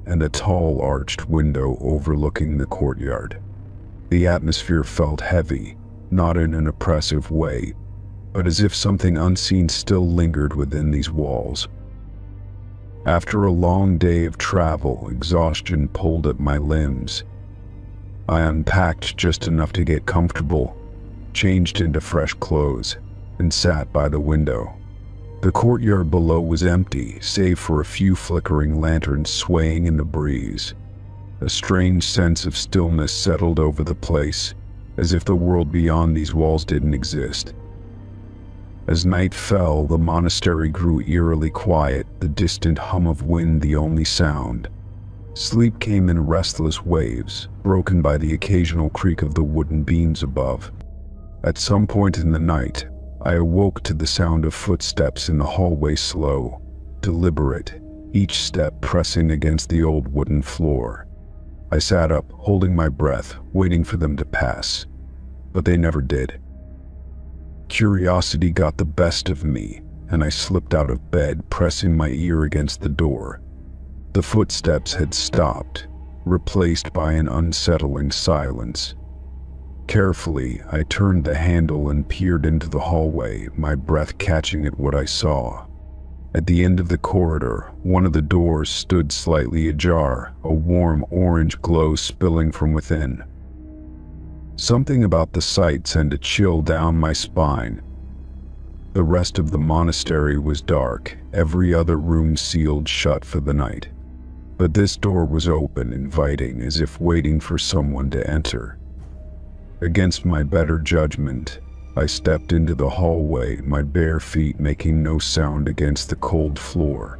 and a tall arched window overlooking the courtyard. The atmosphere felt heavy, not in an oppressive way, but as if something unseen still lingered within these walls. After a long day of travel, exhaustion pulled at my limbs. I unpacked just enough to get comfortable, changed into fresh clothes, and sat by the window. The courtyard below was empty, save for a few flickering lanterns swaying in the breeze. A strange sense of stillness settled over the place, as if the world beyond these walls didn't exist. As night fell, the monastery grew eerily quiet, the distant hum of wind the only sound. Sleep came in restless waves, broken by the occasional creak of the wooden beams above. At some point in the night, I awoke to the sound of footsteps in the hallway, slow, deliberate, each step pressing against the old wooden floor. I sat up, holding my breath, waiting for them to pass, but they never did. Curiosity got the best of me, and I slipped out of bed, pressing my ear against the door. The footsteps had stopped, replaced by an unsettling silence. Carefully, I turned the handle and peered into the hallway, my breath catching at what I saw. At the end of the corridor, one of the doors stood slightly ajar, a warm orange glow spilling from within. Something about the sight sent a chill down my spine. The rest of the monastery was dark, every other room sealed shut for the night. But this door was open, inviting, as if waiting for someone to enter. Against my better judgment, I stepped into the hallway, my bare feet making no sound against the cold floor.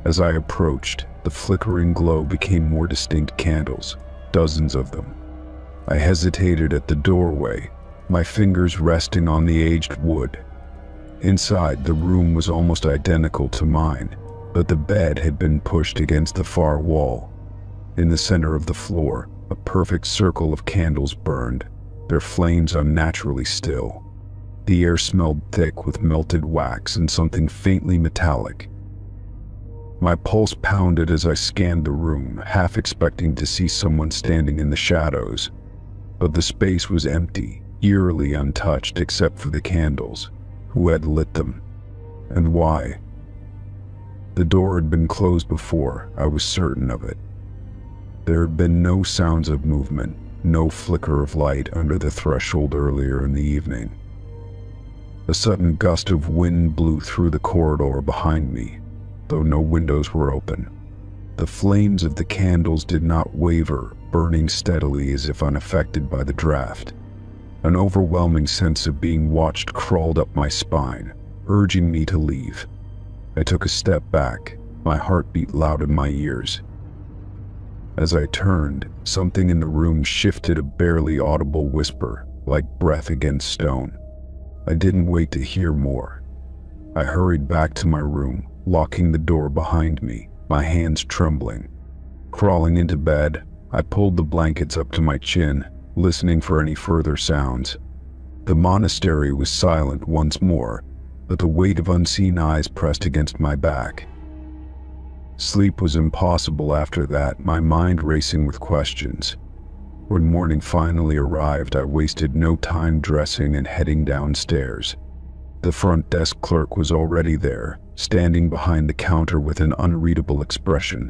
As I approached, the flickering glow became more distinct. Candles, dozens of them. I hesitated at the doorway, my fingers resting on the aged wood. Inside, the room was almost identical to mine, but the bed had been pushed against the far wall. In the center of the floor, a perfect circle of candles burned, their flames unnaturally still. The air smelled thick with melted wax and something faintly metallic. My pulse pounded as I scanned the room, half expecting to see someone standing in the shadows. But the space was empty, eerily untouched except for the candles. Who had lit them? And why? The door had been closed before, I was certain of it. There had been no sounds of movement, no flicker of light under the threshold earlier in the evening. A sudden gust of wind blew through the corridor behind me, though no windows were open. The flames of the candles did not waver, burning steadily as if unaffected by the draft. An overwhelming sense of being watched crawled up my spine, urging me to leave. I took a step back, my heart beat loud in my ears. As I turned, something in the room shifted, a barely audible whisper, like breath against stone. I didn't wait to hear more. I hurried back to my room, locking the door behind me, my hands trembling. Crawling into bed, I pulled the blankets up to my chin, listening for any further sounds. The monastery was silent once more, but the weight of unseen eyes pressed against my back. Sleep was impossible after that, my mind racing with questions. When morning finally arrived, I wasted no time dressing and heading downstairs. The front desk clerk was already there, standing behind the counter with an unreadable expression.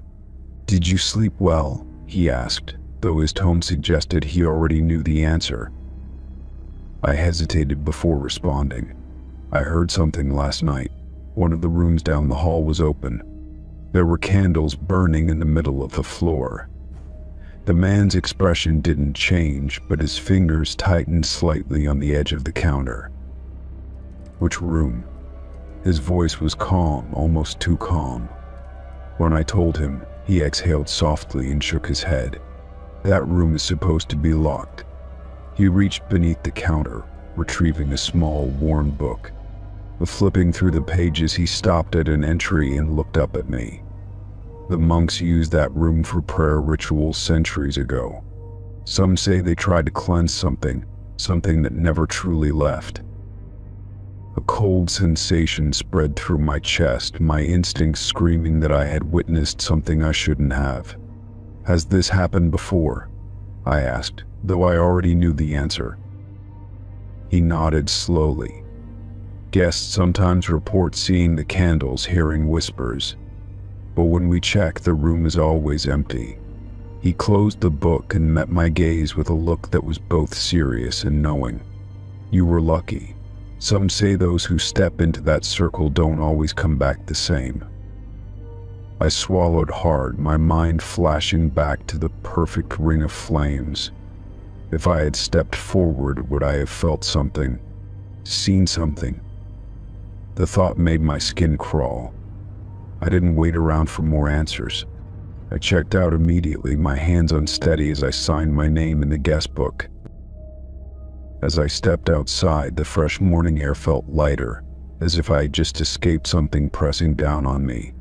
"Did you sleep well?" he asked, though his tone suggested he already knew the answer. I hesitated before responding. I heard something last night. One of the rooms down the hall was open. There were candles burning in the middle of the floor. The man's expression didn't change, but his fingers tightened slightly on the edge of the counter. "Which room?" His voice was calm, almost too calm. When I told him, he exhaled softly and shook his head. "That room is supposed to be locked." He reached beneath the counter, retrieving a small, worn book. Flipping through the pages, he stopped at an entry and looked up at me. "The monks used that room for prayer rituals centuries ago. Some say they tried to cleanse something, something that never truly left. A cold sensation spread through my chest, my instincts screaming that I had witnessed something I shouldn't have. "Has this happened before?" I asked, though I already knew the answer. He nodded slowly. "Guests sometimes report seeing the candles, hearing whispers. But when we check, the room is always empty." He closed the book and met my gaze with a look that was both serious and knowing. "You were lucky. Some say those who step into that circle don't always come back the same." I swallowed hard, my mind flashing back to the perfect ring of flames. If I had stepped forward, would I have felt something? Seen something? The thought made my skin crawl. I didn't wait around for more answers. I checked out immediately, my hands unsteady as I signed my name in the guest book. As I stepped outside, the fresh morning air felt lighter, as if I had just escaped something pressing down on me.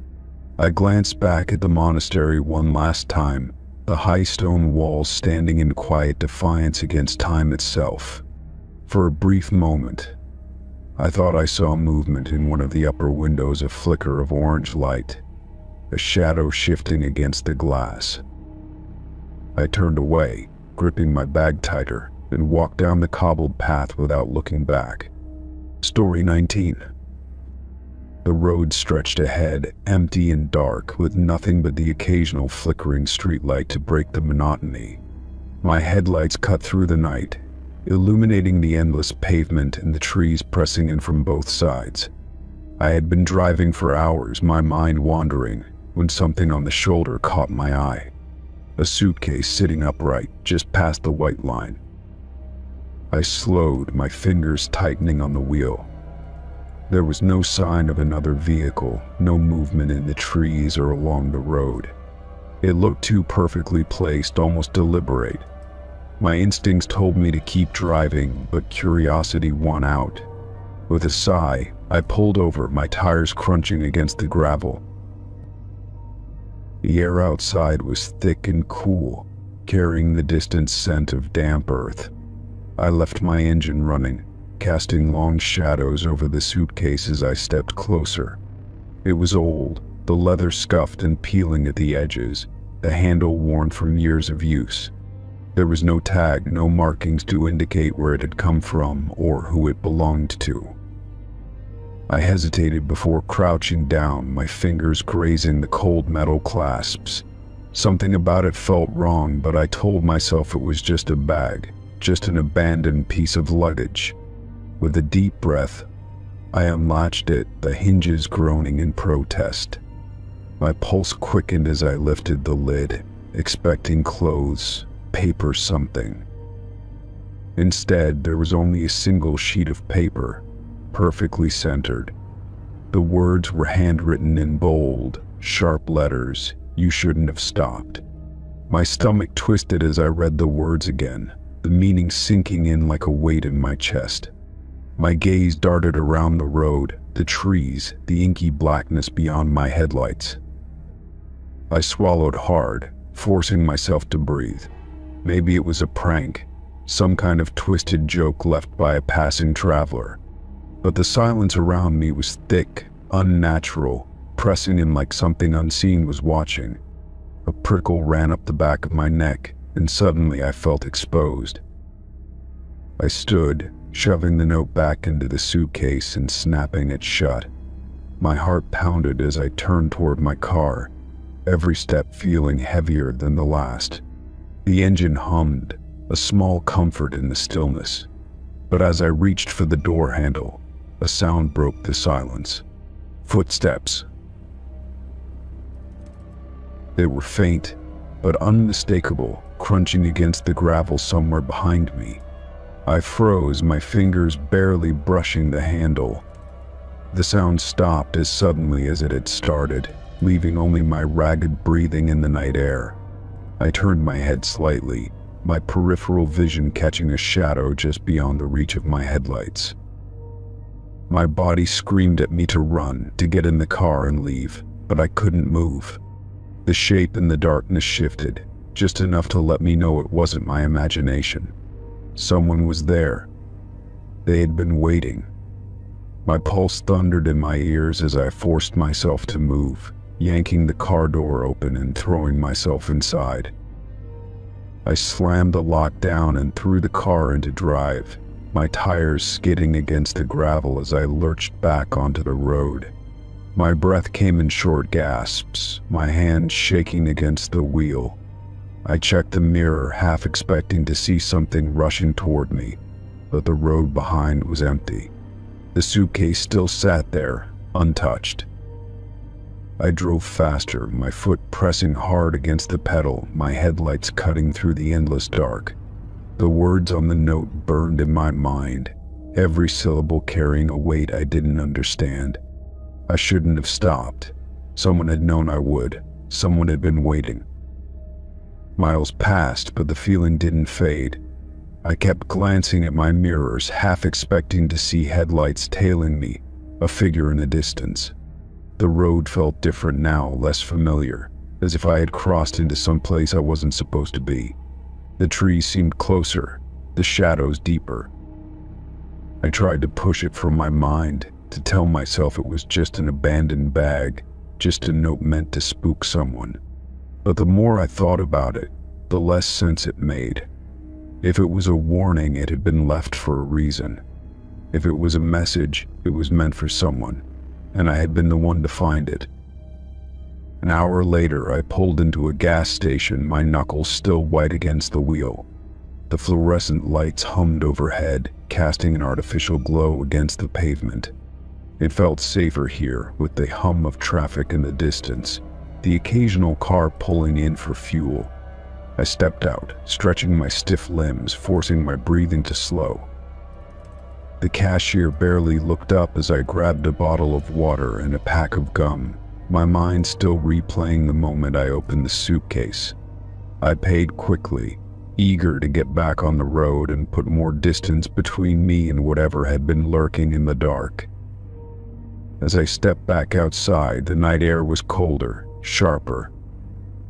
I glanced back at the monastery one last time, the high stone walls standing in quiet defiance against time itself. For a brief moment, I thought I saw movement in one of the upper windows, a flicker of orange light, a shadow shifting against the glass. I turned away, gripping my bag tighter, and walked down the cobbled path without looking back. Story 19. The road stretched ahead, empty and dark, with nothing but the occasional flickering streetlight to break the monotony. My headlights cut through the night, illuminating the endless pavement and the trees pressing in from both sides. I had been driving for hours, my mind wandering, when something on the shoulder caught my eye. A suitcase sitting upright, just past the white line. I slowed, my fingers tightening on the wheel. There was no sign of another vehicle, no movement in the trees or along the road. It looked too perfectly placed, almost deliberate. My instincts told me to keep driving, but curiosity won out. With a sigh, I pulled over, my tires crunching against the gravel. The air outside was thick and cool, carrying the distant scent of damp earth. I left my engine running, casting long shadows over the suitcase as I stepped closer. It was old, the leather scuffed and peeling at the edges, the handle worn from years of use. There was no tag, no markings to indicate where it had come from or who it belonged to. I hesitated before crouching down, my fingers grazing the cold metal clasps. Something about it felt wrong, but I told myself it was just a bag, just an abandoned piece of luggage. With a deep breath, I unlatched it, the hinges groaning in protest. My pulse quickened as I lifted the lid, expecting clothes, paper, something. Instead, there was only a single sheet of paper, perfectly centered. The words were handwritten in bold, sharp letters, "You shouldn't have stopped." My stomach twisted as I read the words again, the meaning sinking in like a weight in my chest. My gaze darted around the road, the trees, the inky blackness beyond my headlights. I swallowed hard, forcing myself to breathe. Maybe it was a prank, some kind of twisted joke left by a passing traveler. But the silence around me was thick, unnatural, pressing in like something unseen was watching. A prickle ran up the back of my neck, and suddenly I felt exposed. I stood, shoving the note back into the suitcase and snapping it shut. My heart pounded as I turned toward my car, every step feeling heavier than the last. The engine hummed, a small comfort in the stillness. But as I reached for the door handle, a sound broke the silence. Footsteps. They were faint, but unmistakable, crunching against the gravel somewhere behind me. I froze, my fingers barely brushing the handle. The sound stopped as suddenly as it had started, leaving only my ragged breathing in the night air. I turned my head slightly, my peripheral vision catching a shadow just beyond the reach of my headlights. My body screamed at me to run, to get in the car and leave, but I couldn't move. The shape in the darkness shifted, just enough to let me know it wasn't my imagination. Someone was there. They had been waiting. My pulse thundered in my ears as I forced myself to move, yanking the car door open and throwing myself inside. I slammed the lock down and threw the car into drive, my tires skidding against the gravel as I lurched back onto the road. My breath came in short gasps, my hands shaking against the wheel. I checked the mirror, half expecting to see something rushing toward me, but the road behind was empty. The suitcase still sat there, untouched. I drove faster, my foot pressing hard against the pedal, my headlights cutting through the endless dark. The words on the note burned in my mind, every syllable carrying a weight I didn't understand. I shouldn't have stopped. Someone had known I would. Someone had been waiting. Miles passed, but the feeling didn't fade. I kept glancing at my mirrors, half expecting to see headlights tailing me, a figure in the distance. The road felt different now, less familiar, as if I had crossed into some place I wasn't supposed to be. The trees seemed closer, the shadows deeper. I tried to push it from my mind, to tell myself it was just an abandoned bag, just a note meant to spook someone. But the more I thought about it, the less sense it made. If it was a warning, it had been left for a reason. If it was a message, it was meant for someone, and I had been the one to find it. An hour later, I pulled into a gas station, my knuckles still white against the wheel. The fluorescent lights hummed overhead, casting an artificial glow against the pavement. It felt safer here, with the hum of traffic in the distance, the occasional car pulling in for fuel. I stepped out, stretching my stiff limbs, forcing my breathing to slow. The cashier barely looked up as I grabbed a bottle of water and a pack of gum, my mind still replaying the moment I opened the suitcase. I paid quickly, eager to get back on the road and put more distance between me and whatever had been lurking in the dark. As I stepped back outside, the night air was colder, sharper.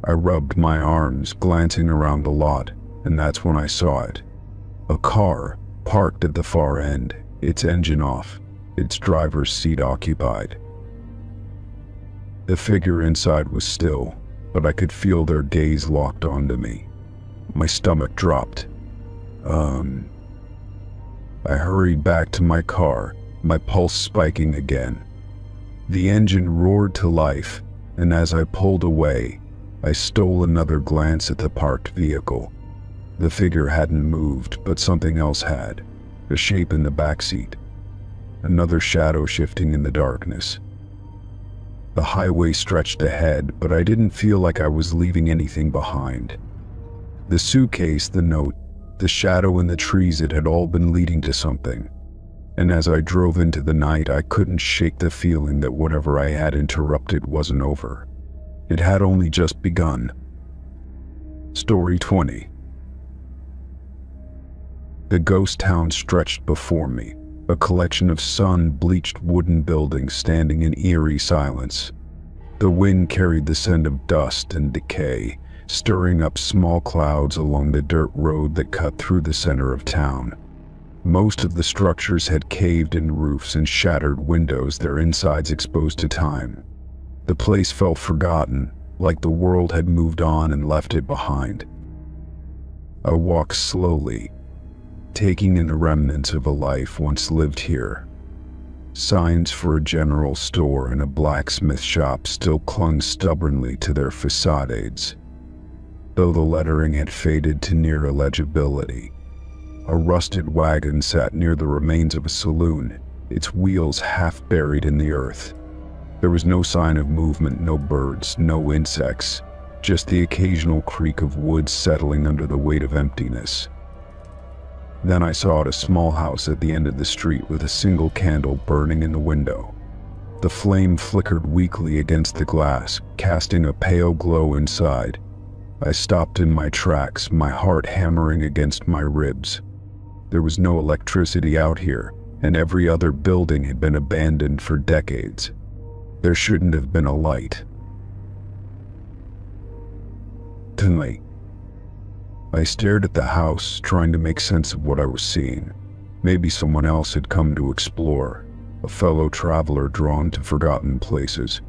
I rubbed my arms, glancing around the lot, and that's when I saw it. A car, parked at the far end, its engine off, its driver's seat occupied. The figure inside was still, but I could feel their gaze locked onto me. My stomach dropped. I hurried back to my car, my pulse spiking again. The engine roared to life, and as I pulled away, I stole another glance at the parked vehicle. The figure hadn't moved, but something else had, a shape in the backseat. Another shadow shifting in the darkness. The highway stretched ahead, but I didn't feel like I was leaving anything behind. The suitcase, the note, the shadow in the trees, it had all been leading to something. And as I drove into the night, I couldn't shake the feeling that whatever I had interrupted wasn't over. It had only just begun. Story 20. The ghost town stretched before me, a collection of sun-bleached wooden buildings standing in eerie silence. The wind carried the scent of dust and decay, stirring up small clouds along the dirt road that cut through the center of town. Most of the structures had caved-in roofs and shattered windows, their insides exposed to time. The place felt forgotten, like the world had moved on and left it behind. I walked slowly, taking in the remnants of a life once lived here. Signs for a general store and a blacksmith shop still clung stubbornly to their facades, though the lettering had faded to near illegibility. A rusted wagon sat near the remains of a saloon, its wheels half buried in the earth. There was no sign of movement, no birds, no insects, just the occasional creak of wood settling under the weight of emptiness. Then I saw a small house at the end of the street with a single candle burning in the window. The flame flickered weakly against the glass, casting a pale glow inside. I stopped in my tracks, my heart hammering against my ribs. There was no electricity out here, and every other building had been abandoned for decades. There shouldn't have been a light. Tonight, I stared at the house, trying to make sense of what I was seeing. Maybe someone else had come to explore, a fellow traveler drawn to forgotten places.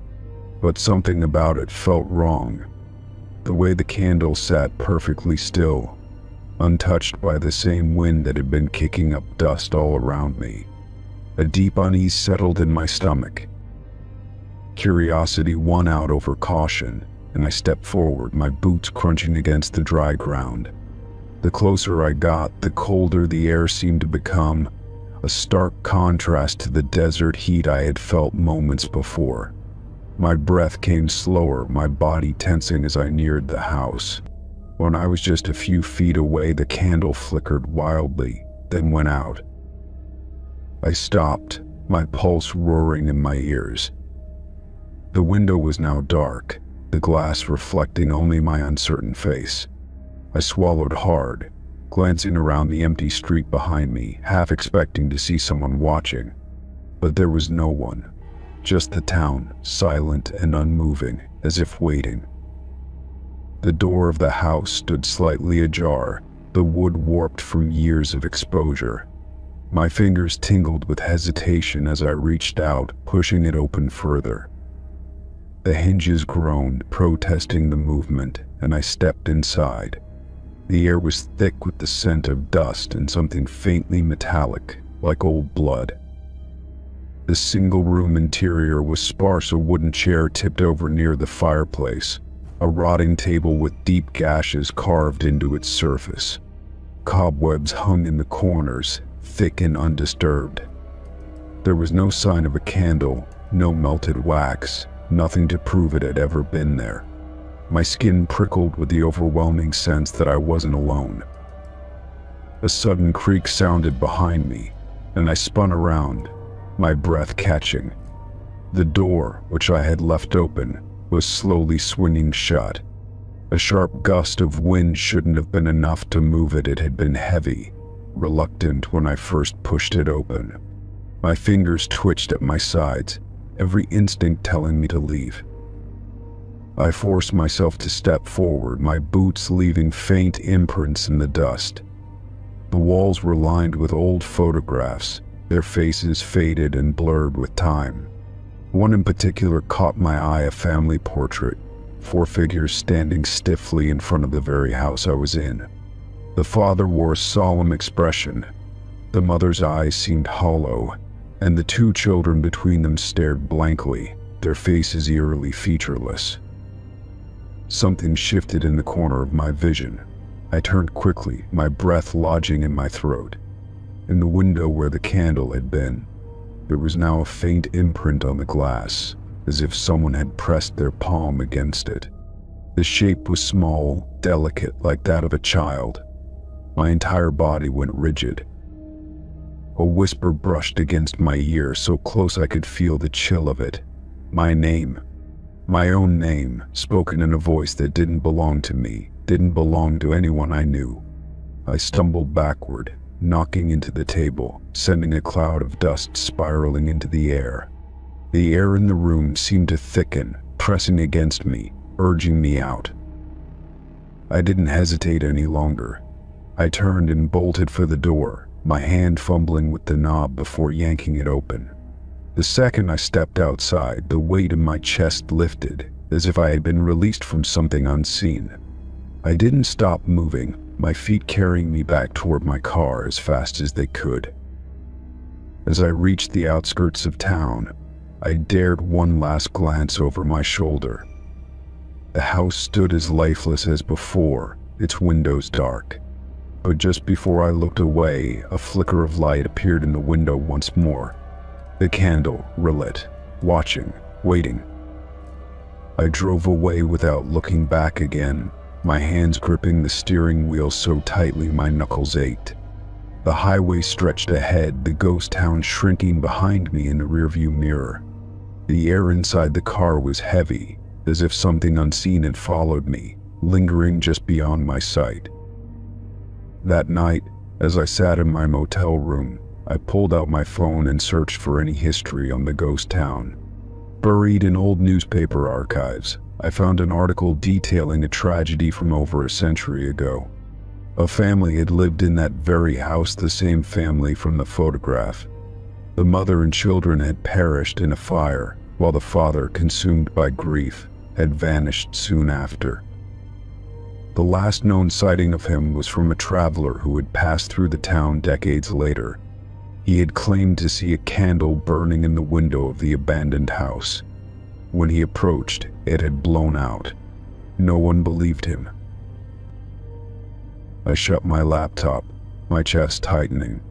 But something about it felt wrong. The way the candle sat perfectly still, untouched by the same wind that had been kicking up dust all around me. A deep unease settled in my stomach. Curiosity won out over caution, and I stepped forward, my boots crunching against the dry ground. The closer I got, the colder the air seemed to become, a stark contrast to the desert heat I had felt moments before. My breath came slower, my body tensing as I neared the house. When I was just a few feet away, the candle flickered wildly, then went out. I stopped, my pulse roaring in my ears. The window was now dark, the glass reflecting only my uncertain face. I swallowed hard, glancing around the empty street behind me, half expecting to see someone watching. But there was no one, just the town, silent and unmoving, as if waiting. The door of the house stood slightly ajar, the wood warped from years of exposure. My fingers tingled with hesitation as I reached out, pushing it open further. The hinges groaned, protesting the movement, and I stepped inside. The air was thick with the scent of dust and something faintly metallic, like old blood. The single-room interior was sparse, a wooden chair tipped over near the fireplace, a rotting table with deep gashes carved into its surface. Cobwebs hung in the corners, thick and undisturbed. There was no sign of a candle, no melted wax, nothing to prove it had ever been there. My skin prickled with the overwhelming sense that I wasn't alone. A sudden creak sounded behind me, and I spun around, my breath catching. The door, which I had left open, was slowly swinging shut. A sharp gust of wind shouldn't have been enough to move it. It had been heavy, reluctant when I first pushed it open. My fingers twitched at my sides, every instinct telling me to leave. I forced myself to step forward, my boots leaving faint imprints in the dust. The walls were lined with old photographs, their faces faded and blurred with time. One in particular caught my eye, a family portrait, 4 figures standing stiffly in front of the very house I was in. The father wore a solemn expression, the mother's eyes seemed hollow, and the 2 children between them stared blankly, their faces eerily featureless. Something shifted in the corner of my vision. I turned quickly, my breath lodging in my throat. In the window where the candle had been, there was now a faint imprint on the glass, as if someone had pressed their palm against it. The shape was small, delicate, like that of a child. My entire body went rigid. A whisper brushed against my ear, so close I could feel the chill of it. My name. My own name, spoken in a voice that didn't belong to me, didn't belong to anyone I knew. I stumbled backward, knocking into the table, sending a cloud of dust spiraling into the air. The air in the room seemed to thicken, pressing against me, urging me out. I didn't hesitate any longer. I turned and bolted for the door, my hand fumbling with the knob before yanking it open. The second I stepped outside, the weight in my chest lifted, as if I had been released from something unseen. I didn't stop moving, my feet carrying me back toward my car as fast as they could. As I reached the outskirts of town, I dared one last glance over my shoulder. The house stood as lifeless as before, its windows dark. But just before I looked away, a flicker of light appeared in the window once more. The candle relit, watching, waiting. I drove away without looking back again, my hands gripping the steering wheel so tightly my knuckles ached. The highway stretched ahead, the ghost town shrinking behind me in the rearview mirror. The air inside the car was heavy, as if something unseen had followed me, lingering just beyond my sight. That night, as I sat in my motel room, I pulled out my phone and searched for any history on the ghost town. Buried in old newspaper archives, I found an article detailing a tragedy from over a century ago. A family had lived in that very house, the same family from the photograph. The mother and children had perished in a fire, while the father, consumed by grief, had vanished soon after. The last known sighting of him was from a traveler who had passed through the town decades later. He had claimed to see a candle burning in the window of the abandoned house. When he approached, it had blown out. No one believed him. I shut my laptop, my chest tightening.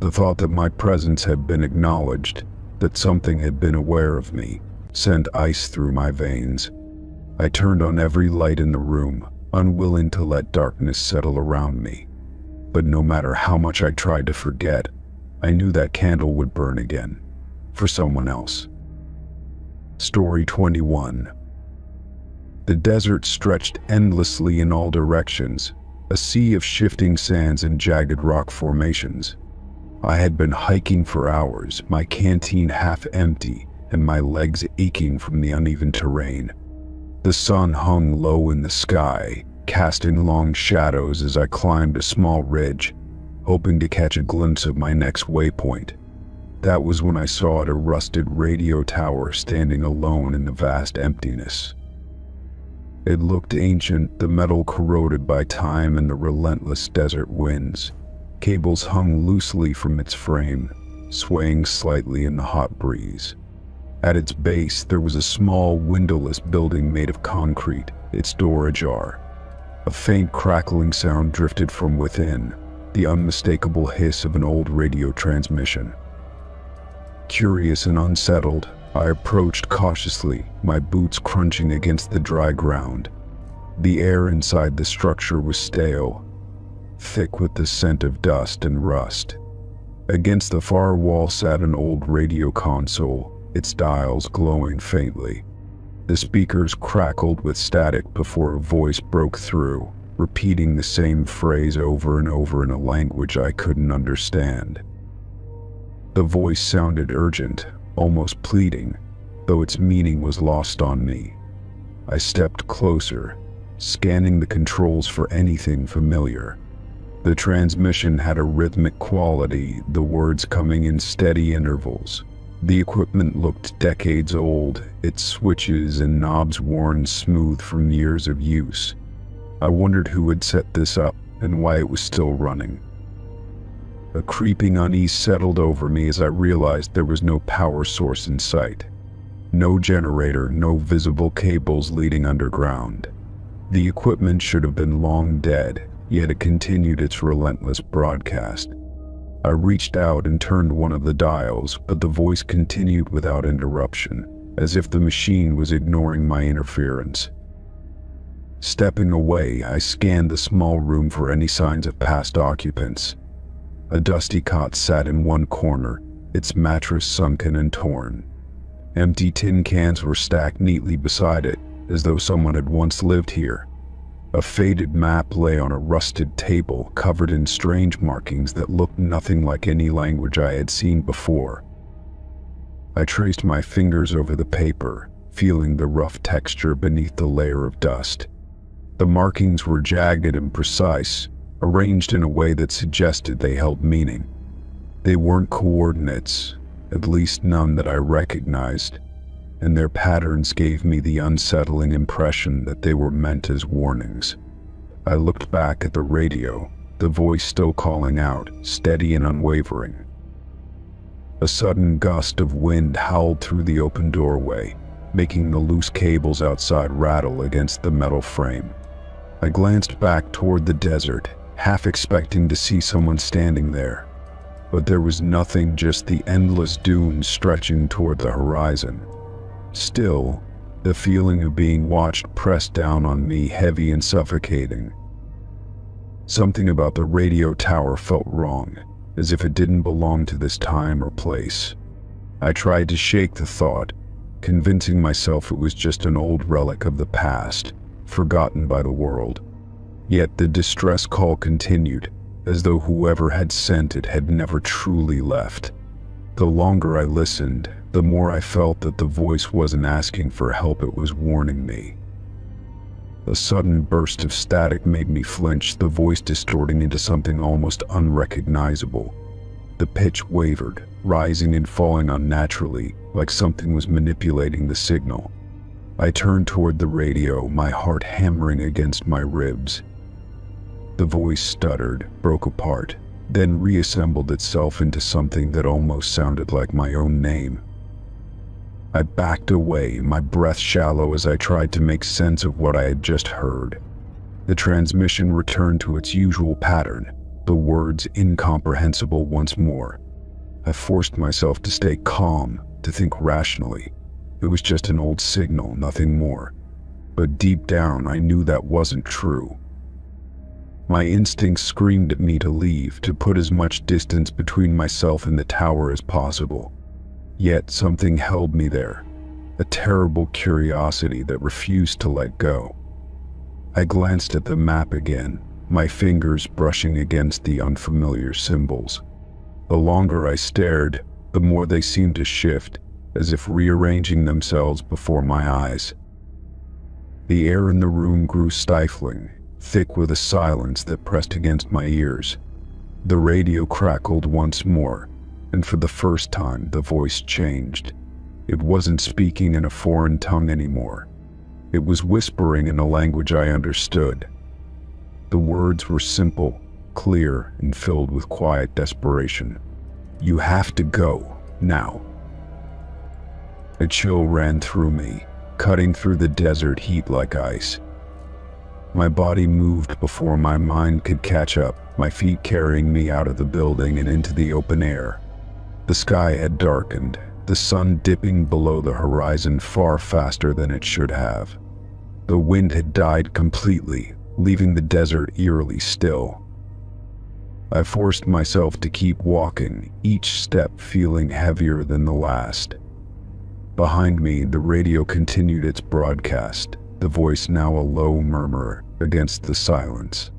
The thought that my presence had been acknowledged, that something had been aware of me, sent ice through my veins. I turned on every light in the room, unwilling to let darkness settle around me. But no matter how much I tried to forget, I knew that candle would burn again, for someone else. Story 21. The desert stretched endlessly in all directions, a sea of shifting sands and jagged rock formations. I had been hiking for hours, my canteen half empty and my legs aching from the uneven terrain. The sun hung low in the sky, casting long shadows as I climbed a small ridge, hoping to catch a glimpse of my next waypoint. That was when I saw a rusted radio tower standing alone in the vast emptiness. It looked ancient, the metal corroded by time and the relentless desert winds. Cables hung loosely from its frame, swaying slightly in the hot breeze. At its base, there was a small, windowless building made of concrete, its door ajar. A faint crackling sound drifted from within, the unmistakable hiss of an old radio transmission. Curious and unsettled, I approached cautiously, my boots crunching against the dry ground. The air inside the structure was stale, thick with the scent of dust and rust. Against the far wall sat an old radio console, its dials glowing faintly. The speakers crackled with static before a voice broke through, repeating the same phrase over and over in a language I couldn't understand. The voice sounded urgent, almost pleading, though its meaning was lost on me. I stepped closer, scanning the controls for anything familiar. The transmission had a rhythmic quality, the words coming in steady intervals. The equipment looked decades old, its switches and knobs worn smooth from years of use. I wondered who had set this up and why it was still running. A creeping unease settled over me as I realized there was no power source in sight. No generator, no visible cables leading underground. The equipment should have been long dead, yet it continued its relentless broadcast. I reached out and turned one of the dials, but the voice continued without interruption, as if the machine was ignoring my interference. Stepping away, I scanned the small room for any signs of past occupants. A dusty cot sat in one corner, its mattress sunken and torn. Empty tin cans were stacked neatly beside it, as though someone had once lived here. A faded map lay on a rusted table, covered in strange markings that looked nothing like any language I had seen before. I traced my fingers over the paper, feeling the rough texture beneath the layer of dust. The markings were jagged and precise, arranged in a way that suggested they held meaning. They weren't coordinates, at least none that I recognized, and their patterns gave me the unsettling impression that they were meant as warnings. I looked back at the radio, the voice still calling out, steady and unwavering. A sudden gust of wind howled through the open doorway, making the loose cables outside rattle against the metal frame. I glanced back toward the desert, half expecting to see someone standing there. But there was nothing, just the endless dunes stretching toward the horizon. Still, the feeling of being watched pressed down on me, heavy and suffocating. Something about the radio tower felt wrong, as if it didn't belong to this time or place. I tried to shake the thought, convincing myself it was just an old relic of the past, forgotten by the world. Yet the distress call continued, as though whoever had sent it had never truly left. The longer I listened, the more I felt that the voice wasn't asking for help, it was warning me. A sudden burst of static made me flinch, the voice distorting into something almost unrecognizable. The pitch wavered, rising and falling unnaturally, like something was manipulating the signal. I turned toward the radio, my heart hammering against my ribs. The voice stuttered, broke apart, then reassembled itself into something that almost sounded like my own name. I backed away, my breath shallow as I tried to make sense of what I had just heard. The transmission returned to its usual pattern, the words incomprehensible once more. I forced myself to stay calm, to think rationally. It was just an old signal, nothing more. But deep down, I knew that wasn't true. My instincts screamed at me to leave, to put as much distance between myself and the tower as possible. Yet something held me there, a terrible curiosity that refused to let go. I glanced at the map again, my fingers brushing against the unfamiliar symbols. The longer I stared, the more they seemed to shift, as if rearranging themselves before my eyes. The air in the room grew stifling, thick with a silence that pressed against my ears. The radio crackled once more, and for the first time the voice changed. It wasn't speaking in a foreign tongue anymore. It was whispering in a language I understood. The words were simple, clear, and filled with quiet desperation. "You have to go, now." A chill ran through me, cutting through the desert heat like ice. My body moved before my mind could catch up, my feet carrying me out of the building and into the open air. The sky had darkened, the sun dipping below the horizon far faster than it should have. The wind had died completely, leaving the desert eerily still. I forced myself to keep walking, each step feeling heavier than the last. Behind me, the radio continued its broadcast, the voice now a low murmur against the silence.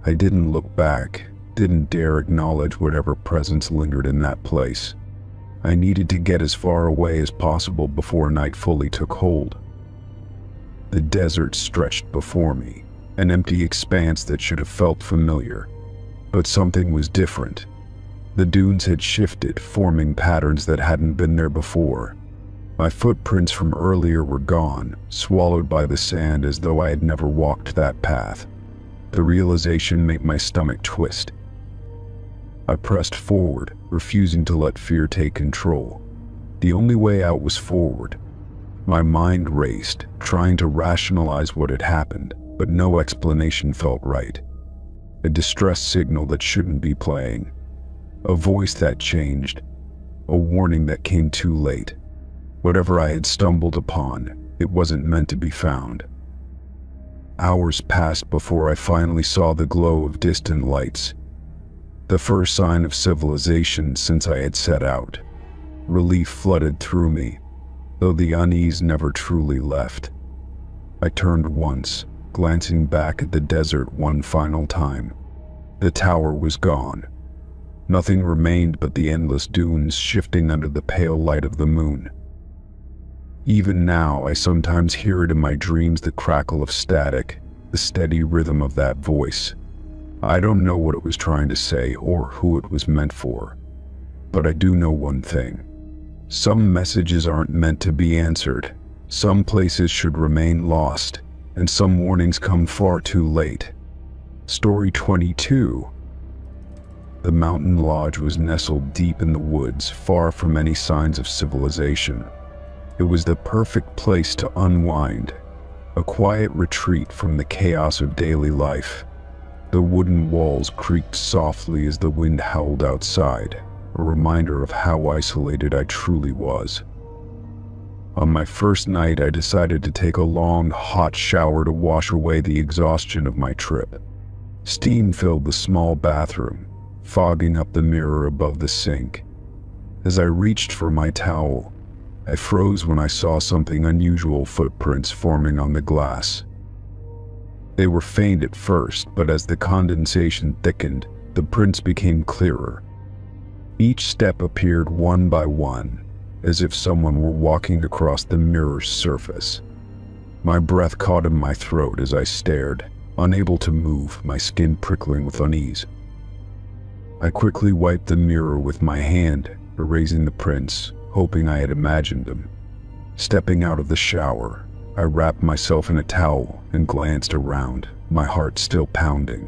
I didn't look back, didn't dare acknowledge whatever presence lingered in that place. I needed to get as far away as possible before night fully took hold. The desert stretched before me, an empty expanse that should have felt familiar. But something was different. The dunes had shifted, forming patterns that hadn't been there before. My footprints from earlier were gone, swallowed by the sand as though I had never walked that path. The realization made my stomach twist. I pressed forward, refusing to let fear take control. The only way out was forward. My mind raced, trying to rationalize what had happened, but no explanation felt right. A distress signal that shouldn't be playing. A voice that changed. A warning that came too late. Whatever I had stumbled upon, it wasn't meant to be found. Hours passed before I finally saw the glow of distant lights. The first sign of civilization since I had set out. Relief flooded through me, though the unease never truly left. I turned once, glancing back at the desert one final time. The tower was gone. Nothing remained but the endless dunes shifting under the pale light of the moon. Even now, I sometimes hear it in my dreams, the crackle of static, the steady rhythm of that voice. I don't know what it was trying to say or who it was meant for, but I do know one thing. Some messages aren't meant to be answered. Some places should remain lost, and some warnings come far too late. Story 22. The mountain lodge was nestled deep in the woods, far from any signs of civilization. It was the perfect place to unwind, a quiet retreat from the chaos of daily life. The wooden walls creaked softly as the wind howled outside, a reminder of how isolated I truly was. On my first night, I decided to take a long, hot shower to wash away the exhaustion of my trip. Steam filled the small bathroom, fogging up the mirror above the sink. As I reached for my towel, I froze when I saw something unusual: footprints forming on the glass. They were faint at first, but as the condensation thickened, the prints became clearer. Each step appeared one by one, as if someone were walking across the mirror's surface. My breath caught in my throat as I stared, unable to move, my skin prickling with unease. I quickly wiped the mirror with my hand, erasing the prints, hoping I had imagined them. Stepping out of the shower, I wrapped myself in a towel and glanced around, my heart still pounding.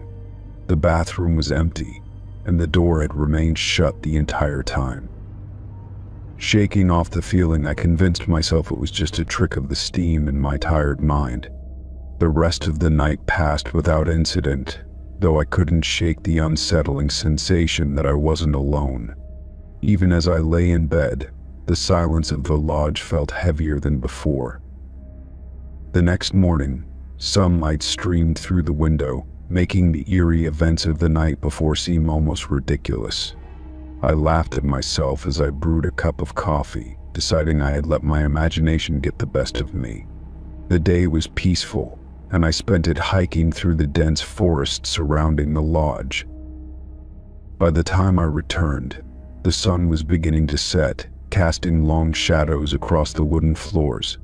The bathroom was empty, and the door had remained shut the entire time. Shaking off the feeling, I convinced myself it was just a trick of the steam in my tired mind. The rest of the night passed without incident, though I couldn't shake the unsettling sensation that I wasn't alone. Even as I lay in bed, the silence of the lodge felt heavier than before. The next morning, sunlight streamed through the window, making the eerie events of the night before seem almost ridiculous. I laughed at myself as I brewed a cup of coffee, deciding I had let my imagination get the best of me. The day was peaceful, and I spent it hiking through the dense forest surrounding the lodge. By the time I returned, the sun was beginning to set, casting long shadows across the wooden floors.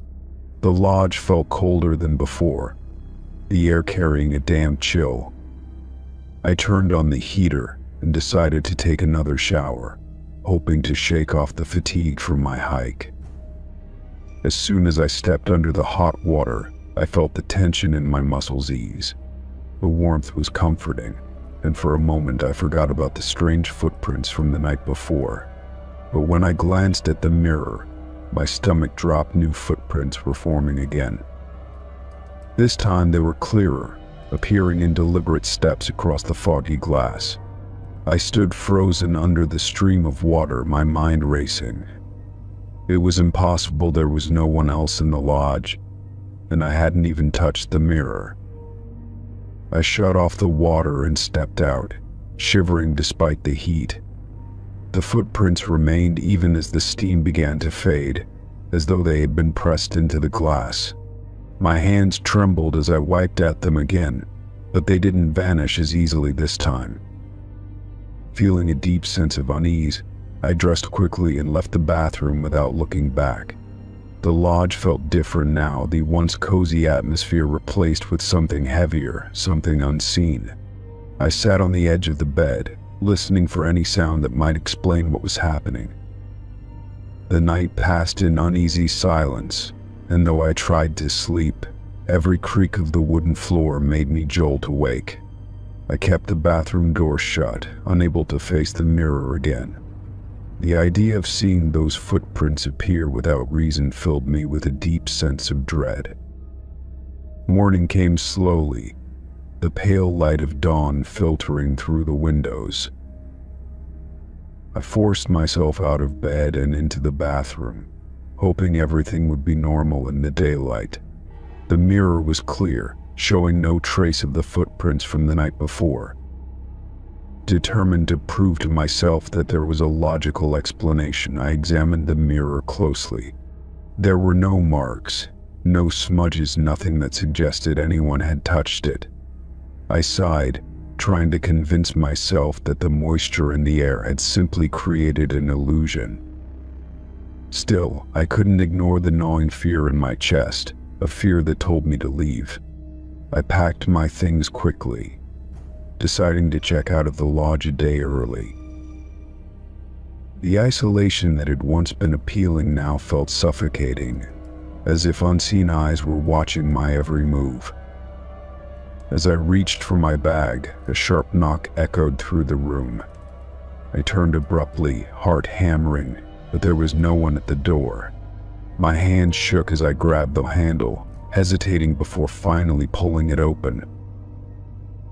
The lodge felt colder than before, the air carrying a damp chill. I turned on the heater and decided to take another shower, hoping to shake off the fatigue from my hike. As soon as I stepped under the hot water, I felt the tension in my muscles ease. The warmth was comforting, and for a moment I forgot about the strange footprints from the night before. But when I glanced at the mirror, my stomach dropped. New footprints were forming again. This time they were clearer, appearing in deliberate steps across the foggy glass. I stood frozen under the stream of water, my mind racing. It was impossible there was no one else in the lodge, and I hadn't even touched the mirror. I shut off the water and stepped out, shivering despite the heat. The footprints remained even as the steam began to fade, as though they had been pressed into the glass. My hands trembled as I wiped at them again, but they didn't vanish as easily this time. Feeling a deep sense of unease, I dressed quickly and left the bathroom without looking back. The lodge felt different now, the once cozy atmosphere replaced with something heavier, something unseen. I sat on the edge of the bed, listening for any sound that might explain what was happening. The night passed in uneasy silence, and though I tried to sleep, every creak of the wooden floor made me jolt awake. I kept the bathroom door shut, unable to face the mirror again. The idea of seeing those footprints appear without reason filled me with a deep sense of dread. Morning came slowly, the pale light of dawn filtering through the windows. I forced myself out of bed and into the bathroom, hoping everything would be normal in the daylight. The mirror was clear, showing no trace of the footprints from the night before. Determined to prove to myself that there was a logical explanation, I examined the mirror closely. There were no marks, no smudges, nothing that suggested anyone had touched it. I sighed, trying to convince myself that the moisture in the air had simply created an illusion. Still, I couldn't ignore the gnawing fear in my chest, a fear that told me to leave. I packed my things quickly, deciding to check out of the lodge a day early. The isolation that had once been appealing now felt suffocating, as if unseen eyes were watching my every move. As I reached for my bag, a sharp knock echoed through the room. I turned abruptly, heart hammering, but there was no one at the door. My hand shook as I grabbed the handle, hesitating before finally pulling it open.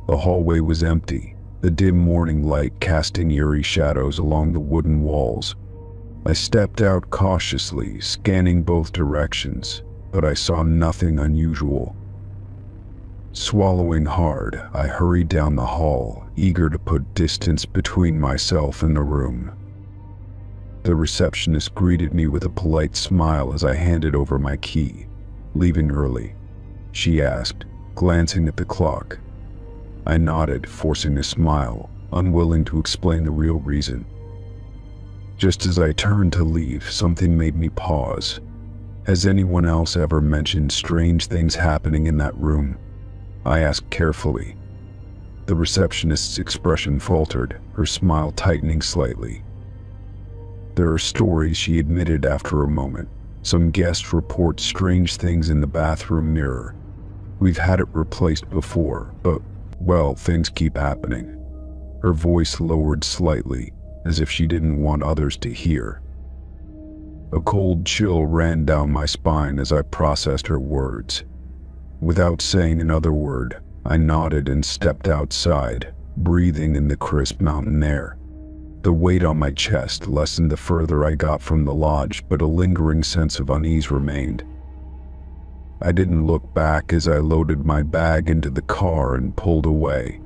The hallway was empty, the dim morning light casting eerie shadows along the wooden walls. I stepped out cautiously, scanning both directions, but I saw nothing unusual. Swallowing hard, I hurried down the hall, eager to put distance between myself and the room. The receptionist greeted me with a polite smile as I handed over my key. "Leaving early?" she asked, glancing at the clock. I nodded, forcing a smile, unwilling to explain the real reason. Just as I turned to leave, something made me pause. "Has anyone else ever mentioned strange things happening in that room?" I asked carefully. The receptionist's expression faltered, her smile tightening slightly. "There are stories," she admitted after a moment. "Some guests report strange things in the bathroom mirror. We've had it replaced before, but, well, things keep happening." Her voice lowered slightly, as if she didn't want others to hear. A cold chill ran down my spine as I processed her words. Without saying another word, I nodded and stepped outside, breathing in the crisp mountain air. The weight on my chest lessened the further I got from the lodge, but a lingering sense of unease remained. I didn't look back as I loaded my bag into the car and pulled away.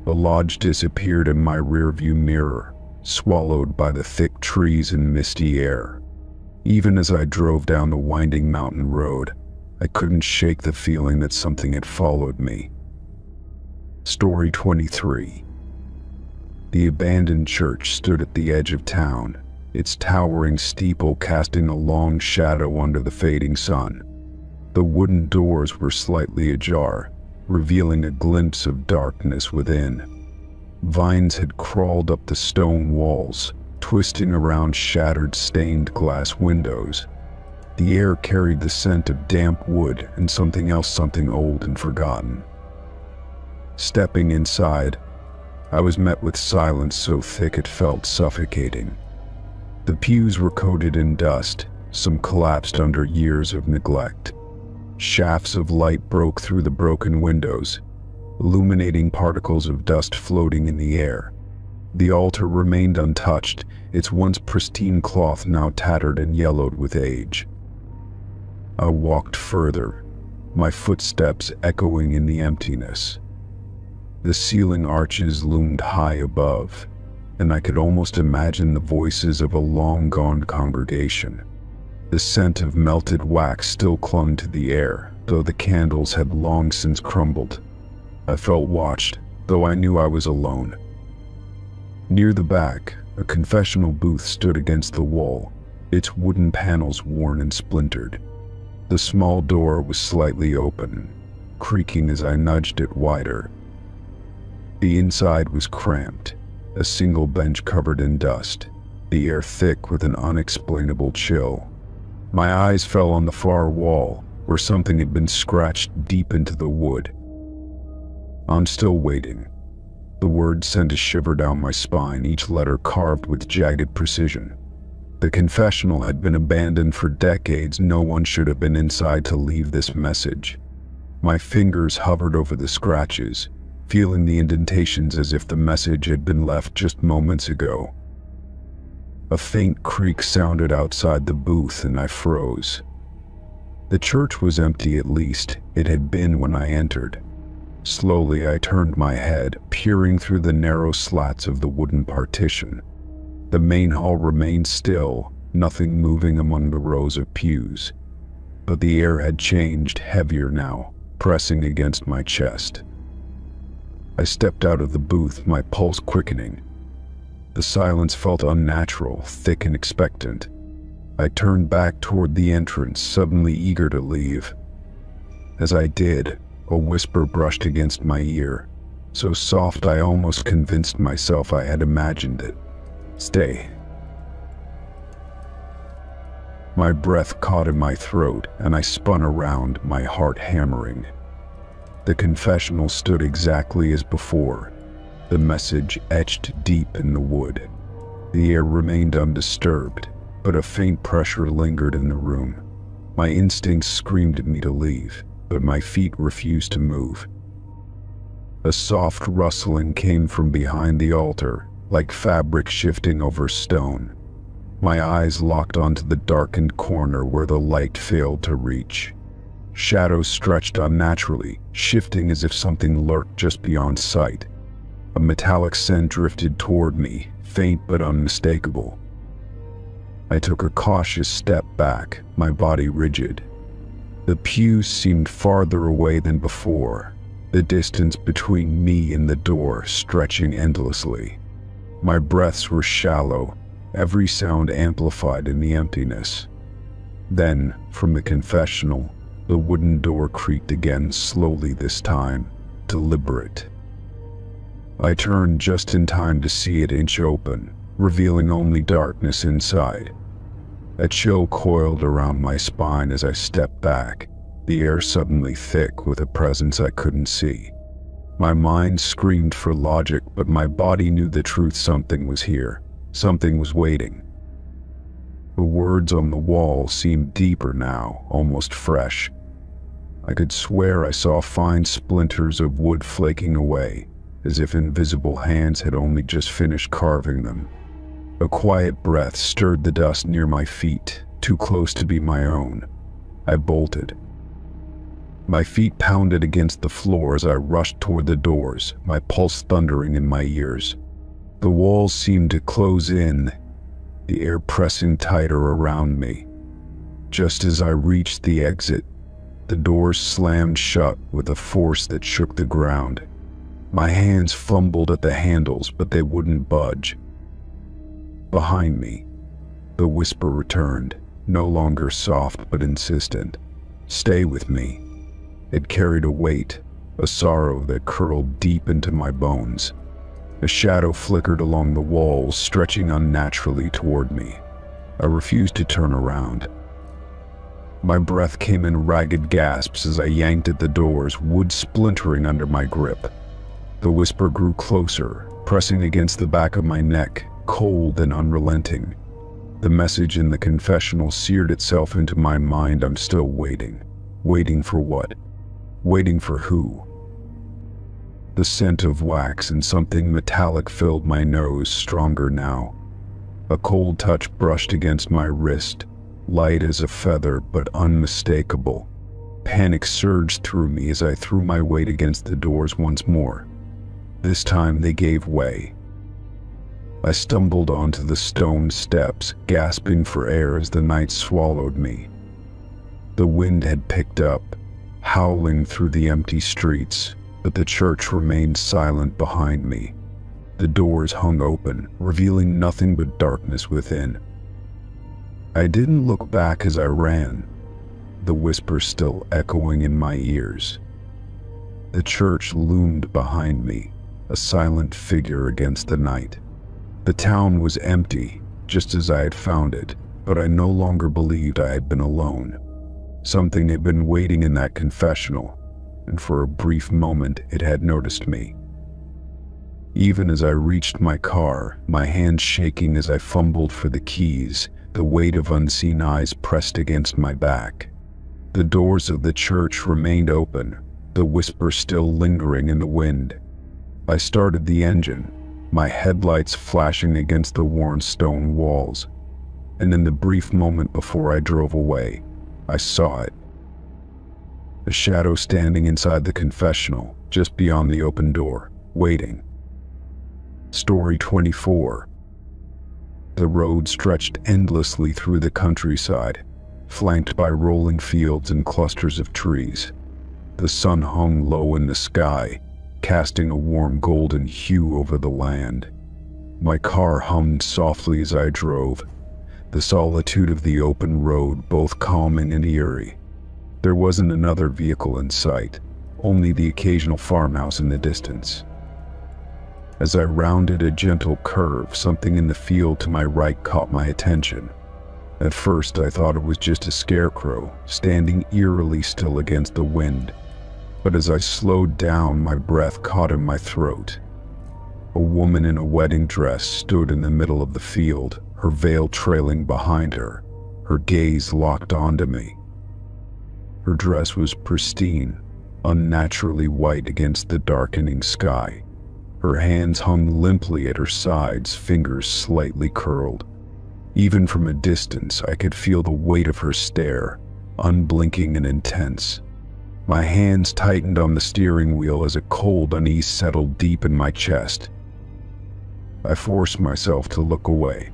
The lodge disappeared in my rearview mirror, swallowed by the thick trees and misty air. Even as I drove down the winding mountain road, I couldn't shake the feeling that something had followed me. Story 23. The abandoned church stood at the edge of town, its towering steeple casting a long shadow under the fading sun. The wooden doors were slightly ajar, revealing a glimpse of darkness within. Vines had crawled up the stone walls, twisting around shattered stained glass windows. The air carried the scent of damp wood and something else, something old and forgotten. Stepping inside, I was met with silence so thick it felt suffocating. The pews were coated in dust, some collapsed under years of neglect. Shafts of light broke through the broken windows, illuminating particles of dust floating in the air. The altar remained untouched, its once pristine cloth now tattered and yellowed with age. I walked further, my footsteps echoing in the emptiness. The ceiling arches loomed high above, and I could almost imagine the voices of a long-gone congregation. The scent of melted wax still clung to the air, though the candles had long since crumbled. I felt watched, though I knew I was alone. Near the back, a confessional booth stood against the wall, its wooden panels worn and splintered. The small door was slightly open, creaking as I nudged it wider. The inside was cramped, a single bench covered in dust, the air thick with an unexplainable chill. My eyes fell on the far wall, where something had been scratched deep into the wood. "I'm still waiting." The words sent a shiver down my spine, each letter carved with jagged precision. The confessional had been abandoned for decades. No one should have been inside to leave this message. My fingers hovered over the scratches, feeling the indentations as if the message had been left just moments ago. A faint creak sounded outside the booth and I froze. The church was empty, at least it had been when I entered. Slowly I turned my head, peering through the narrow slats of the wooden partition. The main hall remained still, nothing moving among the rows of pews. But the air had changed, heavier now, pressing against my chest. I stepped out of the booth, my pulse quickening. The silence felt unnatural, thick and expectant. I turned back toward the entrance, suddenly eager to leave. As I did, a whisper brushed against my ear, so soft I almost convinced myself I had imagined it. "Stay." My breath caught in my throat, and I spun around, my heart hammering. The confessional stood exactly as before, the message etched deep in the wood. The air remained undisturbed, but a faint pressure lingered in the room. My instincts screamed at me to leave, but my feet refused to move. A soft rustling came from behind the altar, like fabric shifting over stone. My eyes locked onto the darkened corner where the light failed to reach. Shadows stretched unnaturally, shifting as if something lurked just beyond sight. A metallic scent drifted toward me, faint but unmistakable. I took a cautious step back, my body rigid. The pews seemed farther away than before, the distance between me and the door stretching endlessly. My breaths were shallow, every sound amplified in the emptiness. Then, from the confessional, the wooden door creaked again, slowly this time, deliberate. I turned just in time to see it inch open, revealing only darkness inside. A chill coiled around my spine as I stepped back, the air suddenly thick with a presence I couldn't see. My mind screamed for logic, but my body knew the truth. Something was here. Something was waiting. The words on the wall seemed deeper now, almost fresh. I could swear I saw fine splinters of wood flaking away, as if invisible hands had only just finished carving them. A quiet breath stirred the dust near my feet, too close to be my own. I bolted. My feet pounded against the floor as I rushed toward the doors, my pulse thundering in my ears. The walls seemed to close in, the air pressing tighter around me. Just as I reached the exit, the doors slammed shut with a force that shook the ground. My hands fumbled at the handles, but they wouldn't budge. Behind me, the whisper returned, no longer soft but insistent. "Stay with me." It carried a weight, a sorrow that curled deep into my bones. A shadow flickered along the walls, stretching unnaturally toward me. I refused to turn around. My breath came in ragged gasps as I yanked at the doors, wood splintering under my grip. The whisper grew closer, pressing against the back of my neck, cold and unrelenting. The message in the confessional seared itself into my mind. I'm still waiting. Waiting for what? Waiting for who? The scent of wax and something metallic filled my nose, stronger now. A cold touch brushed against my wrist, light as a feather but unmistakable. Panic surged through me as I threw my weight against the doors once more. This time they gave way. I stumbled onto the stone steps, gasping for air as the night swallowed me. The wind had picked up, howling through the empty streets, but the church remained silent behind me. The doors hung open, revealing nothing but darkness within. I didn't look back as I ran, the whisper still echoing in my ears. The church loomed behind me, a silent figure against the night. The town was empty, just as I had found it, but I no longer believed I had been alone. Something had been waiting in that confessional, and for a brief moment it had noticed me. Even as I reached my car, my hands shaking as I fumbled for the keys, the weight of unseen eyes pressed against my back. The doors of the church remained open, the whisper still lingering in the wind. I started the engine, my headlights flashing against the worn stone walls, and in the brief moment before I drove away, I saw it. A shadow standing inside the confessional, just beyond the open door, waiting. Story 24. The road stretched endlessly through the countryside, flanked by rolling fields and clusters of trees. The sun hung low in the sky, casting a warm golden hue over the land. My car hummed softly as I drove, the solitude of the open road both calming and eerie. There wasn't another vehicle in sight, only the occasional farmhouse in the distance. As I rounded a gentle curve, something in the field to my right caught my attention. At first I thought it was just a scarecrow, standing eerily still against the wind. But as I slowed down, my breath caught in my throat. A woman in a wedding dress stood in the middle of the field, her veil trailing behind her, her gaze locked onto me. Her dress was pristine, unnaturally white against the darkening sky. Her hands hung limply at her sides, fingers slightly curled. Even from a distance, I could feel the weight of her stare, unblinking and intense. My hands tightened on the steering wheel as a cold unease settled deep in my chest. I forced myself to look away,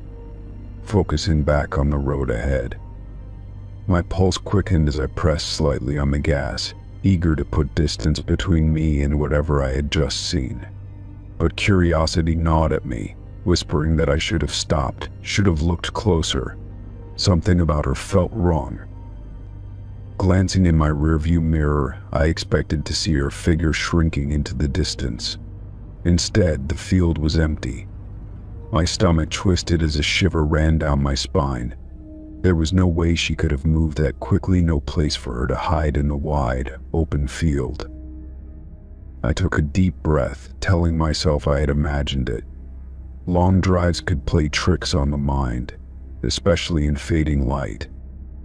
focusing back on the road ahead. My pulse quickened as I pressed slightly on the gas, eager to put distance between me and whatever I had just seen. But curiosity gnawed at me, whispering that I should have stopped, should have looked closer. Something about her felt wrong. Glancing in my rearview mirror, I expected to see her figure shrinking into the distance. Instead, the field was empty. My stomach twisted as a shiver ran down my spine. There was no way she could have moved that quickly, no place for her to hide in the wide, open field. I took a deep breath, telling myself I had imagined it. Long drives could play tricks on the mind, especially in fading light.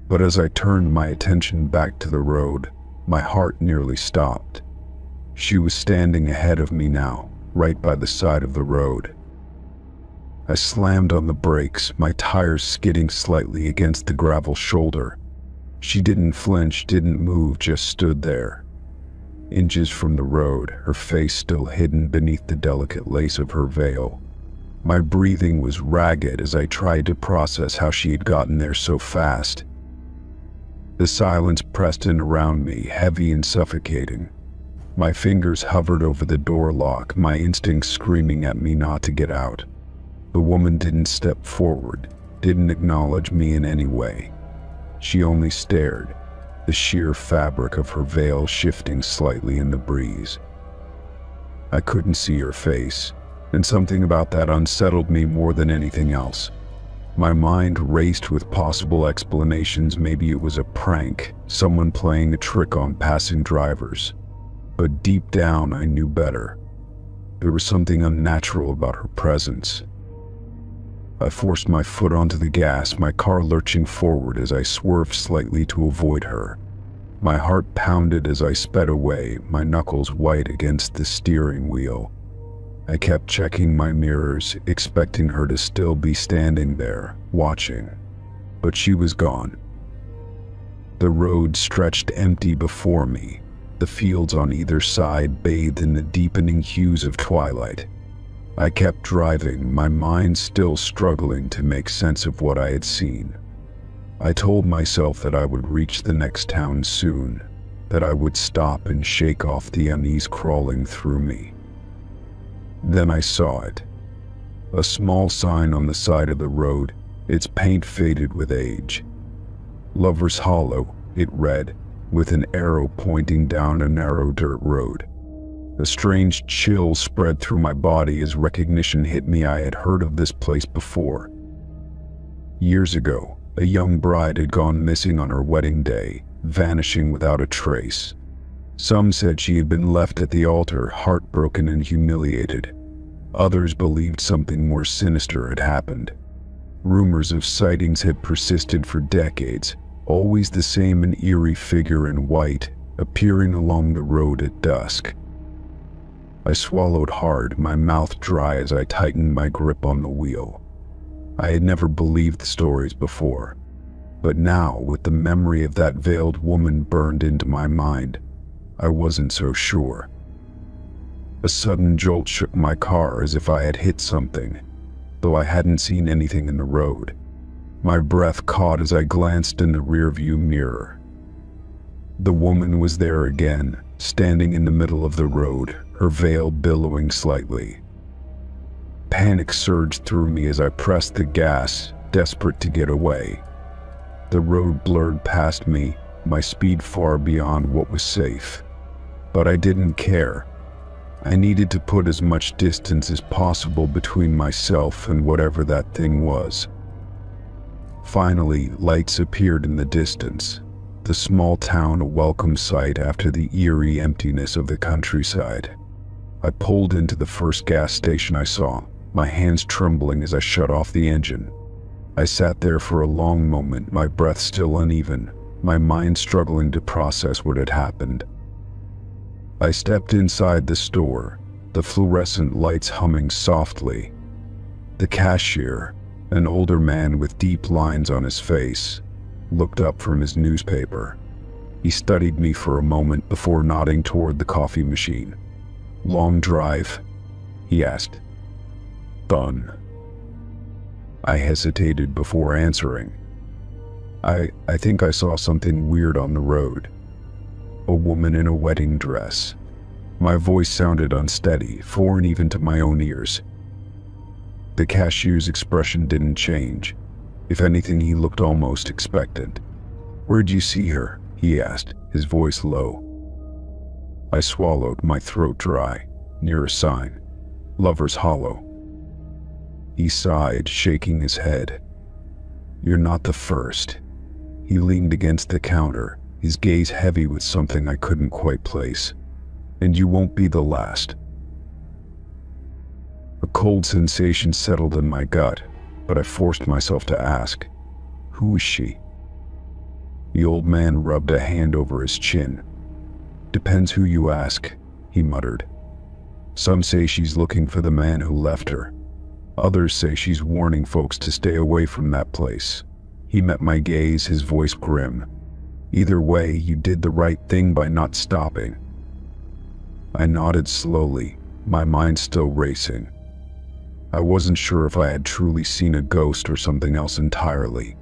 But as I turned my attention back to the road, my heart nearly stopped. She was standing ahead of me now, right by the side of the road. I slammed on the brakes, my tires skidding slightly against the gravel shoulder. She didn't flinch, didn't move, just stood there. Inches from the road, her face still hidden beneath the delicate lace of her veil. My breathing was ragged as I tried to process how she had gotten there so fast. The silence pressed in around me, heavy and suffocating. My fingers hovered over the door lock, my instincts screaming at me not to get out. The woman didn't step forward, didn't acknowledge me in any way. She only stared, the sheer fabric of her veil shifting slightly in the breeze. I couldn't see her face, and something about that unsettled me more than anything else. My mind raced with possible explanations. Maybe it was a prank, someone playing a trick on passing drivers. But deep down, I knew better. There was something unnatural about her presence. I forced my foot onto the gas, my car lurching forward as I swerved slightly to avoid her. My heart pounded as I sped away, my knuckles white against the steering wheel. I kept checking my mirrors, expecting her to still be standing there, watching. But she was gone. The road stretched empty before me, the fields on either side bathed in the deepening hues of twilight. I kept driving, my mind still struggling to make sense of what I had seen. I told myself that I would reach the next town soon, that I would stop and shake off the unease crawling through me. Then I saw it. A small sign on the side of the road, its paint faded with age. Lover's Hollow, it read, with an arrow pointing down a narrow dirt road. A strange chill spread through my body as recognition hit me. I had heard of this place before. Years ago, a young bride had gone missing on her wedding day, vanishing without a trace. Some said she had been left at the altar, heartbroken and humiliated. Others believed something more sinister had happened. Rumors of sightings had persisted for decades, always the same, an eerie figure in white, appearing along the road at dusk. I swallowed hard, my mouth dry as I tightened my grip on the wheel. I had never believed the stories before, but now, with the memory of that veiled woman burned into my mind, I wasn't so sure. A sudden jolt shook my car as if I had hit something, though I hadn't seen anything in the road. My breath caught as I glanced in the rearview mirror. The woman was there again, standing in the middle of the road, her veil billowing slightly. Panic surged through me as I pressed the gas, desperate to get away. The road blurred past me, my speed far beyond what was safe. But I didn't care. I needed to put as much distance as possible between myself and whatever that thing was. Finally, lights appeared in the distance. The small town a welcome sight after the eerie emptiness of the countryside. I pulled into the first gas station I saw, my hands trembling as I shut off the engine. I sat there for a long moment, my breath still uneven, my mind struggling to process what had happened. I stepped inside the store, the fluorescent lights humming softly. The cashier, an older man with deep lines on his face, looked up from his newspaper. He studied me for a moment before nodding toward the coffee machine. "Long drive?" he asked. "Done." I hesitated before answering. I think I saw something weird on the road. A woman in a wedding dress. My voice sounded unsteady, foreign even to my own ears. The cashier's expression didn't change. If anything, he looked almost expectant. "Where'd you see her?" he asked, his voice low. I swallowed, my throat dry. "Near a sign. Lover's Hollow." He sighed, shaking his head. "You're not the first." He leaned against the counter, his gaze heavy with something I couldn't quite place. "And you won't be the last." A cold sensation settled in my gut, but I forced myself to ask, "Who is she?" The old man rubbed a hand over his chin. "Depends who you ask," he muttered. "Some say she's looking for the man who left her. Others say she's warning folks to stay away from that place." He met my gaze, his voice grim. "Either way, you did the right thing by not stopping." I nodded slowly, my mind still racing. I wasn't sure if I had truly seen a ghost or something else entirely.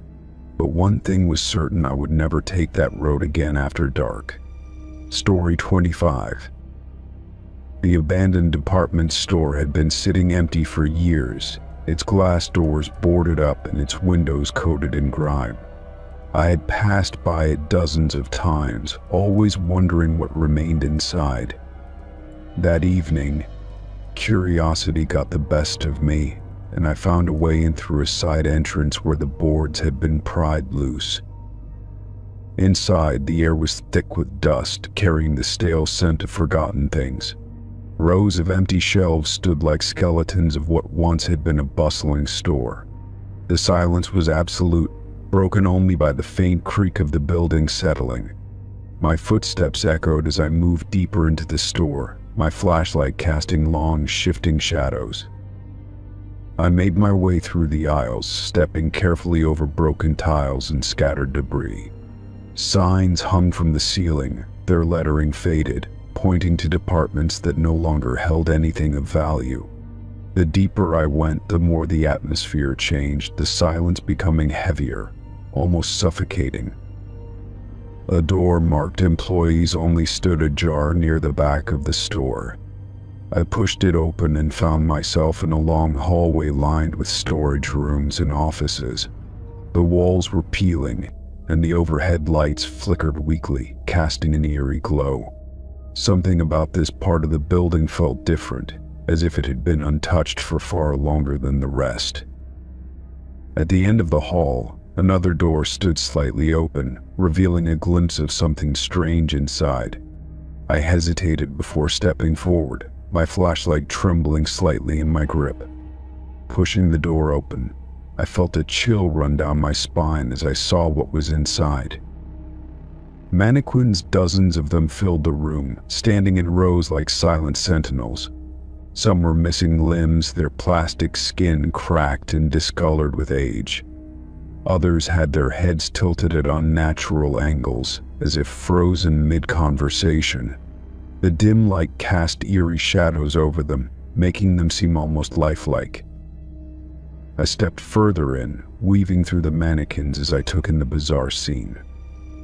But one thing was certain: I would never take that road again after dark. Story 25. The abandoned department store had been sitting empty for years, its glass doors boarded up and its windows coated in grime. I had passed by it dozens of times, always wondering what remained inside. That evening, curiosity got the best of me, and I found a way in through a side entrance where the boards had been pried loose. Inside, the air was thick with dust, carrying the stale scent of forgotten things. Rows of empty shelves stood like skeletons of what once had been a bustling store. The silence was absolute, broken only by the faint creak of the building settling. My footsteps echoed as I moved deeper into the store, my flashlight casting long, shifting shadows. I made my way through the aisles, stepping carefully over broken tiles and scattered debris. Signs hung from the ceiling, their lettering faded, pointing to departments that no longer held anything of value. The deeper I went, the more the atmosphere changed, the silence becoming heavier, almost suffocating. A door marked "Employees Only" stood ajar near the back of the store. I pushed it open and found myself in a long hallway lined with storage rooms and offices. The walls were peeling, and the overhead lights flickered weakly, casting an eerie glow. Something about this part of the building felt different, as if it had been untouched for far longer than the rest. At the end of the hall, another door stood slightly open, revealing a glimpse of something strange inside. I hesitated before stepping forward, my flashlight trembling slightly in my grip. Pushing the door open, I felt a chill run down my spine as I saw what was inside. Mannequins, dozens of them, filled the room, standing in rows like silent sentinels. Some were missing limbs, their plastic skin cracked and discolored with age. Others had their heads tilted at unnatural angles, as if frozen mid-conversation. The dim light cast eerie shadows over them, making them seem almost lifelike. I stepped further in, weaving through the mannequins as I took in the bizarre scene.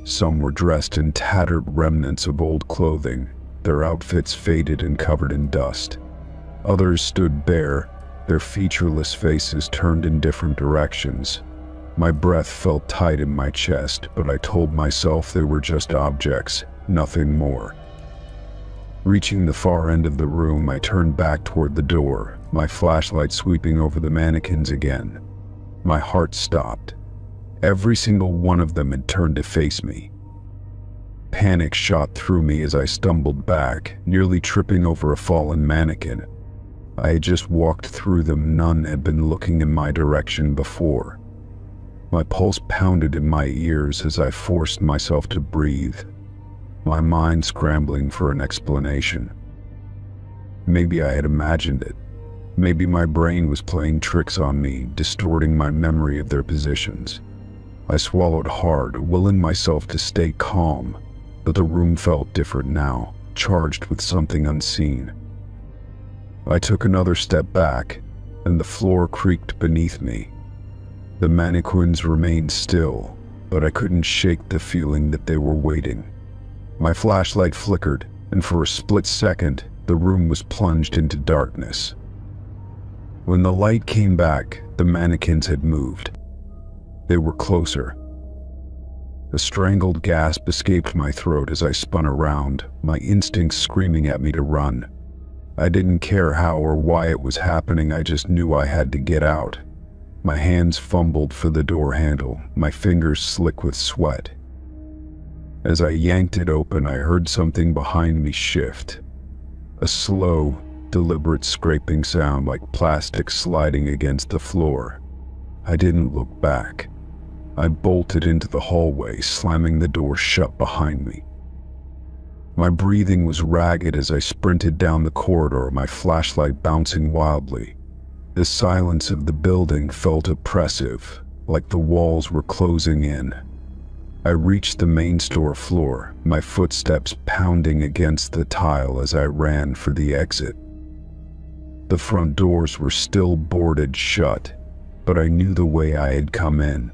Some were dressed in tattered remnants of old clothing, their outfits faded and covered in dust. Others stood bare, their featureless faces turned in different directions. My breath felt tight in my chest, but I told myself they were just objects, nothing more. Reaching the far end of the room, I turned back toward the door, my flashlight sweeping over the mannequins again. My heart stopped. Every single one of them had turned to face me. Panic shot through me as I stumbled back, nearly tripping over a fallen mannequin. I had just walked through them, none had been looking in my direction before. My pulse pounded in my ears as I forced myself to breathe, my mind scrambling for an explanation. Maybe I had imagined it. Maybe my brain was playing tricks on me, distorting my memory of their positions. I swallowed hard, willing myself to stay calm, but the room felt different now, charged with something unseen. I took another step back, and the floor creaked beneath me. The mannequins remained still, but I couldn't shake the feeling that they were waiting. My flashlight flickered, and for a split second, the room was plunged into darkness. When the light came back, the mannequins had moved. They were closer. A strangled gasp escaped my throat as I spun around, my instincts screaming at me to run. I didn't care how or why it was happening, I just knew I had to get out. My hands fumbled for the door handle, my fingers slick with sweat. As I yanked it open, I heard something behind me shift. A slow, deliberate scraping sound like plastic sliding against the floor. I didn't look back. I bolted into the hallway, slamming the door shut behind me. My breathing was ragged as I sprinted down the corridor, my flashlight bouncing wildly. The silence of the building felt oppressive, like the walls were closing in. I reached the main store floor, my footsteps pounding against the tile as I ran for the exit. The front doors were still boarded shut, but I knew the way I had come in.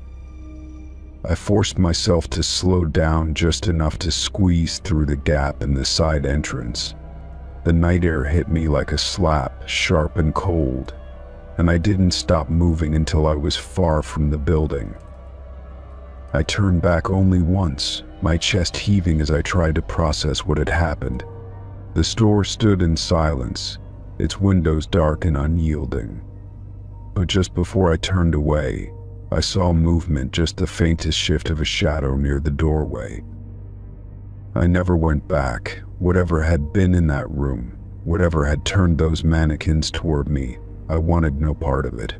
I forced myself to slow down just enough to squeeze through the gap in the side entrance. The night air hit me like a slap, sharp and cold, and I didn't stop moving until I was far from the building. I turned back only once, my chest heaving as I tried to process what had happened. The store stood in silence, its windows dark and unyielding. But just before I turned away, I saw movement, just the faintest shift of a shadow near the doorway. I never went back. Whatever had been in that room, whatever had turned those mannequins toward me, I wanted no part of it.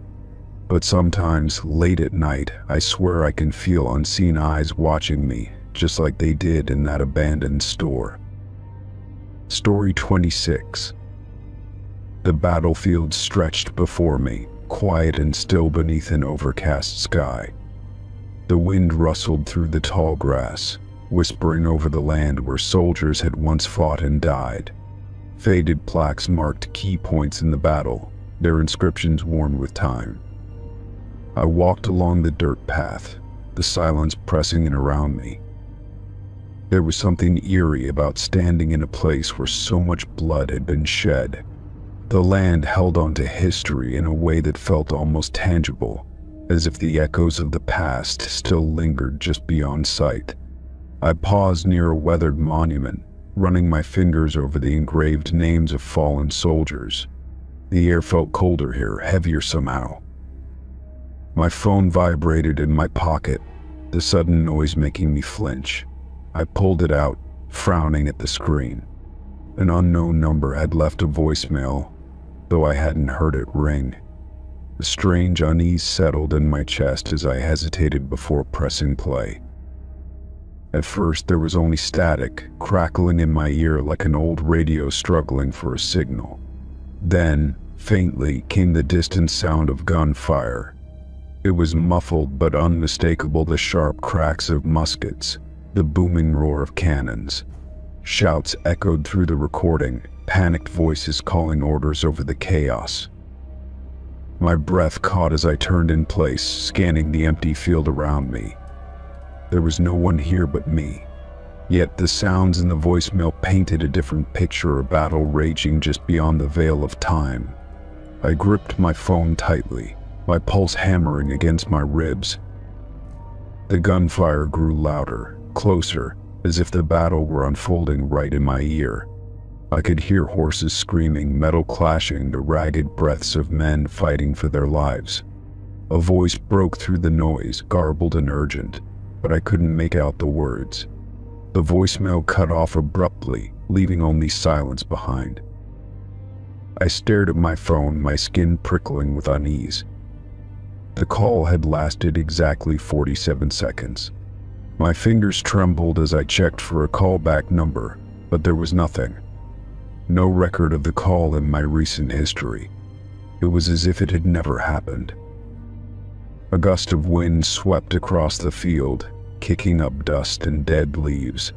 But sometimes, late at night, I swear I can feel unseen eyes watching me, just like they did in that abandoned store. Story 26. The battlefield stretched before me, quiet and still beneath an overcast sky. The wind rustled through the tall grass, whispering over the land where soldiers had once fought and died. Faded plaques marked key points in the battle, their inscriptions worn with time. I walked along the dirt path, the silence pressing in around me. There was something eerie about standing in a place where so much blood had been shed. The land held on to history in a way that felt almost tangible, as if the echoes of the past still lingered just beyond sight. I paused near a weathered monument, running my fingers over the engraved names of fallen soldiers. The air felt colder here, heavier somehow. My phone vibrated in my pocket, the sudden noise making me flinch. I pulled it out, frowning at the screen. An unknown number had left a voicemail, though I hadn't heard it ring. A strange unease settled in my chest as I hesitated before pressing play. At first there was only static, crackling in my ear like an old radio struggling for a signal. Then, faintly, came the distant sound of gunfire. It was muffled but unmistakable, the sharp cracks of muskets, the booming roar of cannons. Shouts echoed through the recording, panicked voices calling orders over the chaos. My breath caught as I turned in place, scanning the empty field around me. There was no one here but me. Yet the sounds in the voicemail painted a different picture, a battle raging just beyond the veil of time. I gripped my phone tightly, my pulse hammering against my ribs. The gunfire grew louder, closer, as if the battle were unfolding right in my ear. I could hear horses screaming, metal clashing, the ragged breaths of men fighting for their lives. A voice broke through the noise, garbled and urgent, but I couldn't make out the words. The voicemail cut off abruptly, leaving only silence behind. I stared at my phone, my skin prickling with unease. The call had lasted exactly 47 seconds. My fingers trembled as I checked for a callback number, but there was nothing. No record of the call in my recent history. It was as if it had never happened. A gust of wind swept across the field, kicking up dust and dead leaves.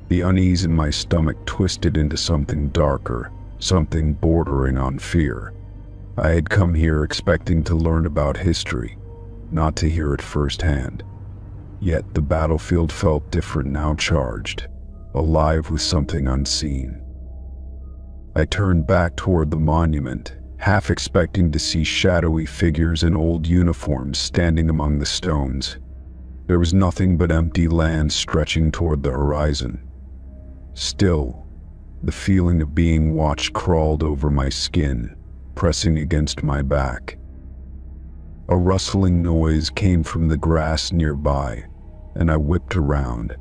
The unease in my stomach twisted into something darker, something bordering on fear. I had come here expecting to learn about history, not to hear it firsthand. Yet the battlefield felt different now, charged, alive with something unseen. I turned back toward the monument, half expecting to see shadowy figures in old uniforms standing among the stones. There was nothing but empty land stretching toward the horizon. Still, the feeling of being watched crawled over my skin, pressing against my back. A rustling noise came from the grass nearby, and I whipped around.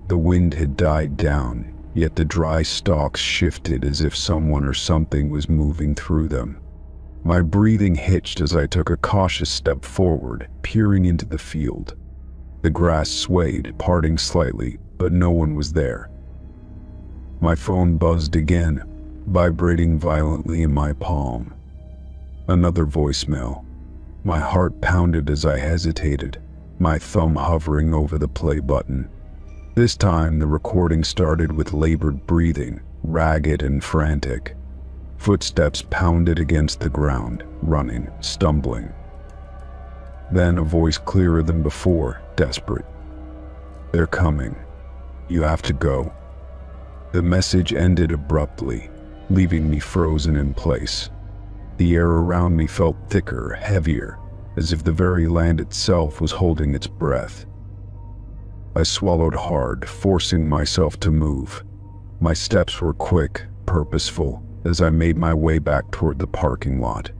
The wind had died down, yet the dry stalks shifted as if someone or something was moving through them. My breathing hitched as I took a cautious step forward, peering into the field. The grass swayed, parting slightly, but no one was there. My phone buzzed again, vibrating violently in my palm. Another voicemail. My heart pounded as I hesitated, my thumb hovering over the play button. This time, the recording started with labored breathing, ragged and frantic. Footsteps pounded against the ground, running, stumbling. Then a voice clearer than before, desperate. "They're coming. You have to go." The message ended abruptly, leaving me frozen in place. The air around me felt thicker, heavier, as if the very land itself was holding its breath. I swallowed hard, forcing myself to move. My steps were quick, purposeful, as I made my way back toward the parking lot.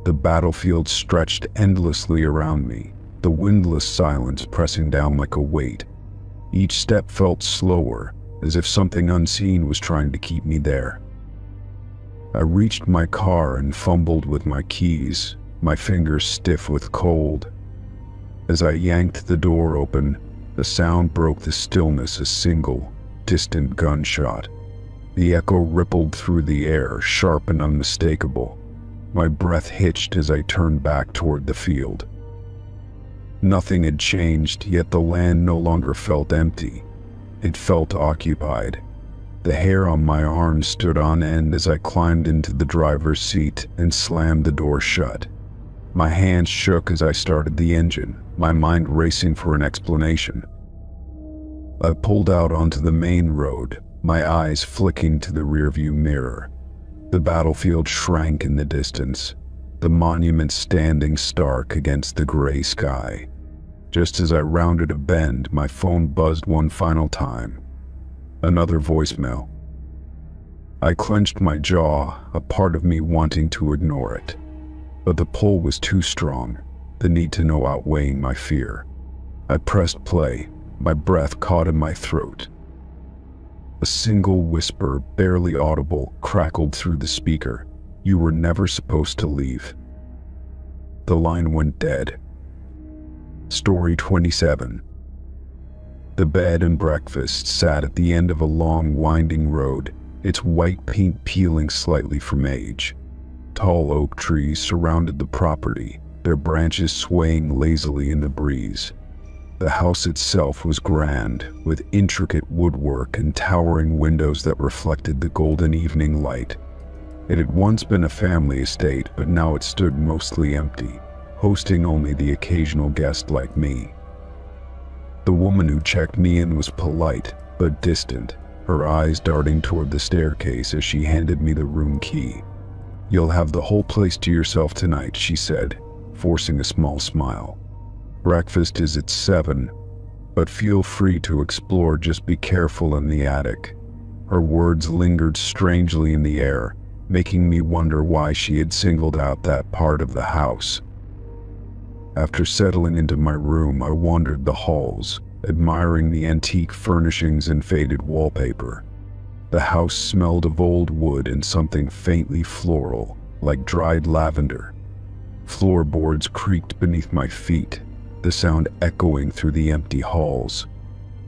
The battlefield stretched endlessly around me, the windless silence pressing down like a weight. Each step felt slower, as if something unseen was trying to keep me there. I reached my car and fumbled with my keys, my fingers stiff with cold. As I yanked the door open, the sound broke the stillness, a single, distant gunshot. The echo rippled through the air, sharp and unmistakable. My breath hitched as I turned back toward the field. Nothing had changed, yet the land no longer felt empty. It felt occupied. The hair on my arm stood on end as I climbed into the driver's seat and slammed the door shut. My hands shook as I started the engine, my mind racing for an explanation. I pulled out onto the main road, my eyes flicking to the rearview mirror. The battlefield shrank in the distance, the monument standing stark against the gray sky. Just as I rounded a bend, my phone buzzed one final time. Another voicemail. I clenched my jaw, a part of me wanting to ignore it. But the pull was too strong, the need to know outweighing my fear. I pressed play, my breath caught in my throat. A single whisper, barely audible, crackled through the speaker. "You were never supposed to leave." The line went dead. Story 27. The bed and breakfast sat at the end of a long, winding road, its white paint peeling slightly from age. Tall oak trees surrounded the property, their branches swaying lazily in the breeze. The house itself was grand, with intricate woodwork and towering windows that reflected the golden evening light. It had once been a family estate, but now it stood mostly empty, hosting only the occasional guest like me. The woman who checked me in was polite, but distant, her eyes darting toward the staircase as she handed me the room key. "You'll have the whole place to yourself tonight," she said, forcing a small smile. "Breakfast is at 7, but feel free to explore, just be careful in the attic." Her words lingered strangely in the air, making me wonder why she had singled out that part of the house. After settling into my room, I wandered the halls, admiring the antique furnishings and faded wallpaper. The house smelled of old wood and something faintly floral, like dried lavender. Floorboards creaked beneath my feet, the sound echoing through the empty halls.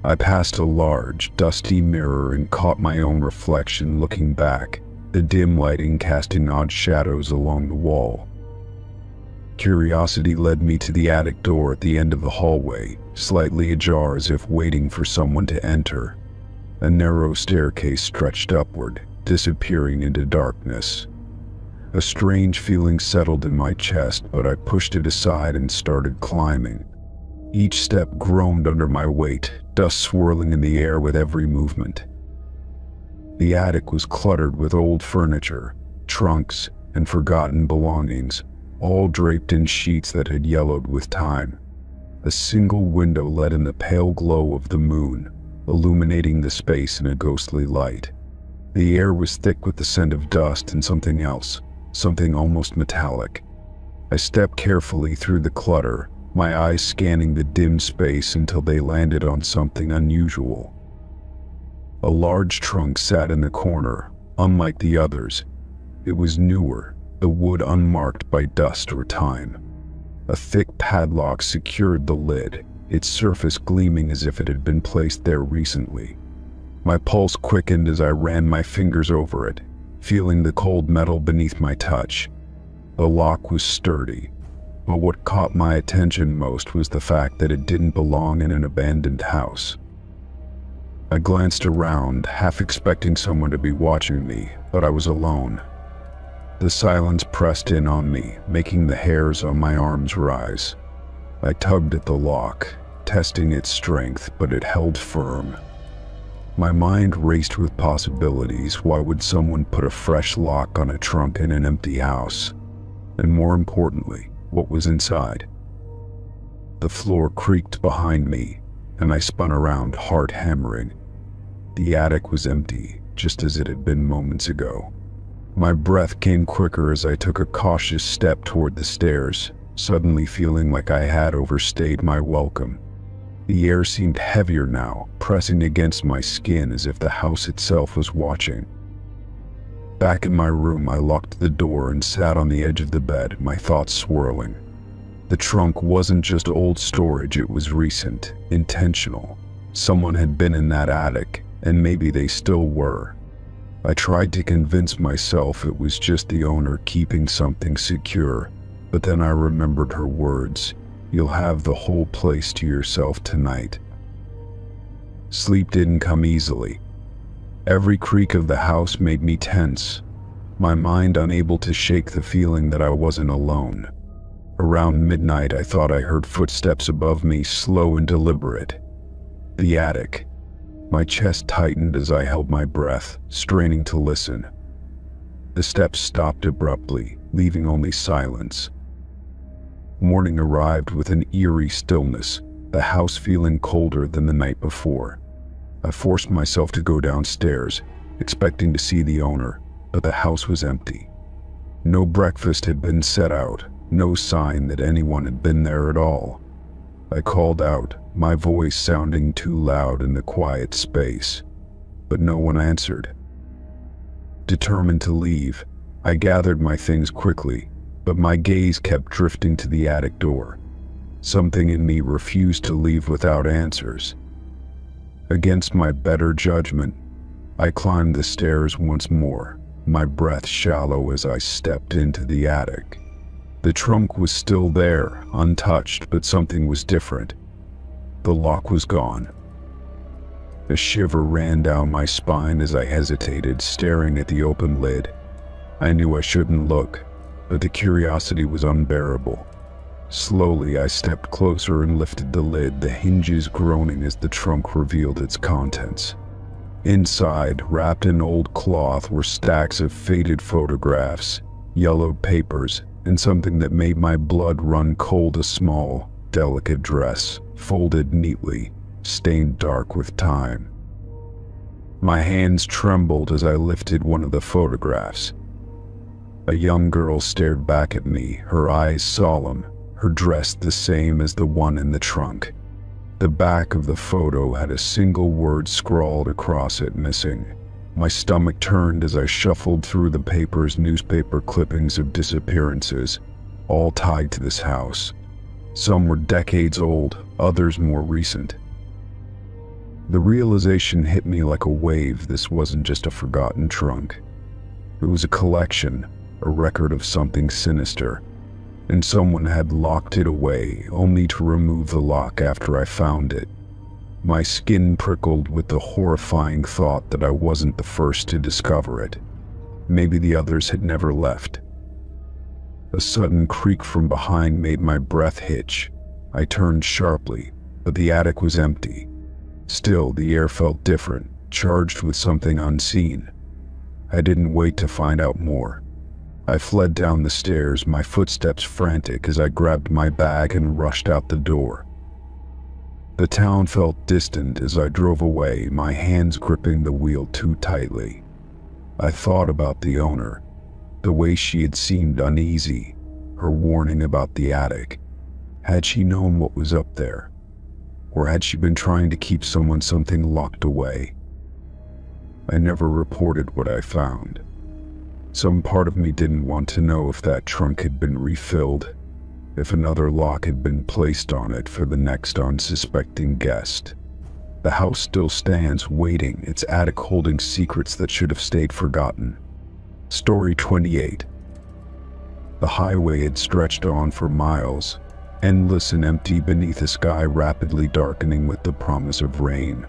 I passed a large, dusty mirror and caught my own reflection looking back, the dim lighting casting odd shadows along the wall. Curiosity led me to the attic door at the end of the hallway, slightly ajar as if waiting for someone to enter. A narrow staircase stretched upward, disappearing into darkness. A strange feeling settled in my chest, but I pushed it aside and started climbing. Each step groaned under my weight, dust swirling in the air with every movement. The attic was cluttered with old furniture, trunks, and forgotten belongings, all draped in sheets that had yellowed with time. A single window let in the pale glow of the moon, illuminating the space in a ghostly light. The air was thick with the scent of dust and something else, something almost metallic. I stepped carefully through the clutter, my eyes scanning the dim space until they landed on something unusual. A large trunk sat in the corner, unlike the others. It was newer, the wood unmarked by dust or time. A thick padlock secured the lid, its surface gleaming as if it had been placed there recently. My pulse quickened as I ran my fingers over it, feeling the cold metal beneath my touch. The lock was sturdy, but what caught my attention most was the fact that it didn't belong in an abandoned house. I glanced around, half expecting someone to be watching me, but I was alone. The silence pressed in on me, making the hairs on my arms rise. I tugged at the lock, testing its strength, but it held firm. My mind raced with possibilities. Why would someone put a fresh lock on a trunk in an empty house? And more importantly, what was inside? The floor creaked behind me, and I spun around, heart hammering. The attic was empty, just as it had been moments ago. My breath came quicker as I took a cautious step toward the stairs, suddenly feeling like I had overstayed my welcome. The air seemed heavier now, pressing against my skin as if the house itself was watching. Back in my room, I locked the door and sat on the edge of the bed, my thoughts swirling. The trunk wasn't just old storage, it was recent, intentional. Someone had been in that attic, and maybe they still were. I tried to convince myself it was just the owner keeping something secure, but then I remembered her words. You'll have the whole place to yourself tonight. Sleep didn't come easily. Every creak of the house made me tense, my mind unable to shake the feeling that I wasn't alone. Around midnight, I thought I heard footsteps above me, slow and deliberate. The attic. My chest tightened as I held my breath, straining to listen. The steps stopped abruptly, leaving only silence. Morning arrived with an eerie stillness, the house feeling colder than the night before. I forced myself to go downstairs, expecting to see the owner, but the house was empty. No breakfast had been set out, no sign that anyone had been there at all. I called out, my voice sounding too loud in the quiet space, but no one answered. Determined to leave, I gathered my things quickly, but my gaze kept drifting to the attic door. Something in me refused to leave without answers. Against my better judgment, I climbed the stairs once more, my breath shallow as I stepped into the attic. The trunk was still there, untouched, but something was different. The lock was gone. A shiver ran down my spine as I hesitated, staring at the open lid. I knew I shouldn't look, but the curiosity was unbearable. Slowly, I stepped closer and lifted the lid, the hinges groaning as the trunk revealed its contents. Inside, wrapped in old cloth, were stacks of faded photographs, yellowed papers, and something that made my blood run cold, a small, delicate dress, folded neatly, stained dark with time. My hands trembled as I lifted one of the photographs. A young girl stared back at me, her eyes solemn, her dress the same as the one in the trunk. The back of the photo had a single word scrawled across it, missing. My stomach turned as I shuffled through the papers, newspaper clippings of disappearances, all tied to this house. Some were decades old, others more recent. The realization hit me like a wave. This wasn't just a forgotten trunk. It was a collection, a record of something sinister, and someone had locked it away, only to remove the lock after I found it. My skin prickled with the horrifying thought that I wasn't the first to discover it. Maybe the others had never left. A sudden creak from behind made my breath hitch. I turned sharply, but the attic was empty. Still, the air felt different, charged with something unseen. I didn't wait to find out more. I fled down the stairs, my footsteps frantic as I grabbed my bag and rushed out the door. The town felt distant as I drove away, my hands gripping the wheel too tightly. I thought about the owner, the way she had seemed uneasy, her warning about the attic. Had she known what was up there? Or had she been trying to keep something locked away? I never reported what I found. Some part of me didn't want to know if that trunk had been refilled, if another lock had been placed on it for the next unsuspecting guest. The house still stands, waiting, its attic holding secrets that should have stayed forgotten. Story 28. The highway had stretched on for miles, endless and empty beneath a sky rapidly darkening with the promise of rain.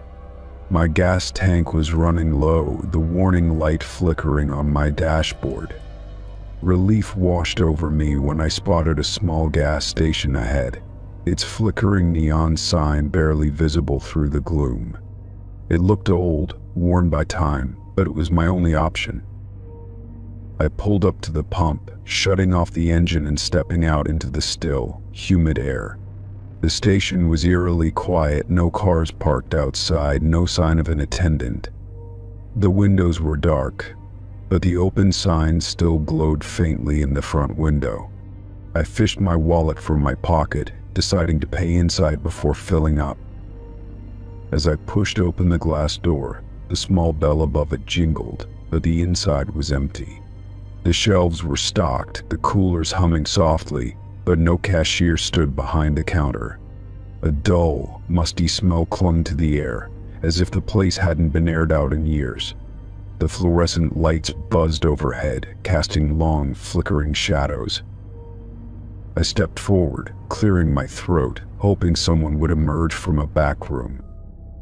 My gas tank was running low, the warning light flickering on my dashboard. Relief washed over me when I spotted a small gas station ahead, its flickering neon sign barely visible through the gloom. It looked old, worn by time, but it was my only option. I pulled up to the pump, shutting off the engine and stepping out into the still, humid air. The station was eerily quiet, no cars parked outside, no sign of an attendant. The windows were dark, but the open sign still glowed faintly in the front window. I fished my wallet from my pocket, deciding to pay inside before filling up. As I pushed open the glass door, the small bell above it jingled, but the inside was empty. The shelves were stocked, the coolers humming softly, but no cashier stood behind the counter. A dull, musty smell clung to the air, as if the place hadn't been aired out in years. The fluorescent lights buzzed overhead, casting long, flickering shadows. I stepped forward, clearing my throat, hoping someone would emerge from a back room.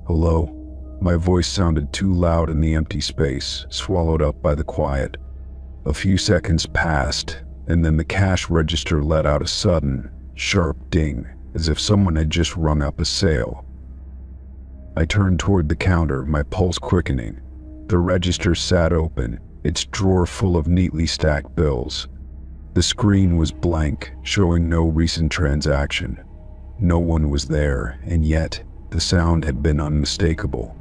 "Hello?" My voice sounded too loud in the empty space, swallowed up by the quiet. A few seconds passed, and then the cash register let out a sudden, sharp ding, as if someone had just rung up a sale. I turned toward the counter, my pulse quickening. The register sat open, its drawer full of neatly stacked bills. The screen was blank, showing no recent transaction. No one was there, and yet the sound had been unmistakable.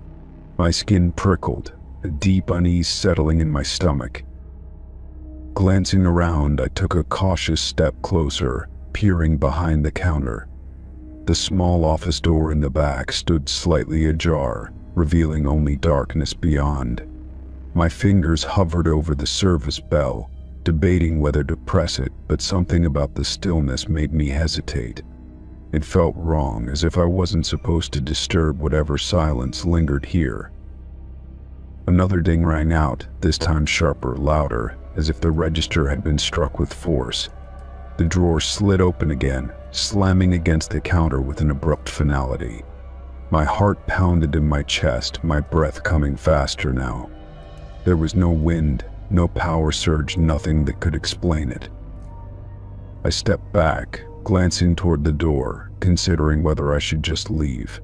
My skin prickled, a deep unease settling in my stomach. Glancing around, I took a cautious step closer, peering behind the counter. The small office door in the back stood slightly ajar, revealing only darkness beyond. My fingers hovered over the service bell, debating whether to press it, but something about the stillness made me hesitate. It felt wrong, as if I wasn't supposed to disturb whatever silence lingered here. Another ding rang out, this time sharper, louder, as if the register had been struck with force. The drawer slid open again, slamming against the counter with an abrupt finality. My heart pounded in my chest, my breath coming faster now. There was no wind, no power surge, nothing that could explain it. I stepped back, glancing toward the door, considering whether I should just leave.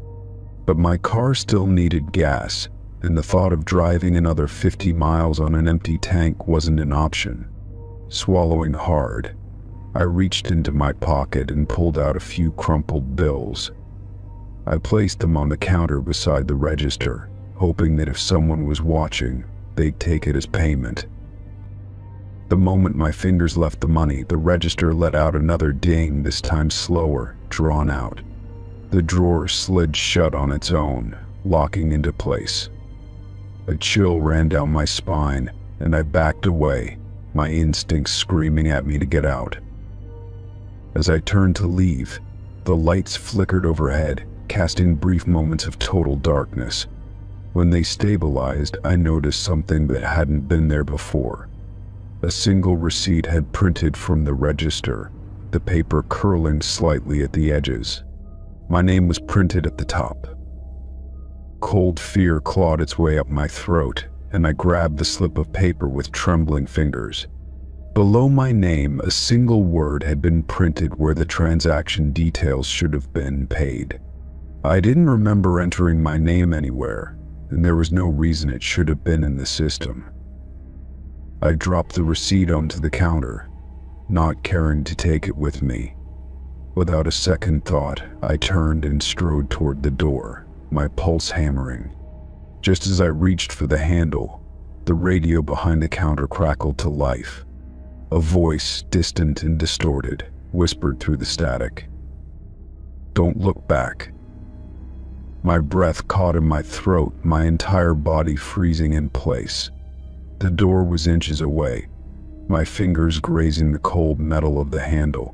But my car still needed gas, and the thought of driving another 50 miles on an empty tank wasn't an option. Swallowing hard, I reached into my pocket and pulled out a few crumpled bills. I placed them on the counter beside the register, hoping that if someone was watching, they'd take it as payment. The moment my fingers left the money, the register let out another ding, this time slower, drawn out. The drawer slid shut on its own, locking into place. A chill ran down my spine, and I backed away, my instincts screaming at me to get out. As I turned to leave, the lights flickered overhead, casting brief moments of total darkness. When they stabilized, I noticed something that hadn't been there before. A single receipt had printed from the register, the paper curling slightly at the edges. My name was printed at the top. Cold fear clawed its way up my throat, and I grabbed the slip of paper with trembling fingers. Below my name, a single word had been printed where the transaction details should have been paid. I didn't remember entering my name anywhere, and there was no reason it should have been in the system. I dropped the receipt onto the counter, not caring to take it with me. Without a second thought, I turned and strode toward the door, my pulse hammering. Just as I reached for the handle, the radio behind the counter crackled to life. A voice, distant and distorted, whispered through the static. "Don't look back." My breath caught in my throat, my entire body freezing in place. The door was inches away, my fingers grazing the cold metal of the handle.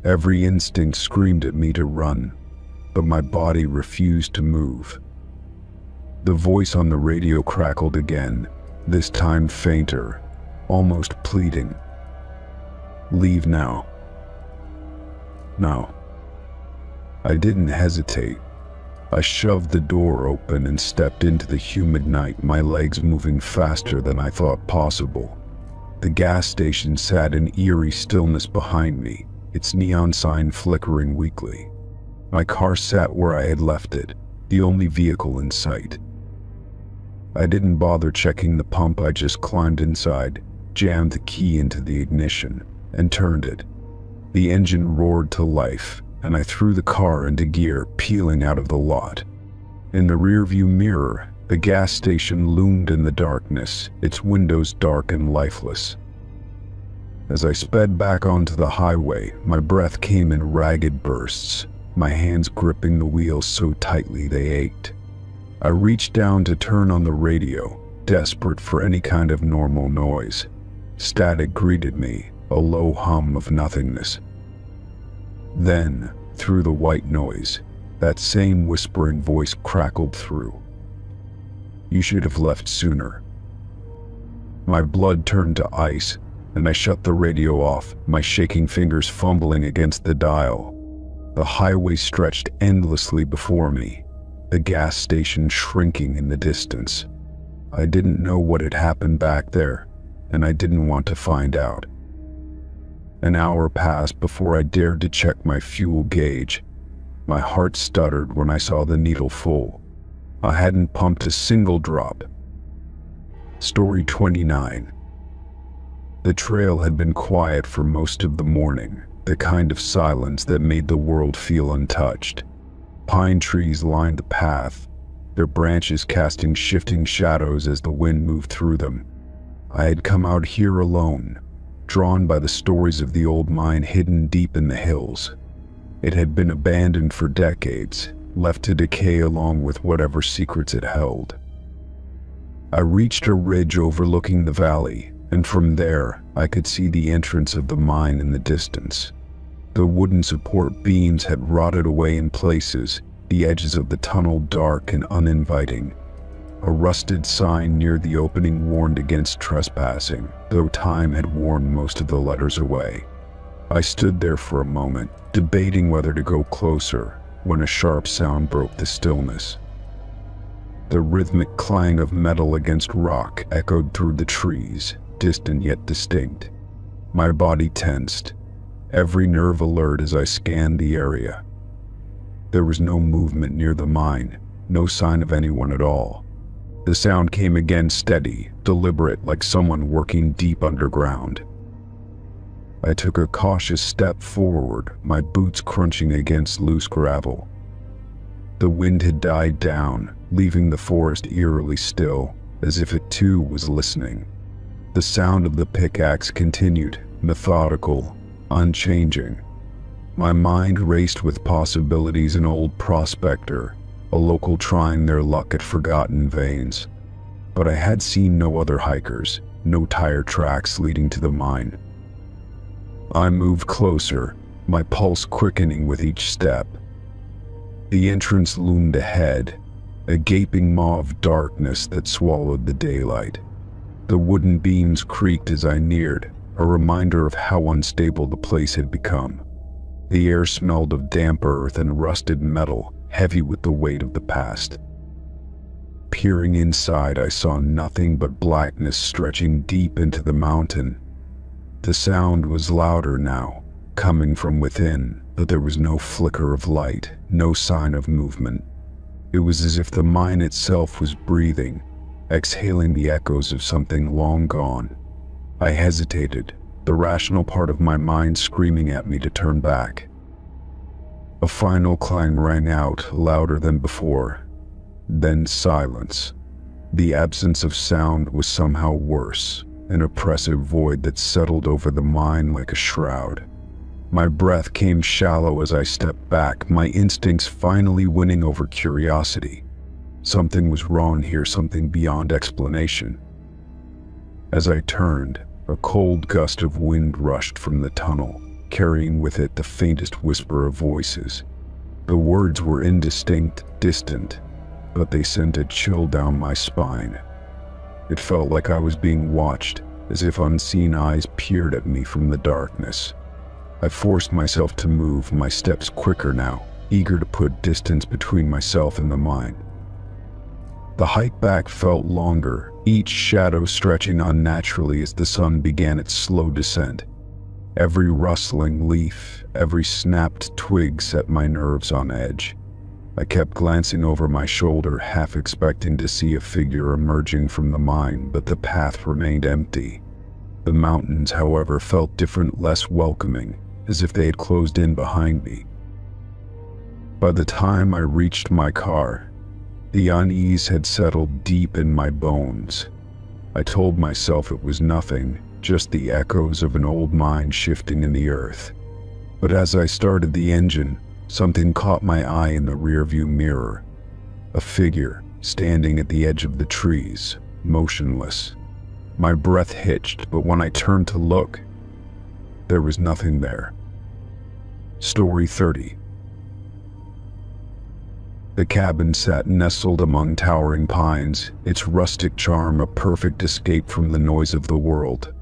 Every instinct screamed at me to run, but my body refused to move. The voice on the radio crackled again, this time fainter, almost pleading. "Leave now. Now." I didn't hesitate. I shoved the door open and stepped into the humid night, my legs moving faster than I thought possible. The gas station sat in eerie stillness behind me, its neon sign flickering weakly. My car sat where I had left it, the only vehicle in sight. I didn't bother checking the pump. I just climbed inside, jammed the key into the ignition, and turned it. The engine roared to life, and I threw the car into gear, peeling out of the lot. In the rearview mirror, the gas station loomed in the darkness, its windows dark and lifeless. As I sped back onto the highway, my breath came in ragged bursts, my hands gripping the wheels so tightly they ached. I reached down to turn on the radio, desperate for any kind of normal noise. Static greeted me, a low hum of nothingness. Then, through the white noise, that same whispering voice crackled through. "You should have left sooner." My blood turned to ice, and I shut the radio off, my shaking fingers fumbling against the dial. The highway stretched endlessly before me, the gas station shrinking in the distance. I didn't know what had happened back there, and I didn't want to find out. An hour passed before I dared to check my fuel gauge. My heart stuttered when I saw the needle full. I hadn't pumped a single drop. Story 29. The trail had been quiet for most of the morning, the kind of silence that made the world feel untouched. Pine trees lined the path, their branches casting shifting shadows as the wind moved through them. I had come out here alone, drawn by the stories of the old mine hidden deep in the hills. It had been abandoned for decades, left to decay along with whatever secrets it held. I reached a ridge overlooking the valley, and from there I could see the entrance of the mine in the distance. The wooden support beams had rotted away in places, the edges of the tunnel dark and uninviting. A rusted sign near the opening warned against trespassing, though time had worn most of the letters away. I stood there for a moment, debating whether to go closer, when a sharp sound broke the stillness. The rhythmic clang of metal against rock echoed through the trees, distant yet distinct. My body tensed, every nerve alert as I scanned the area. There was no movement near the mine, no sign of anyone at all. The sound came again, steady, deliberate, like someone working deep underground. I took a cautious step forward, my boots crunching against loose gravel. The wind had died down, leaving the forest eerily still, as if it too was listening. The sound of the pickaxe continued, methodical, unchanging. My mind raced with possibilities: an old prospector, a local trying their luck at forgotten veins. But I had seen no other hikers, no tire tracks leading to the mine. I moved closer, my pulse quickening with each step. The entrance loomed ahead, a gaping maw of darkness that swallowed the daylight. The wooden beams creaked as I neared, a reminder of how unstable the place had become. The air smelled of damp earth and rusted metal, heavy with the weight of the past. Peering inside, I saw nothing but blackness stretching deep into the mountain. The sound was louder now, coming from within, but there was no flicker of light, no sign of movement. It was as if the mine itself was breathing, exhaling the echoes of something long gone. I hesitated, the rational part of my mind screaming at me to turn back. A final clang rang out, louder than before. Then silence. The absence of sound was somehow worse, an oppressive void that settled over the mind like a shroud. My breath came shallow as I stepped back, my instincts finally winning over curiosity. Something was wrong here, something beyond explanation. As I turned, a cold gust of wind rushed from the tunnel, carrying with it the faintest whisper of voices. The words were indistinct, distant, but they sent a chill down my spine. It felt like I was being watched, as if unseen eyes peered at me from the darkness. I forced myself to move, my steps quicker now, eager to put distance between myself and the mind. The hike back felt longer, each shadow stretching unnaturally as the sun began its slow descent. Every rustling leaf, every snapped twig set my nerves on edge. I kept glancing over my shoulder, half expecting to see a figure emerging from the mine, but the path remained empty. The mountains, however, felt different, less welcoming, as if they had closed in behind me. By the time I reached my car, the unease had settled deep in my bones. I told myself it was nothing, just the echoes of an old mind shifting in the earth. But as I started the engine, something caught my eye in the rearview mirror. A figure standing at the edge of the trees, motionless. My breath hitched, but when I turned to look, there was nothing there. Story 30. The cabin sat nestled among towering pines, its rustic charm a perfect escape from the noise of the world.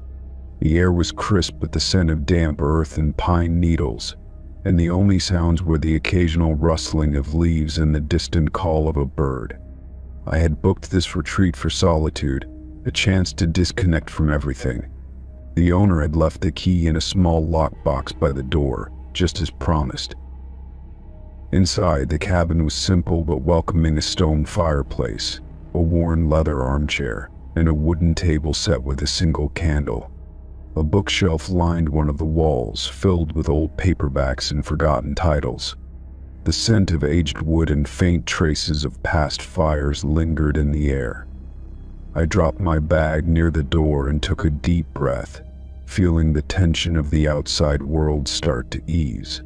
The air was crisp with the scent of damp earth and pine needles, and the only sounds were the occasional rustling of leaves and the distant call of a bird. I had booked this retreat for solitude, a chance to disconnect from everything. The owner had left the key in a small lockbox by the door, just as promised. Inside, the cabin was simple but welcoming: a stone fireplace, a worn leather armchair, and a wooden table set with a single candle. A bookshelf lined one of the walls, filled with old paperbacks and forgotten titles. The scent of aged wood and faint traces of past fires lingered in the air. I dropped my bag near the door and took a deep breath, feeling the tension of the outside world start to ease.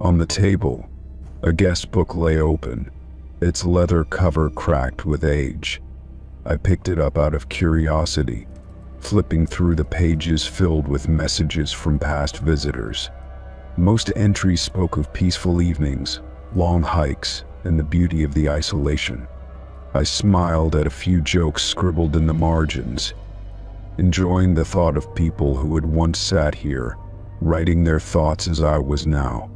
On the table, a guest book lay open, its leather cover cracked with age. I picked it up out of curiosity, flipping through the pages filled with messages from past visitors. Most entries spoke of peaceful evenings, long hikes, and the beauty of the isolation. I smiled at a few jokes scribbled in the margins, enjoying the thought of people who had once sat here, writing their thoughts as I was now.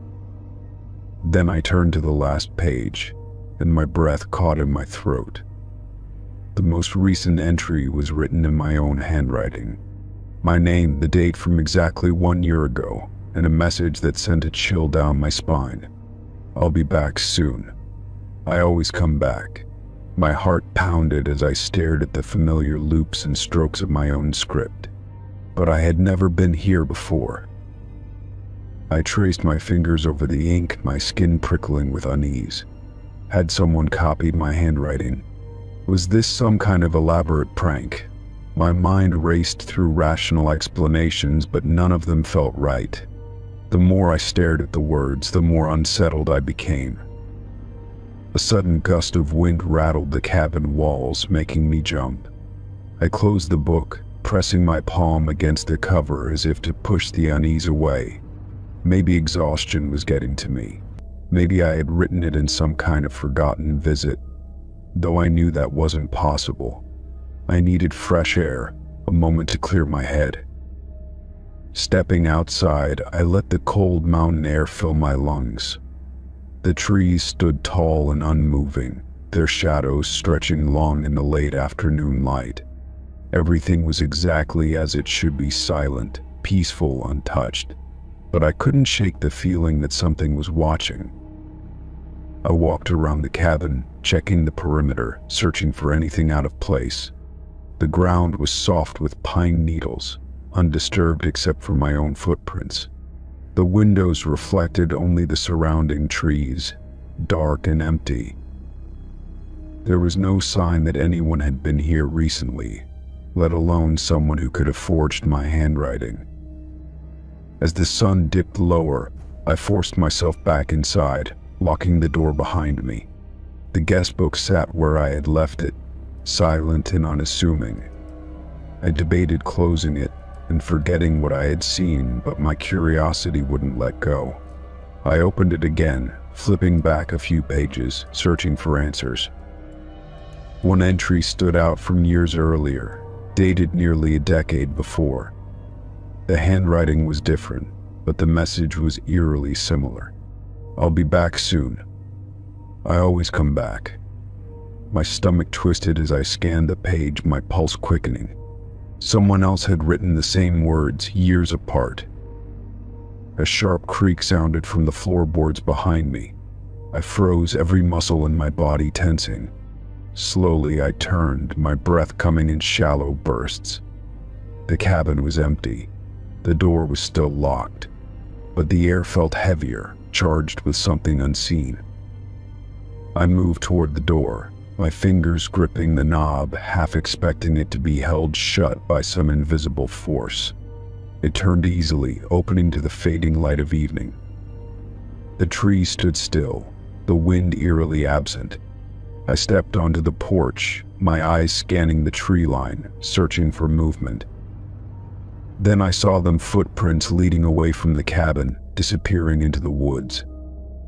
Then I turned to the last page, and my breath caught in my throat. The most recent entry was written in my own handwriting. My name, the date from exactly 1 year ago, and a message that sent a chill down my spine. I'll be back soon. I always come back. My heart pounded as I stared at the familiar loops and strokes of my own script. But I had never been here before. I traced my fingers over the ink, my skin prickling with unease. Had someone copied my handwriting? Was this some kind of elaborate prank? My mind raced through rational explanations, but none of them felt right. The more I stared at the words, the more unsettled I became. A sudden gust of wind rattled the cabin walls, making me jump. I closed the book, pressing my palm against the cover as if to push the unease away. Maybe exhaustion was getting to me. Maybe I had written it in some kind of forgotten visit, though I knew that wasn't possible. I needed fresh air, a moment to clear my head. Stepping outside, I let the cold mountain air fill my lungs. The trees stood tall and unmoving, their shadows stretching long in the late afternoon light. Everything was exactly as it should be: silent, peaceful, untouched. But I couldn't shake the feeling that something was watching. I walked around the cabin, checking the perimeter, searching for anything out of place. The ground was soft with pine needles, undisturbed except for my own footprints. The windows reflected only the surrounding trees, dark and empty. There was no sign that anyone had been here recently, let alone someone who could have forged my handwriting. As the sun dipped lower, I forced myself back inside, locking the door behind me. The guest book sat where I had left it, silent and unassuming. I debated closing it and forgetting what I had seen, but my curiosity wouldn't let go. I opened it again, flipping back a few pages, searching for answers. One entry stood out from years earlier, dated nearly a decade before. The handwriting was different, but the message was eerily similar. "I'll be back soon. I always come back." My stomach twisted as I scanned the page, my pulse quickening. Someone else had written the same words, years apart. A sharp creak sounded from the floorboards behind me. I froze, every muscle in my body tensing. Slowly I turned, my breath coming in shallow bursts. The cabin was empty. The door was still locked, but the air felt heavier, charged with something unseen. I moved toward the door, my fingers gripping the knob, half expecting it to be held shut by some invisible force. It turned easily, opening to the fading light of evening. The trees stood still, the wind eerily absent. I stepped onto the porch, my eyes scanning the tree line, searching for movement. Then I saw them footprints leading away from the cabin, disappearing into the woods.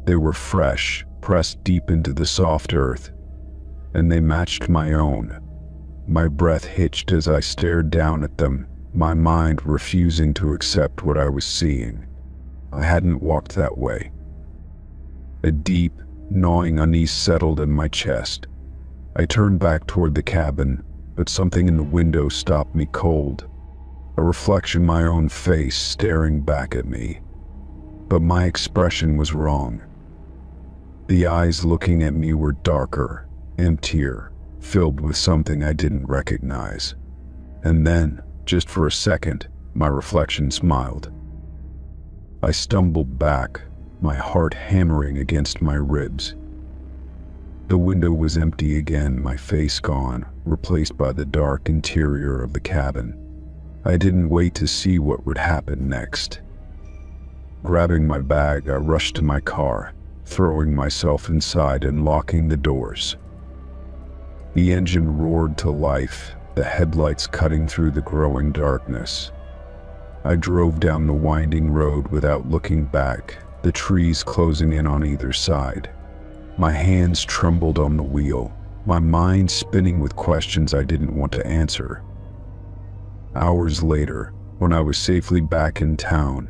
They were fresh, pressed deep into the soft earth, and they matched my own. My breath hitched as I stared down at them, my mind refusing to accept what I was seeing. I hadn't walked that way. A deep, gnawing unease settled in my chest. I turned back toward the cabin, but something in the window stopped me cold. A reflection of my own face staring back at me. But my expression was wrong. The eyes looking at me were darker, emptier, filled with something I didn't recognize. And then, just for a second, my reflection smiled. I stumbled back, my heart hammering against my ribs. The window was empty again, my face gone, replaced by the dark interior of the cabin. I didn't wait to see what would happen next. Grabbing my bag, I rushed to my car, throwing myself inside and locking the doors. The engine roared to life, the headlights cutting through the growing darkness. I drove down the winding road without looking back, the trees closing in on either side. My hands trembled on the wheel, my mind spinning with questions I didn't want to answer. Hours later, when I was safely back in town,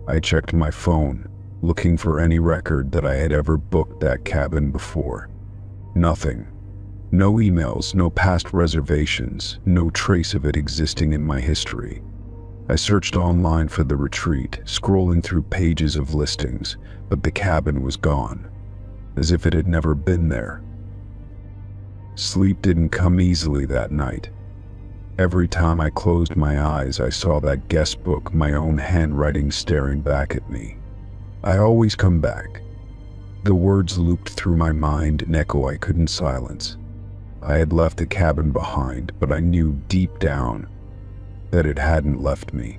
I checked my phone, looking for any record that I had ever booked that cabin before. Nothing. No emails, no past reservations, no trace of it existing in my history. I searched online for the retreat, scrolling through pages of listings, but the cabin was gone, as if it had never been there. Sleep didn't come easily that night. Every time I closed my eyes, I saw that guest book, my own handwriting staring back at me. I always come back. The words looped through my mind, an echo I couldn't silence. I had left the cabin behind, but I knew deep down that it hadn't left me.